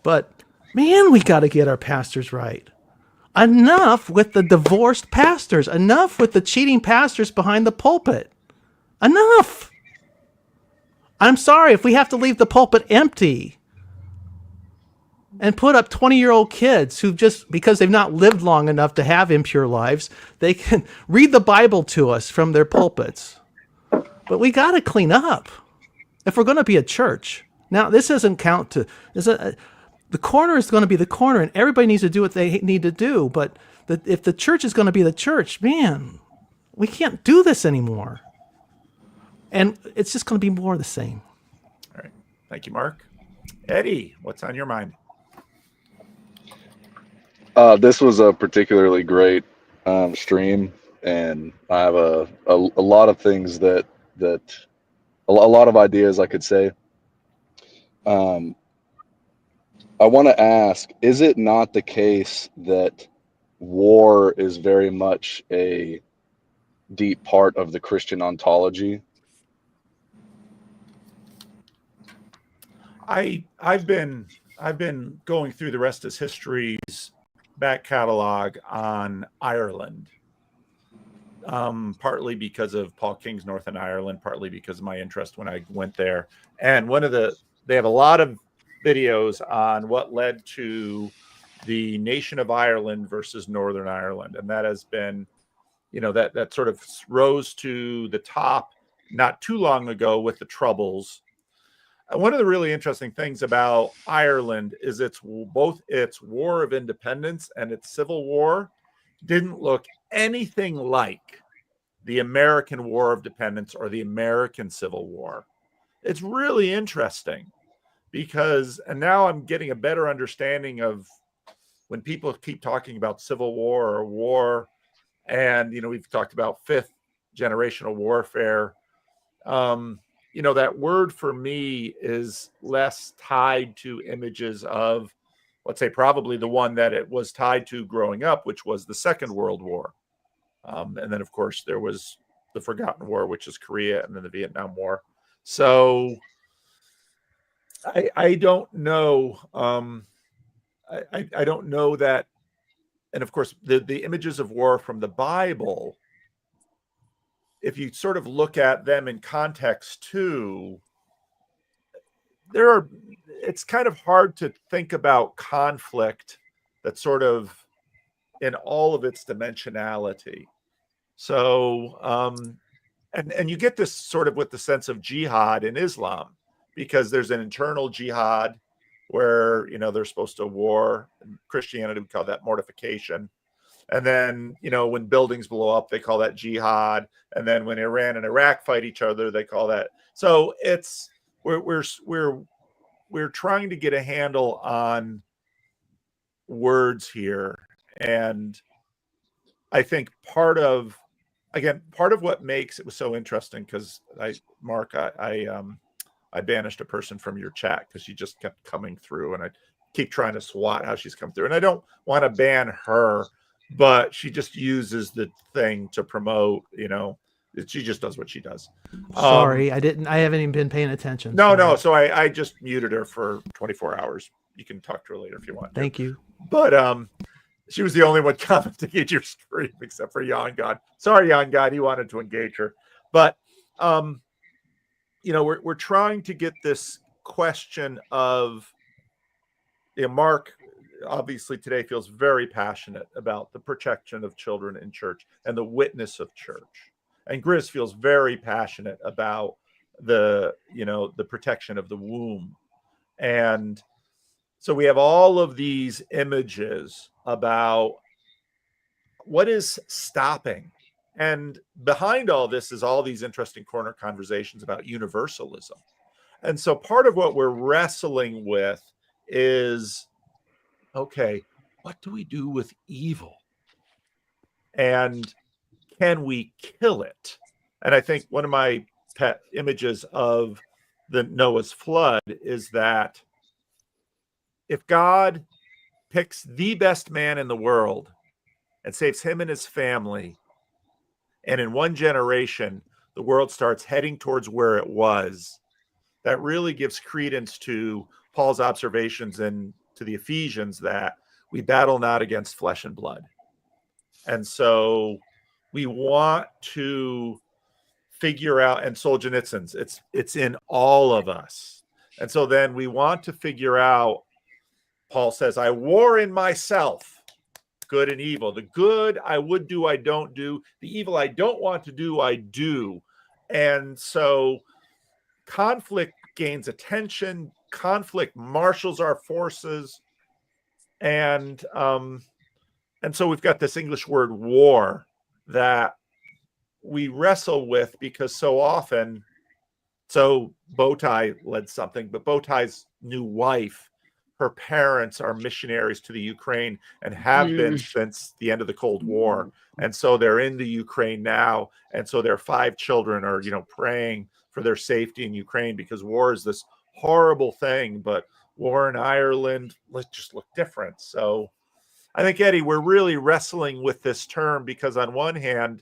But man, we got to get our pastors right. Enough with the divorced pastors. Enough with the cheating pastors behind the pulpit. Enough. I'm sorry if we have to leave the pulpit empty and put up 20-year-old kids who just, because they've not lived long enough to have impure lives, they can read the Bible to us from their pulpits. But we got to clean up if we're going to be a church. Now, this doesn't count to... the corner is going to be the corner, and everybody needs to do what they need to do. But if the church is going to be the church, man, we can't do this anymore. And it's just going to be more of the same. All right. Thank you, Mark. Eddie, what's on your mind? This was a particularly great stream, and I have a lot of things that a lot of ideas I could say. I want to ask, is it not the case that war is very much a deep part of the Christian ontology? I've been going through the rest is history's back catalog on Ireland, partly because of Paul King's Northern Ireland, partly because of my interest when I went there. And they have a lot of videos on what led to the nation of Ireland versus Northern Ireland. And that has been, that sort of rose to the top not too long ago with the Troubles. One of the really interesting things about Ireland is both its War of Independence and its Civil War didn't look anything like the American War of Independence or the American Civil War. It's really interesting because, and now I'm getting a better understanding of when people keep talking about Civil War or war, and, we've talked about fifth generational warfare. That word for me is less tied to images of, let's say, probably the one that it was tied to growing up, which was the Second World War. And then, of course, there was the Forgotten War, which is Korea, and then the Vietnam War. So I don't know. I don't know that. And of course, the images of war from the Bible, if you sort of look at them in context too, it's kind of hard to think about conflict that's sort of in all of its dimensionality. So, and you get this sort of with the sense of jihad in Islam, because there's an internal jihad where, they're supposed to war. In Christianity, we call that mortification. And then, when buildings blow up, they call that jihad. And then when Iran and Iraq fight each other, they call that. So we're trying to get a handle on words here. And I think part of what makes it was so interesting, because Mark, I banished a person from your chat because she just kept coming through, and I keep trying to swat how she's come through. And I don't want to ban her, but she just uses the thing to promote, she just does what she does. Sorry, I haven't even been paying attention. No. So I just muted her for 24 hours. You can talk to her later if you want. Thank you. But she was the only one commenting at your stream except for Jan God. Sorry, Jan God, he wanted to engage her. But we're trying to get this question of, Mark obviously today feels very passionate about the protection of children in church and the witness of church. And Grizz feels very passionate about the protection of the womb. And so we have all of these images about what is stopping. And behind all this is all these interesting corner conversations about universalism. And so part of what we're wrestling with is, okay, what do we do with evil? And can we kill it? And I think one of my pet images of the Noah's flood is that if God picks the best man in the world and saves him and his family, and in one generation, the world starts heading towards where it was, that really gives credence to Paul's observations and to the Ephesians that we battle not against flesh and blood. And so we want to figure out, and Solzhenitsyn's, it's in all of us. And so then we want to figure out, Paul says, I war in myself, good and evil. The good I would do, I don't do. The evil I don't want to do, I do. And so conflict gains attention. Conflict marshals our forces. And so we've got this English word war that we wrestle with, because so often, so Bowtie led something, but Bowtie's new wife, her parents are missionaries to the Ukraine and have been since the end of the Cold War. And so they're in the Ukraine now. And so their 5 children are, praying for their safety in Ukraine, because war is this horrible thing, but war in Ireland, let's just look different. So I think, Eddie, we're really wrestling with this term, because on one hand,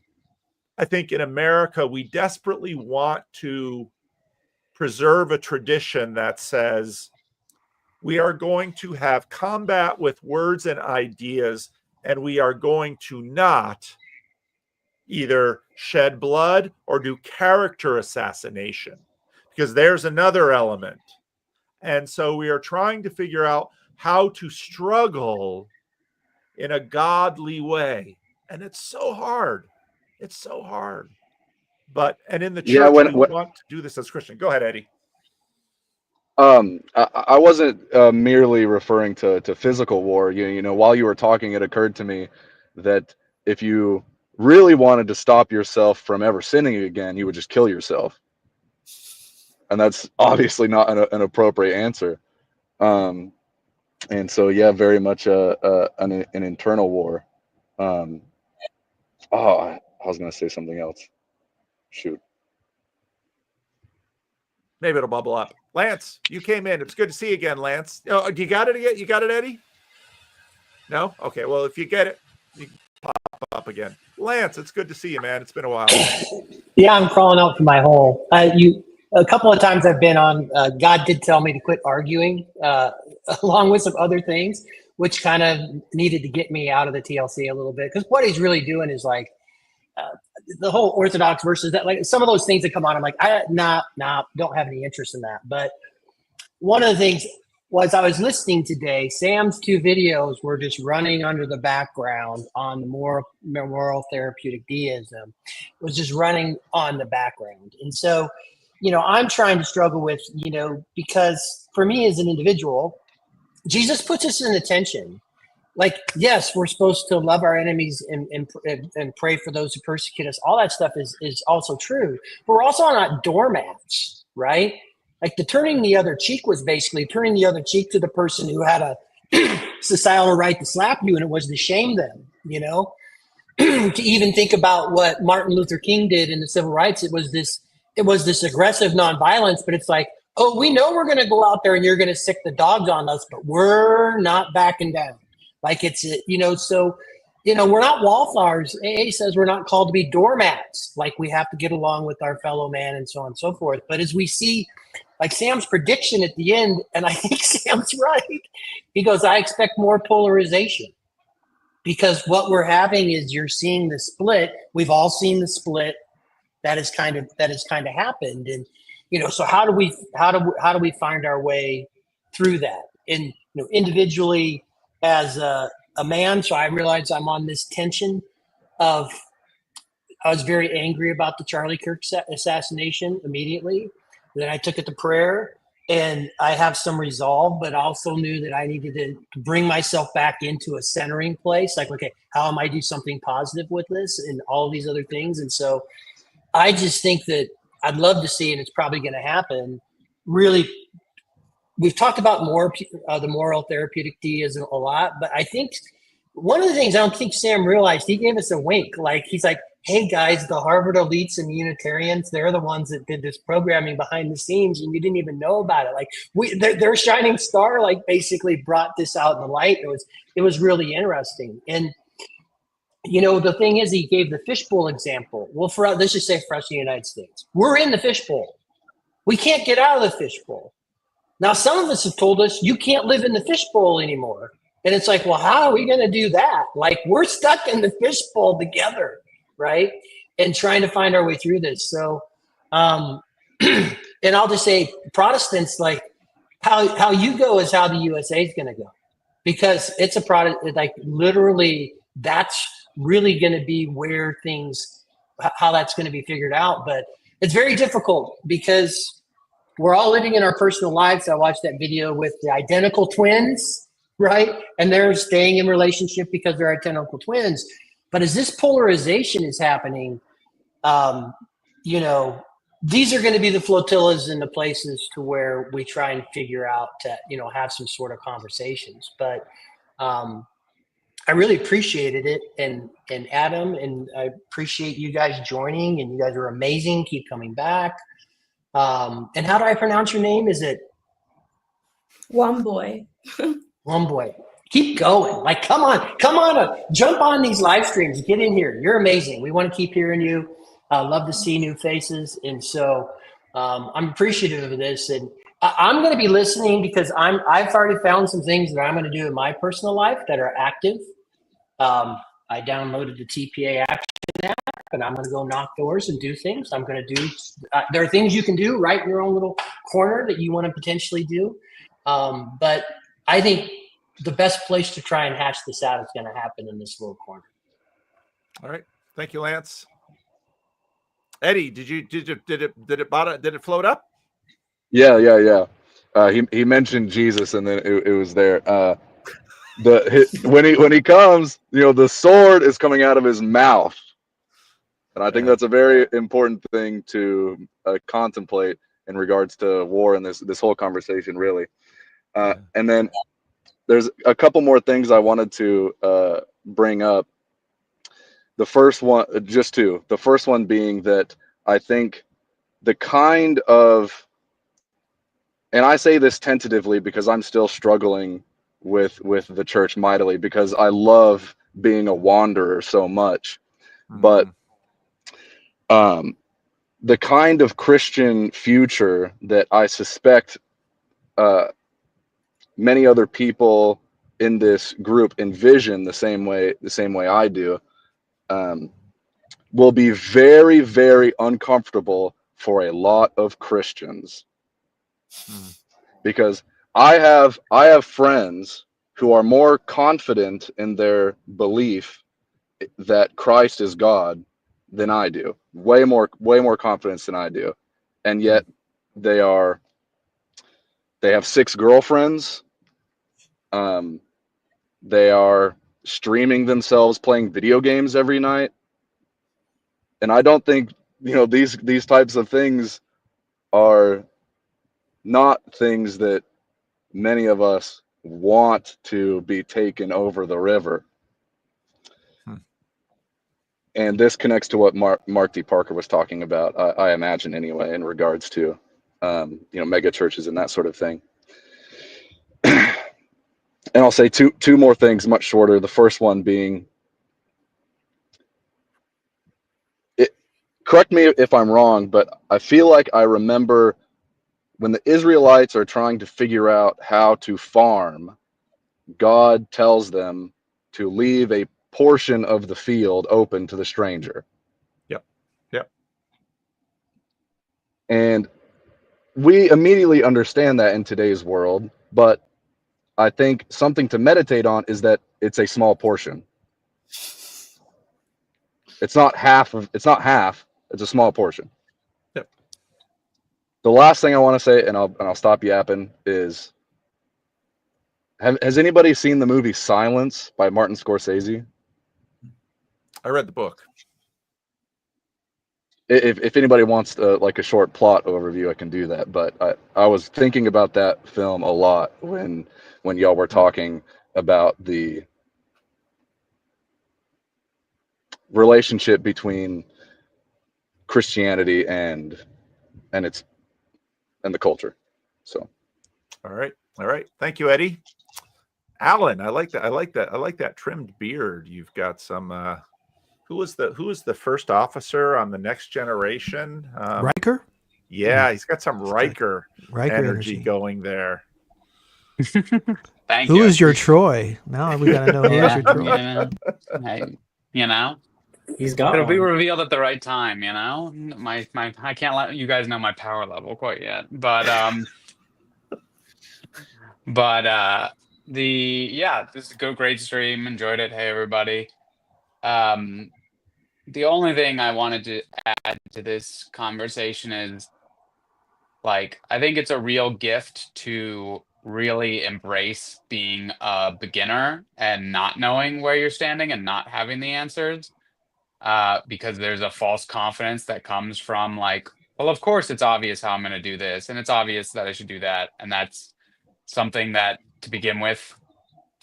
I think in America, we desperately want to preserve a tradition that says we are going to have combat with words and ideas, and we are going to not, either shed blood or do character assassination, because there's another element. And so we are trying to figure out how to struggle in a godly way. And it's so hard. It's so hard. But, and in the church, we want to do this as Christian. Go ahead, Eddie. I wasn't merely referring to physical war. You know, while you were talking, it occurred to me that if you really wanted to stop yourself from ever sinning again, you would just kill yourself. And that's obviously not an appropriate answer. And so, yeah, very much an internal war. I was going to say something else. Shoot. Maybe it'll bubble up. Lance, you came in. It's good to see you again, Lance. Oh, you got it again? You got it, Eddie? No? Okay, well, if you get it, you can pop up again. Lance, it's good to see you, man. It's been a while. Yeah, I'm crawling out from my hole. A couple of times I've been on, God did tell me to quit arguing, along with some other things, which kind of needed to get me out of the TLC a little bit. Because what he's really doing is like, the whole Orthodox versus that, like some of those things that come on, I'm like, don't have any interest in that. But one of the things was I was listening today, Sam's 2 videos were just running under the background on the moral therapeutic deism. It was just running on the background. And so, you know, I'm trying to struggle with, you know, because for me as an individual, Jesus puts us in the tension. Like, yes, we're supposed to love our enemies and pray for those who persecute us. All that stuff is also true. But we're also not doormats, right? Like the turning the other cheek was basically turning the other cheek to the person who had a societal right to slap you, and it was to shame them, you know? To even think about what Martin Luther King did in the civil rights, it was this aggressive nonviolence, but it's like, oh, we know we're going to go out there and you're going to sick the dogs on us, but we're not backing down. Like it's, you know, so, you know, we're not wallflowers. AA says we're not called to be doormats. Like we have to get along with our fellow man and so on and so forth. But as we see, like Sam's prediction at the end, and I think Sam's right. He goes, I expect more polarization because what we're having is you're seeing the split. We've all seen the split that has kind of happened. And, you know, so how do we find our way through that? And, you know, individually, as a man, so I realized I'm on this tension of, I was very angry about the Charlie Kirk assassination immediately. Then I took it to prayer and I have some resolve, but also knew that I needed to bring myself back into a centering place. Like, okay, how am I do something positive with this and all of these other things? And so I just think that I'd love to see, and it's probably going to happen, really. We've talked about the moral therapeutic deism a lot, but I think one of the things I don't think Sam realized, he gave us a wink. Like he's like, hey guys, the Harvard elites and Unitarians, they're the ones that did this programming behind the scenes and you didn't even know about it. Like their shining star, like basically brought this out in the light. It was really interesting. And you know, the thing is, he gave the fishbowl example. Well, let's just say for us in the United States, we're in the fishbowl. We can't get out of the fishbowl. Now, some of us have told us you can't live in the fishbowl anymore. And it's like, well, how are we going to do that? Like we're stuck in the fishbowl together, right? And trying to find our way through this. So, and I'll just say Protestants, like how you go is how the USA is going to go. Because it's a product, like literally that's really going to be where how that's going to be figured out. But it's very difficult because we're all living in our personal lives. I watched that video with the identical twins, right? And they're staying in relationship because they're identical twins. But as this polarization is happening, you know, these are going to be the flotillas and the places to where we try and figure out to, you know, have some sort of conversations. But I really appreciated it. And Adam, and I appreciate you guys joining, and you guys are amazing. Keep coming back. And how do I pronounce your name? Is it One boy? One boy. Keep going. Like, come on, jump on these live streams. Get in here. You're amazing. We want to keep hearing you. Love to see new faces. And so I'm appreciative of this. And I'm going to be listening because I've already found some things that I'm going to do in my personal life that are active. I downloaded the TPA Action app. and I'm going to go knock doors and do things. I'm going to do. There are things you can do right in your own little corner that you want to potentially do, but I think the best place to try and hash this out is going to happen in this little corner. All right, thank you, Lance. Eddie, did it float up? Yeah. He mentioned Jesus, and then it was there. When he comes, the sword is coming out of his mouth, and I think that's a very important thing to contemplate in regards to war and this whole conversation, really. And then there's a couple more things I wanted to bring up. The first one, just two. The first one being that I think the kind of, and I say this tentatively because I'm still struggling with the church mightily, because I love being a wanderer so much. But the kind of Christian future that I suspect many other people in this group envision the same way I do, will be very, very uncomfortable for a lot of Christians. Because I have friends who are more confident in their belief that Christ is God than I do. Way more confidence than I do. And yet they have 6 girlfriends. They are streaming themselves playing video games every night. And I don't think, these types of things are not things that many of us want to be taken over the river. And this connects to what Mark D. Parker was talking about, I imagine anyway, in regards to mega churches and that sort of thing. And I'll say two more things, much shorter. The first one being, correct me if I'm wrong, but I feel like I remember when the Israelites are trying to figure out how to farm, God tells them to leave a portion of the field open to the stranger. Yep. And we immediately understand that in today's world, but I think something to meditate on is that it's a small portion. It's not half, it's a small portion. Yep. The last thing I want to say, and I'll stop yapping, is has anybody seen the movie Silence by Martin Scorsese? I read the book. If anybody wants like a short plot overview, I can do that. But I was thinking about that film a lot when y'all were talking about the relationship between Christianity and the culture. So, all right. Thank you, Eddie. Alan, I like that trimmed beard. You've got some. Who was the first officer on the Next Generation? Riker? Yeah, he's got some Riker energy going there. Thank Who you. is your Troy? Now we got to know who is your Troy. He's got It'll be one. revealed at the right time. My I can't let you guys know my power level quite yet, but this is a great stream. Enjoyed it. Hey everybody. The only thing I wanted to add to this conversation is, I think it's a real gift to really embrace being a beginner and not knowing where you're standing and not having the answers, because there's a false confidence that comes from well, of course it's obvious how I'm going to do this, and it's obvious that I should do that, and that's something that, to begin with,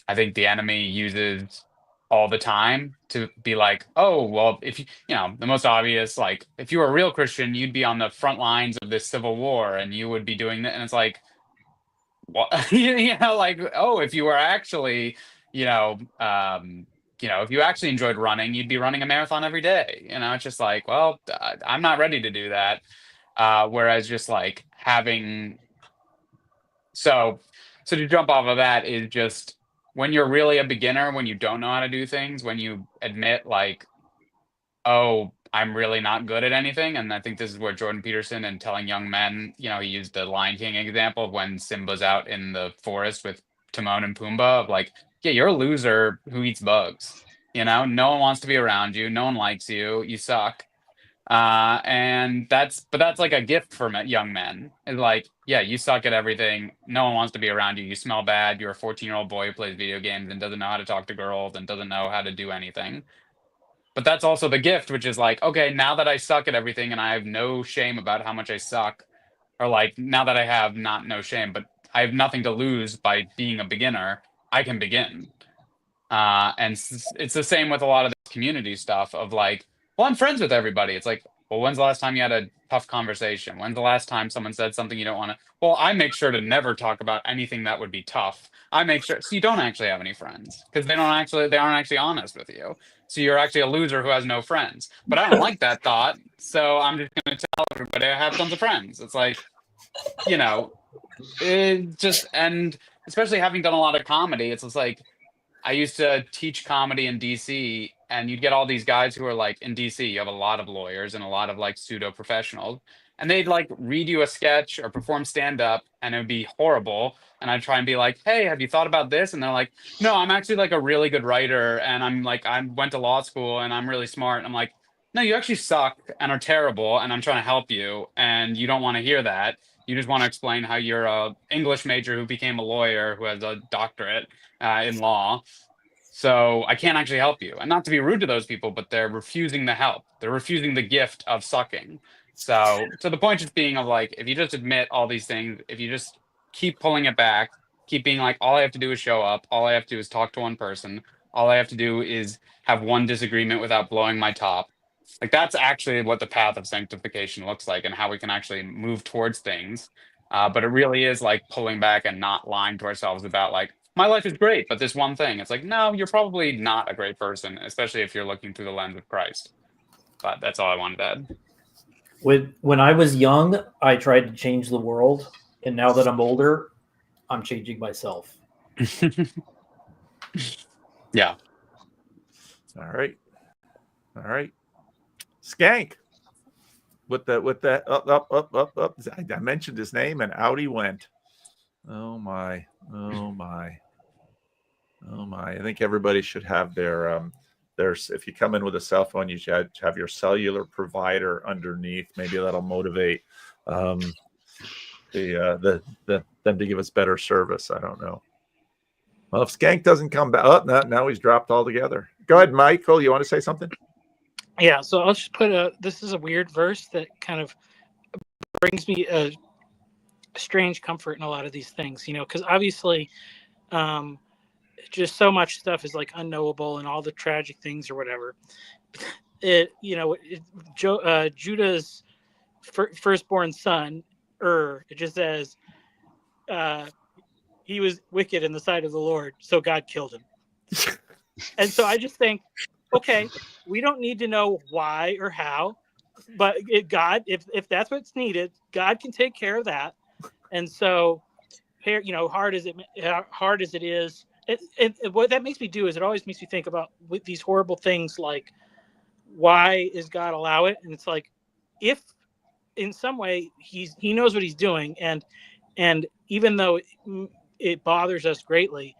I think the enemy uses all the time to be like, oh, well, if the most obvious, if you were a real Christian, you'd be on the front lines of this civil war and you would be doing that. And it's like, what? Oh, if you were actually, if you actually enjoyed running, you'd be running a marathon every day. It's just like, well, I'm not ready to do that. Whereas just having, so to jump off of that is just, when you're really a beginner, when you don't know how to do things, when you admit oh, I'm really not good at anything. And I think this is where Jordan Peterson and telling young men, he used the Lion King example of when Simba's out in the forest with Timon and Pumbaa of like, yeah, you're a loser who eats bugs. No one wants to be around you. No one likes you. You suck. And that's like a gift for young men. It's like, yeah, you suck at everything. No one wants to be around you. You smell bad. You're a 14-year-old boy who plays video games and doesn't know how to talk to girls and doesn't know how to do anything. But that's also the gift, which is like, okay, now that I suck at everything and I have no shame about how much I suck, or like now that I have not no shame, but I have nothing to lose by being a beginner, I can begin. And it's the same with a lot of this community stuff of like, well, I'm friends with everybody. It's like, well, when's the last time you had a tough conversation? When's the last time someone said something you don't want to? Well, I make sure to never talk about anything that would be tough. I make sure so you don't actually have any friends because they aren't actually honest with you. So you're actually a loser who has no friends. But I don't like that thought, so I'm just going to tell everybody I have tons of friends. It's like, it just, and especially having done a lot of comedy, it's just like I used to teach comedy in DC, and you'd get all these guys who are like in DC, you have a lot of lawyers and a lot of like pseudo professionals, and they'd like read you a sketch or perform stand up, and it would be horrible. And I'd try and be like, hey, have you thought about this? And they're like, no, I'm actually like a really good writer, and I went to law school and I'm really smart. And I'm like, no, you actually suck and are terrible, and I'm trying to help you, and you don't want to hear that. You just want to explain how you're a English major who became a lawyer who has a doctorate in law. So I can't actually help you. And not to be rude to those people, but they're refusing the help. They're refusing the gift of sucking. So the point just being of like, if you just admit all these things, if you just keep pulling it back, keep being like, all I have to do is show up. All I have to do is talk to one person. All I have to do is have one disagreement without blowing my top. Like that's actually what the path of sanctification looks like and how we can actually move towards things. But it really is like pulling back and not lying to ourselves about like, my life is great, but this one thing, it's like, no, you're probably not a great person, especially if you're looking through the lens of Christ. But that's all I wanted to add. When I was young, I tried to change the world. And now that I'm older, I'm changing myself. Yeah. All right. Skank. With that up. I mentioned his name and out he went. Oh my. I think everybody should have there's if you come in with a cell phone, you should have your cellular provider underneath. Maybe that'll motivate them to give us better service. I don't know. Well, if Skank doesn't come back, now he's dropped altogether. Go ahead, Michael. You want to say something? Yeah, so I'll just put this is a weird verse that kind of brings me a strange comfort in a lot of these things, because obviously just so much stuff is like unknowable and all the tragic things or whatever. Judah's firstborn son, it just says he was wicked in the sight of the Lord, so God killed him. And so I just think, okay, we don't need to know why or how, but God, if that's what's needed, God can take care of that. And so, hard as it is, what that makes me do is it always makes me think about these horrible things like, why is God allow it? And it's like, if in some way he knows what he's doing, and even though it bothers us greatly,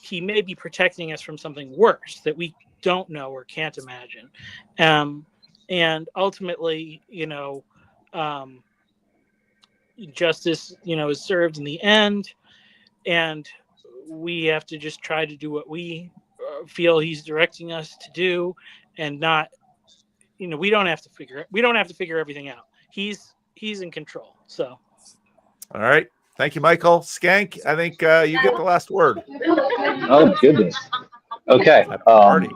he may be protecting us from something worse that we don't know or can't imagine. And ultimately, justice, is served in the end, and we have to just try to do what we feel he's directing us to do, and not, we don't have to figure everything out. He's in control. So, all right. Thank you, Michael. Skank, I think you get the last word. Oh, goodness. Okay. Party.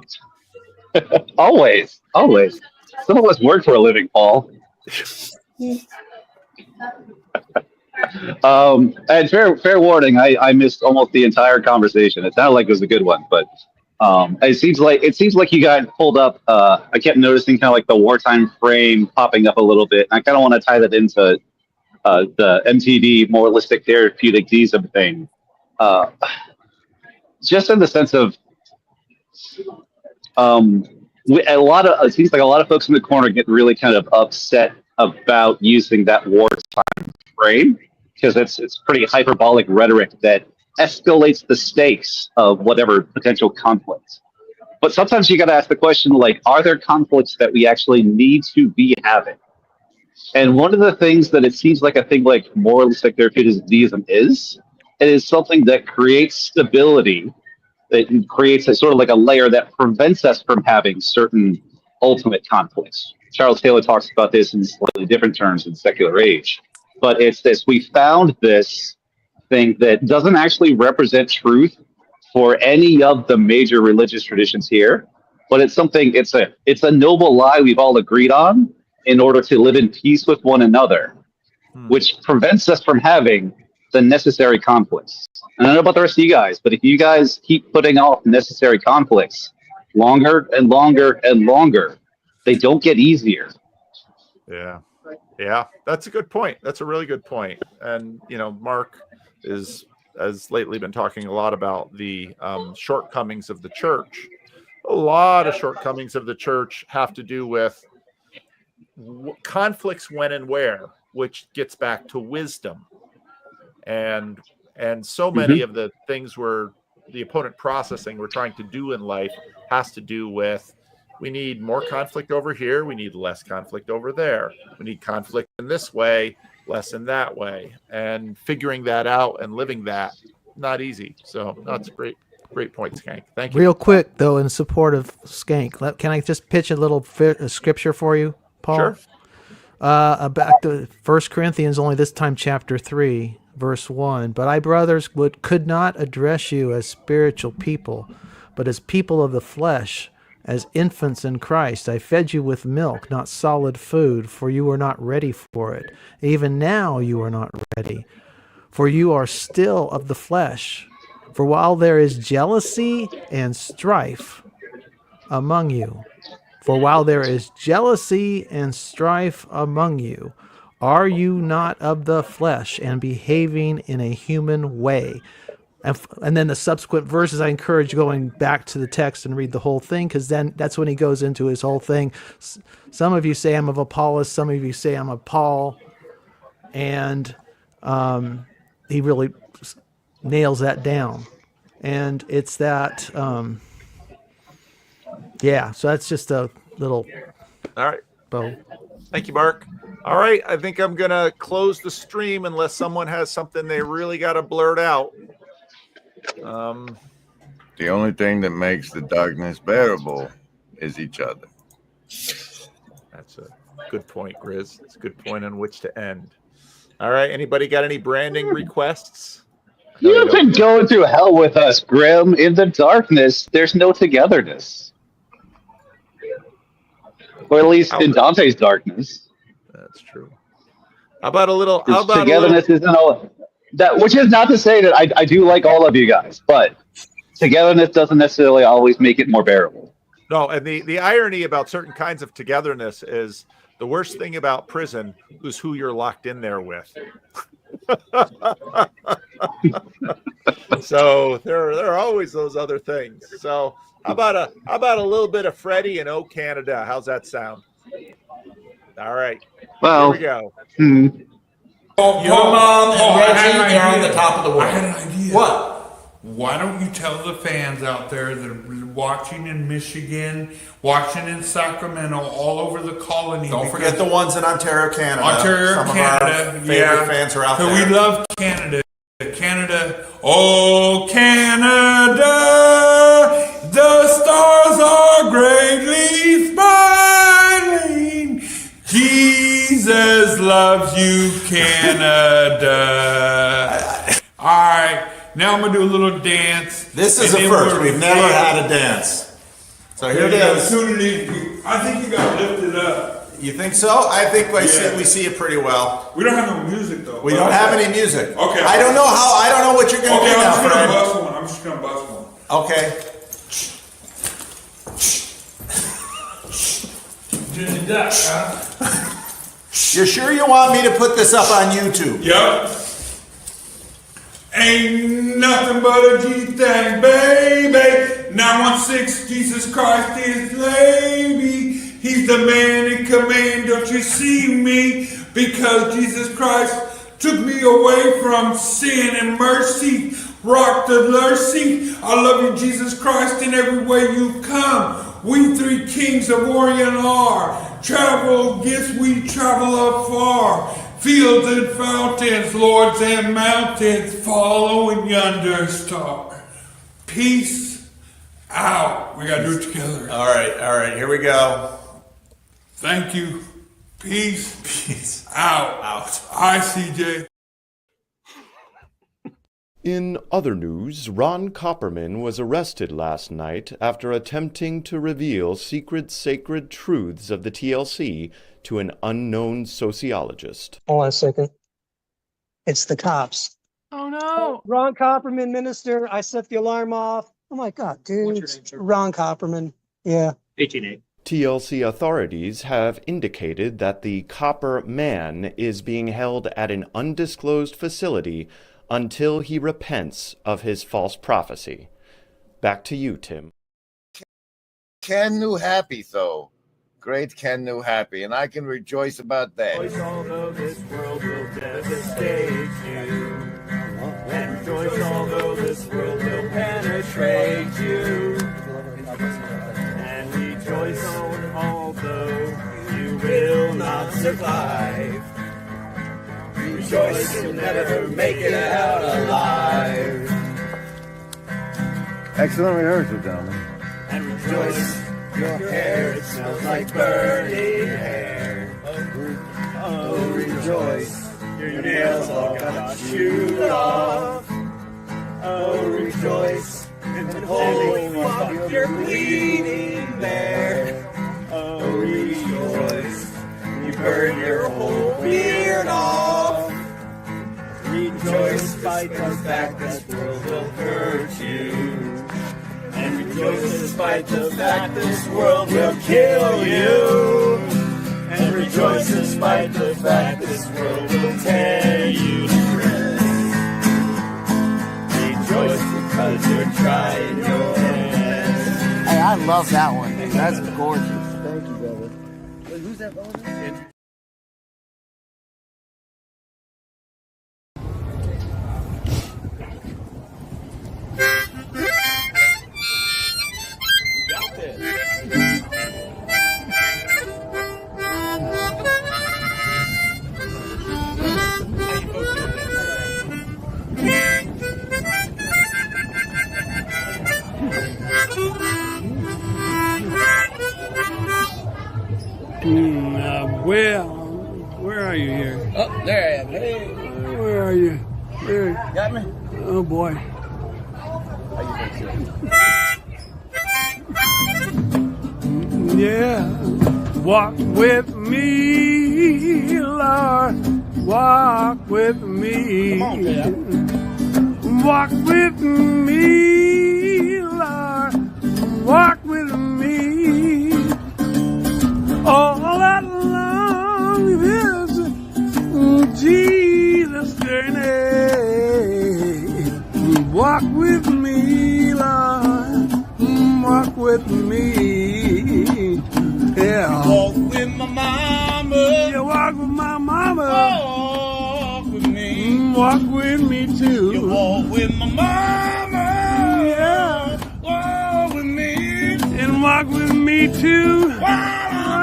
Always. Some of us work for a living, Paul. And fair warning, I missed almost the entire conversation. It sounded like it was a good one, but it seems like you got pulled up. I kept noticing kind of like the wartime frame popping up a little bit. And I kind of want to tie that into the MTV moralistic therapeutic deism thing, just in the sense of it seems like a lot of folks in the corner get really kind of upset about using that wartime frame because it's pretty hyperbolic rhetoric that escalates the stakes of whatever potential conflict. But sometimes you got to ask the question, like, are there conflicts that we actually need to be having? And one of the things that it seems like a thing like moralistic therapeutism is, it is something that creates stability, that creates a sort of like a layer that prevents us from having certain ultimate conflicts. Charles Taylor talks about this in slightly different terms in Secular Age. But it's this, we found this thing that doesn't actually represent truth for any of the major religious traditions here, but it's a noble lie we've all agreed on in order to live in peace with one another, which prevents us from having the necessary conflicts. And I don't know about the rest of you guys, but if you guys keep putting off necessary conflicts longer and longer and longer, they don't get easier. Yeah, that's a good point. That's a really good point. And Mark has lately been talking a lot about the shortcomings of the church. A lot of shortcomings of the church have to do with conflicts when and where, which gets back to wisdom. And so many of the things we're the opponent processing we're trying to do in life has to do with, we need more conflict over here, we need less conflict over there, we need conflict in this way, less in that way, and figuring that out and living that, not easy. So that's great point, Skank. Thank you. Real quick though, in support of Skank, can I just pitch a little scripture for you, Paul? Sure. Back to 1 Corinthians, only this time chapter 3, verse 1. But I, brothers, could not address you as spiritual people, but as people of the flesh, as infants in Christ. I fed you with milk, not solid food, for you were not ready for it. Even now you are not ready, for you are still of the flesh. For while there is jealousy and strife among you, are you not of the flesh and behaving in a human way? And then the subsequent verses, I encourage going back to the text and read the whole thing, because then that's when he goes into his whole thing. Some of you say I'm of Apollos, some of you say I'm of Paul, and he really nails that down. And it's that, so that's just a little. All right. Bo. Thank you, Mark. All right, I think I'm going to close the stream unless someone has something they really got to blurt out. The only thing that makes the darkness bearable is each other. That's a good point, Grizz. It's a good point on which to end. All right, anybody got any branding requests? You can go to hell with us, Grim. In the darkness, there's no togetherness. Or at least in Dante's darkness. That's true. How about a little? How about togetherness isn't all that? Which is not to say that I do like all of you guys, but togetherness doesn't necessarily always make it more bearable. No, and the irony about certain kinds of togetherness is the worst thing about prison is who you're locked in there with. So there are always those other things. So how about a little bit of Freddie and O Canada? How's that sound? All right. Well, here we go. Your mom and Reggie are on the top of the world. I had an idea. What? Why don't you tell the fans out there that are watching in Michigan, watching in Sacramento, all over the colony? Don't forget the ones in Ontario, Canada. Ontario, Some Canada. of our favorite fans are out there. We love Canada. Canada. Oh, Canada. The stars are greatly smiling. Jesus loves you, Canada. All right. Now I'm going to do a little dance. This is a first. We've never had a dance. So here it is. I think you got to lift it up. You think so? I think we see it pretty well. We don't have no music though. We don't have any music. Okay. I don't know what you're going to do now, Fred. I'm just going to bust one. Okay. Did that, huh? You're sure you want me to put this up on YouTube? Yep. Ain't nothing but a G thing, baby. 916, Jesus Christ is lady. He's the man in command. Don't you see me? Because Jesus Christ took me away from sin and mercy. Rock the mercy. I love you, Jesus Christ, in every way you come. We three kings of Orient are. Travel, yes, we travel afar. Fields and fountains, lords and mountains, following yonder star. Peace out. We got to do it together. All right, here we go. Thank you. Peace out. I, CJ. In other news, Ron Copperman was arrested last night after attempting to reveal secret sacred truths of the TLC to an unknown sociologist. Hold on a second. It's the cops. Oh no! Ron Copperman, minister. I set the alarm off. Oh my God, dude. What's your name, sir? Ron Copperman. Yeah. 18A. TLC authorities have indicated that the Copper Man is being held at an undisclosed facility until he repents of his false prophecy. Back to you, Tim. Ken knew happy, though. Great Ken knew happy, and I can rejoice about that. Rejoice, although this world will devastate you. And rejoice, although this world will penetrate you. And rejoice, although you will not survive. Rejoice, you'll never make it out alive. Excellent rehearsal, gentlemen. And rejoice, your hair, it smells like burning hair. Oh, rejoice, your nails all got chewed off. Oh, rejoice, and holy fuck, you're bleeding there. Oh, rejoice, you burn your whole beard off. Rejoice, despite the fact that the world will hurt you. And rejoice despite the fact this world will kill you. And rejoice despite the fact this world will tear you to shreds. Rejoice because you're trying your best. Hey, I love that one. That's gorgeous. Thank you, brother. Wait, who's that brother? Where are you here? Oh, there I am. Hey. Where are you? Where? Got me? Oh boy. Yeah. Walk with me, Lord. Walk with me. Come on, man. Walk with me, Lord. Walk with me. All that long this Jesus journey. Walk with me, Lord. Walk with me. Yeah. Walk with my mama. You walk with my mama. Walk with me. Walk with me too. You walk with my mama. Yeah. Walk with me. And walk with me too.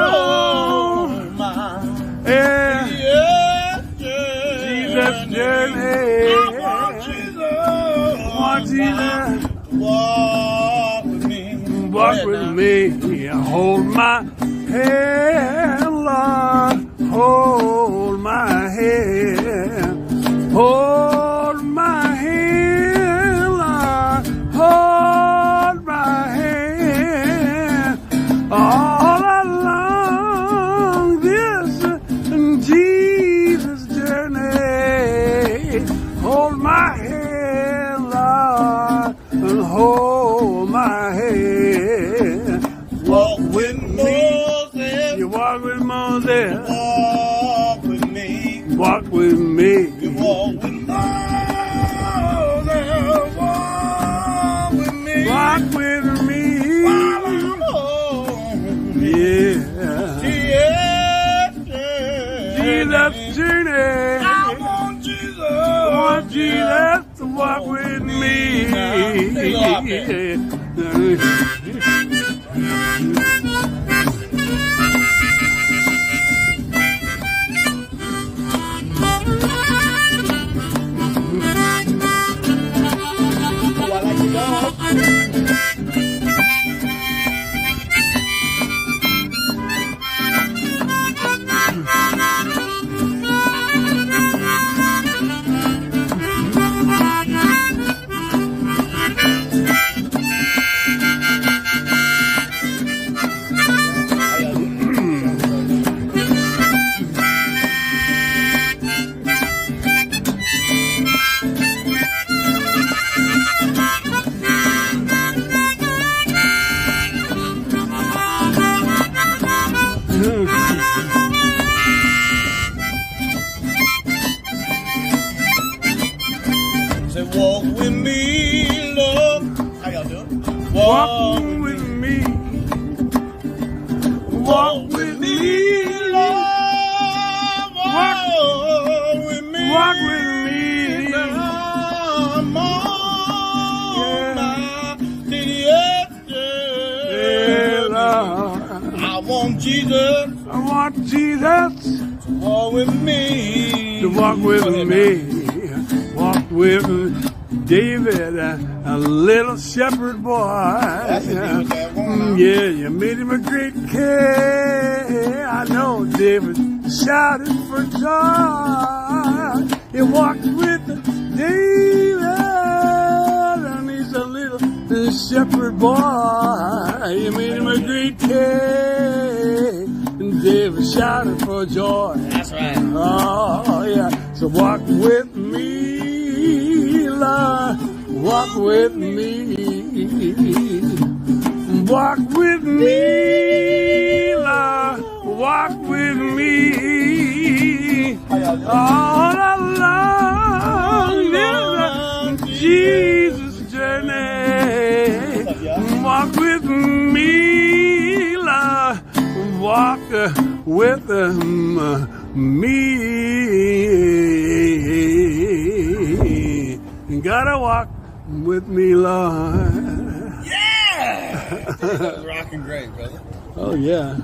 Oh, my. Yeah. Jesus journey. I want Jesus. Want Jesus. Walk with me. Walk with me. Hold my hand, Lord. Hold my hand. Hold my hand, Lord. Hold my hand. All along this Jesus journey. Hold my hand, Lord. And hold my hand. Walk with Moses. You walk with Moses. Walk with me. Walk with me. You walk with Moses. Walk with me. Walk with me. Jesus journey. I want Jesus to walk with me. Say, walk with me, Lord. How y'all doing? Walk with me. Walk with me, Lord. Walk with me. Walk with me. I'm on my I want Jesus. I want Jesus to walk with me. To walk with me. Walk with David, a little shepherd boy. Yeah, you made him a great king. I know David shouted for joy. He walked with David, and he's a little shepherd boy. You made him a great king. And David shouted for joy. That's right. Oh, yeah. So walk with me, Lord. Walk with me. Walk with me, Lord. Walk with me. All along this Jesus journey. Walk with me, Lord. Walk with me. You gotta walk with me, Lord. Yeah! That was rocking great, brother. Oh, yeah.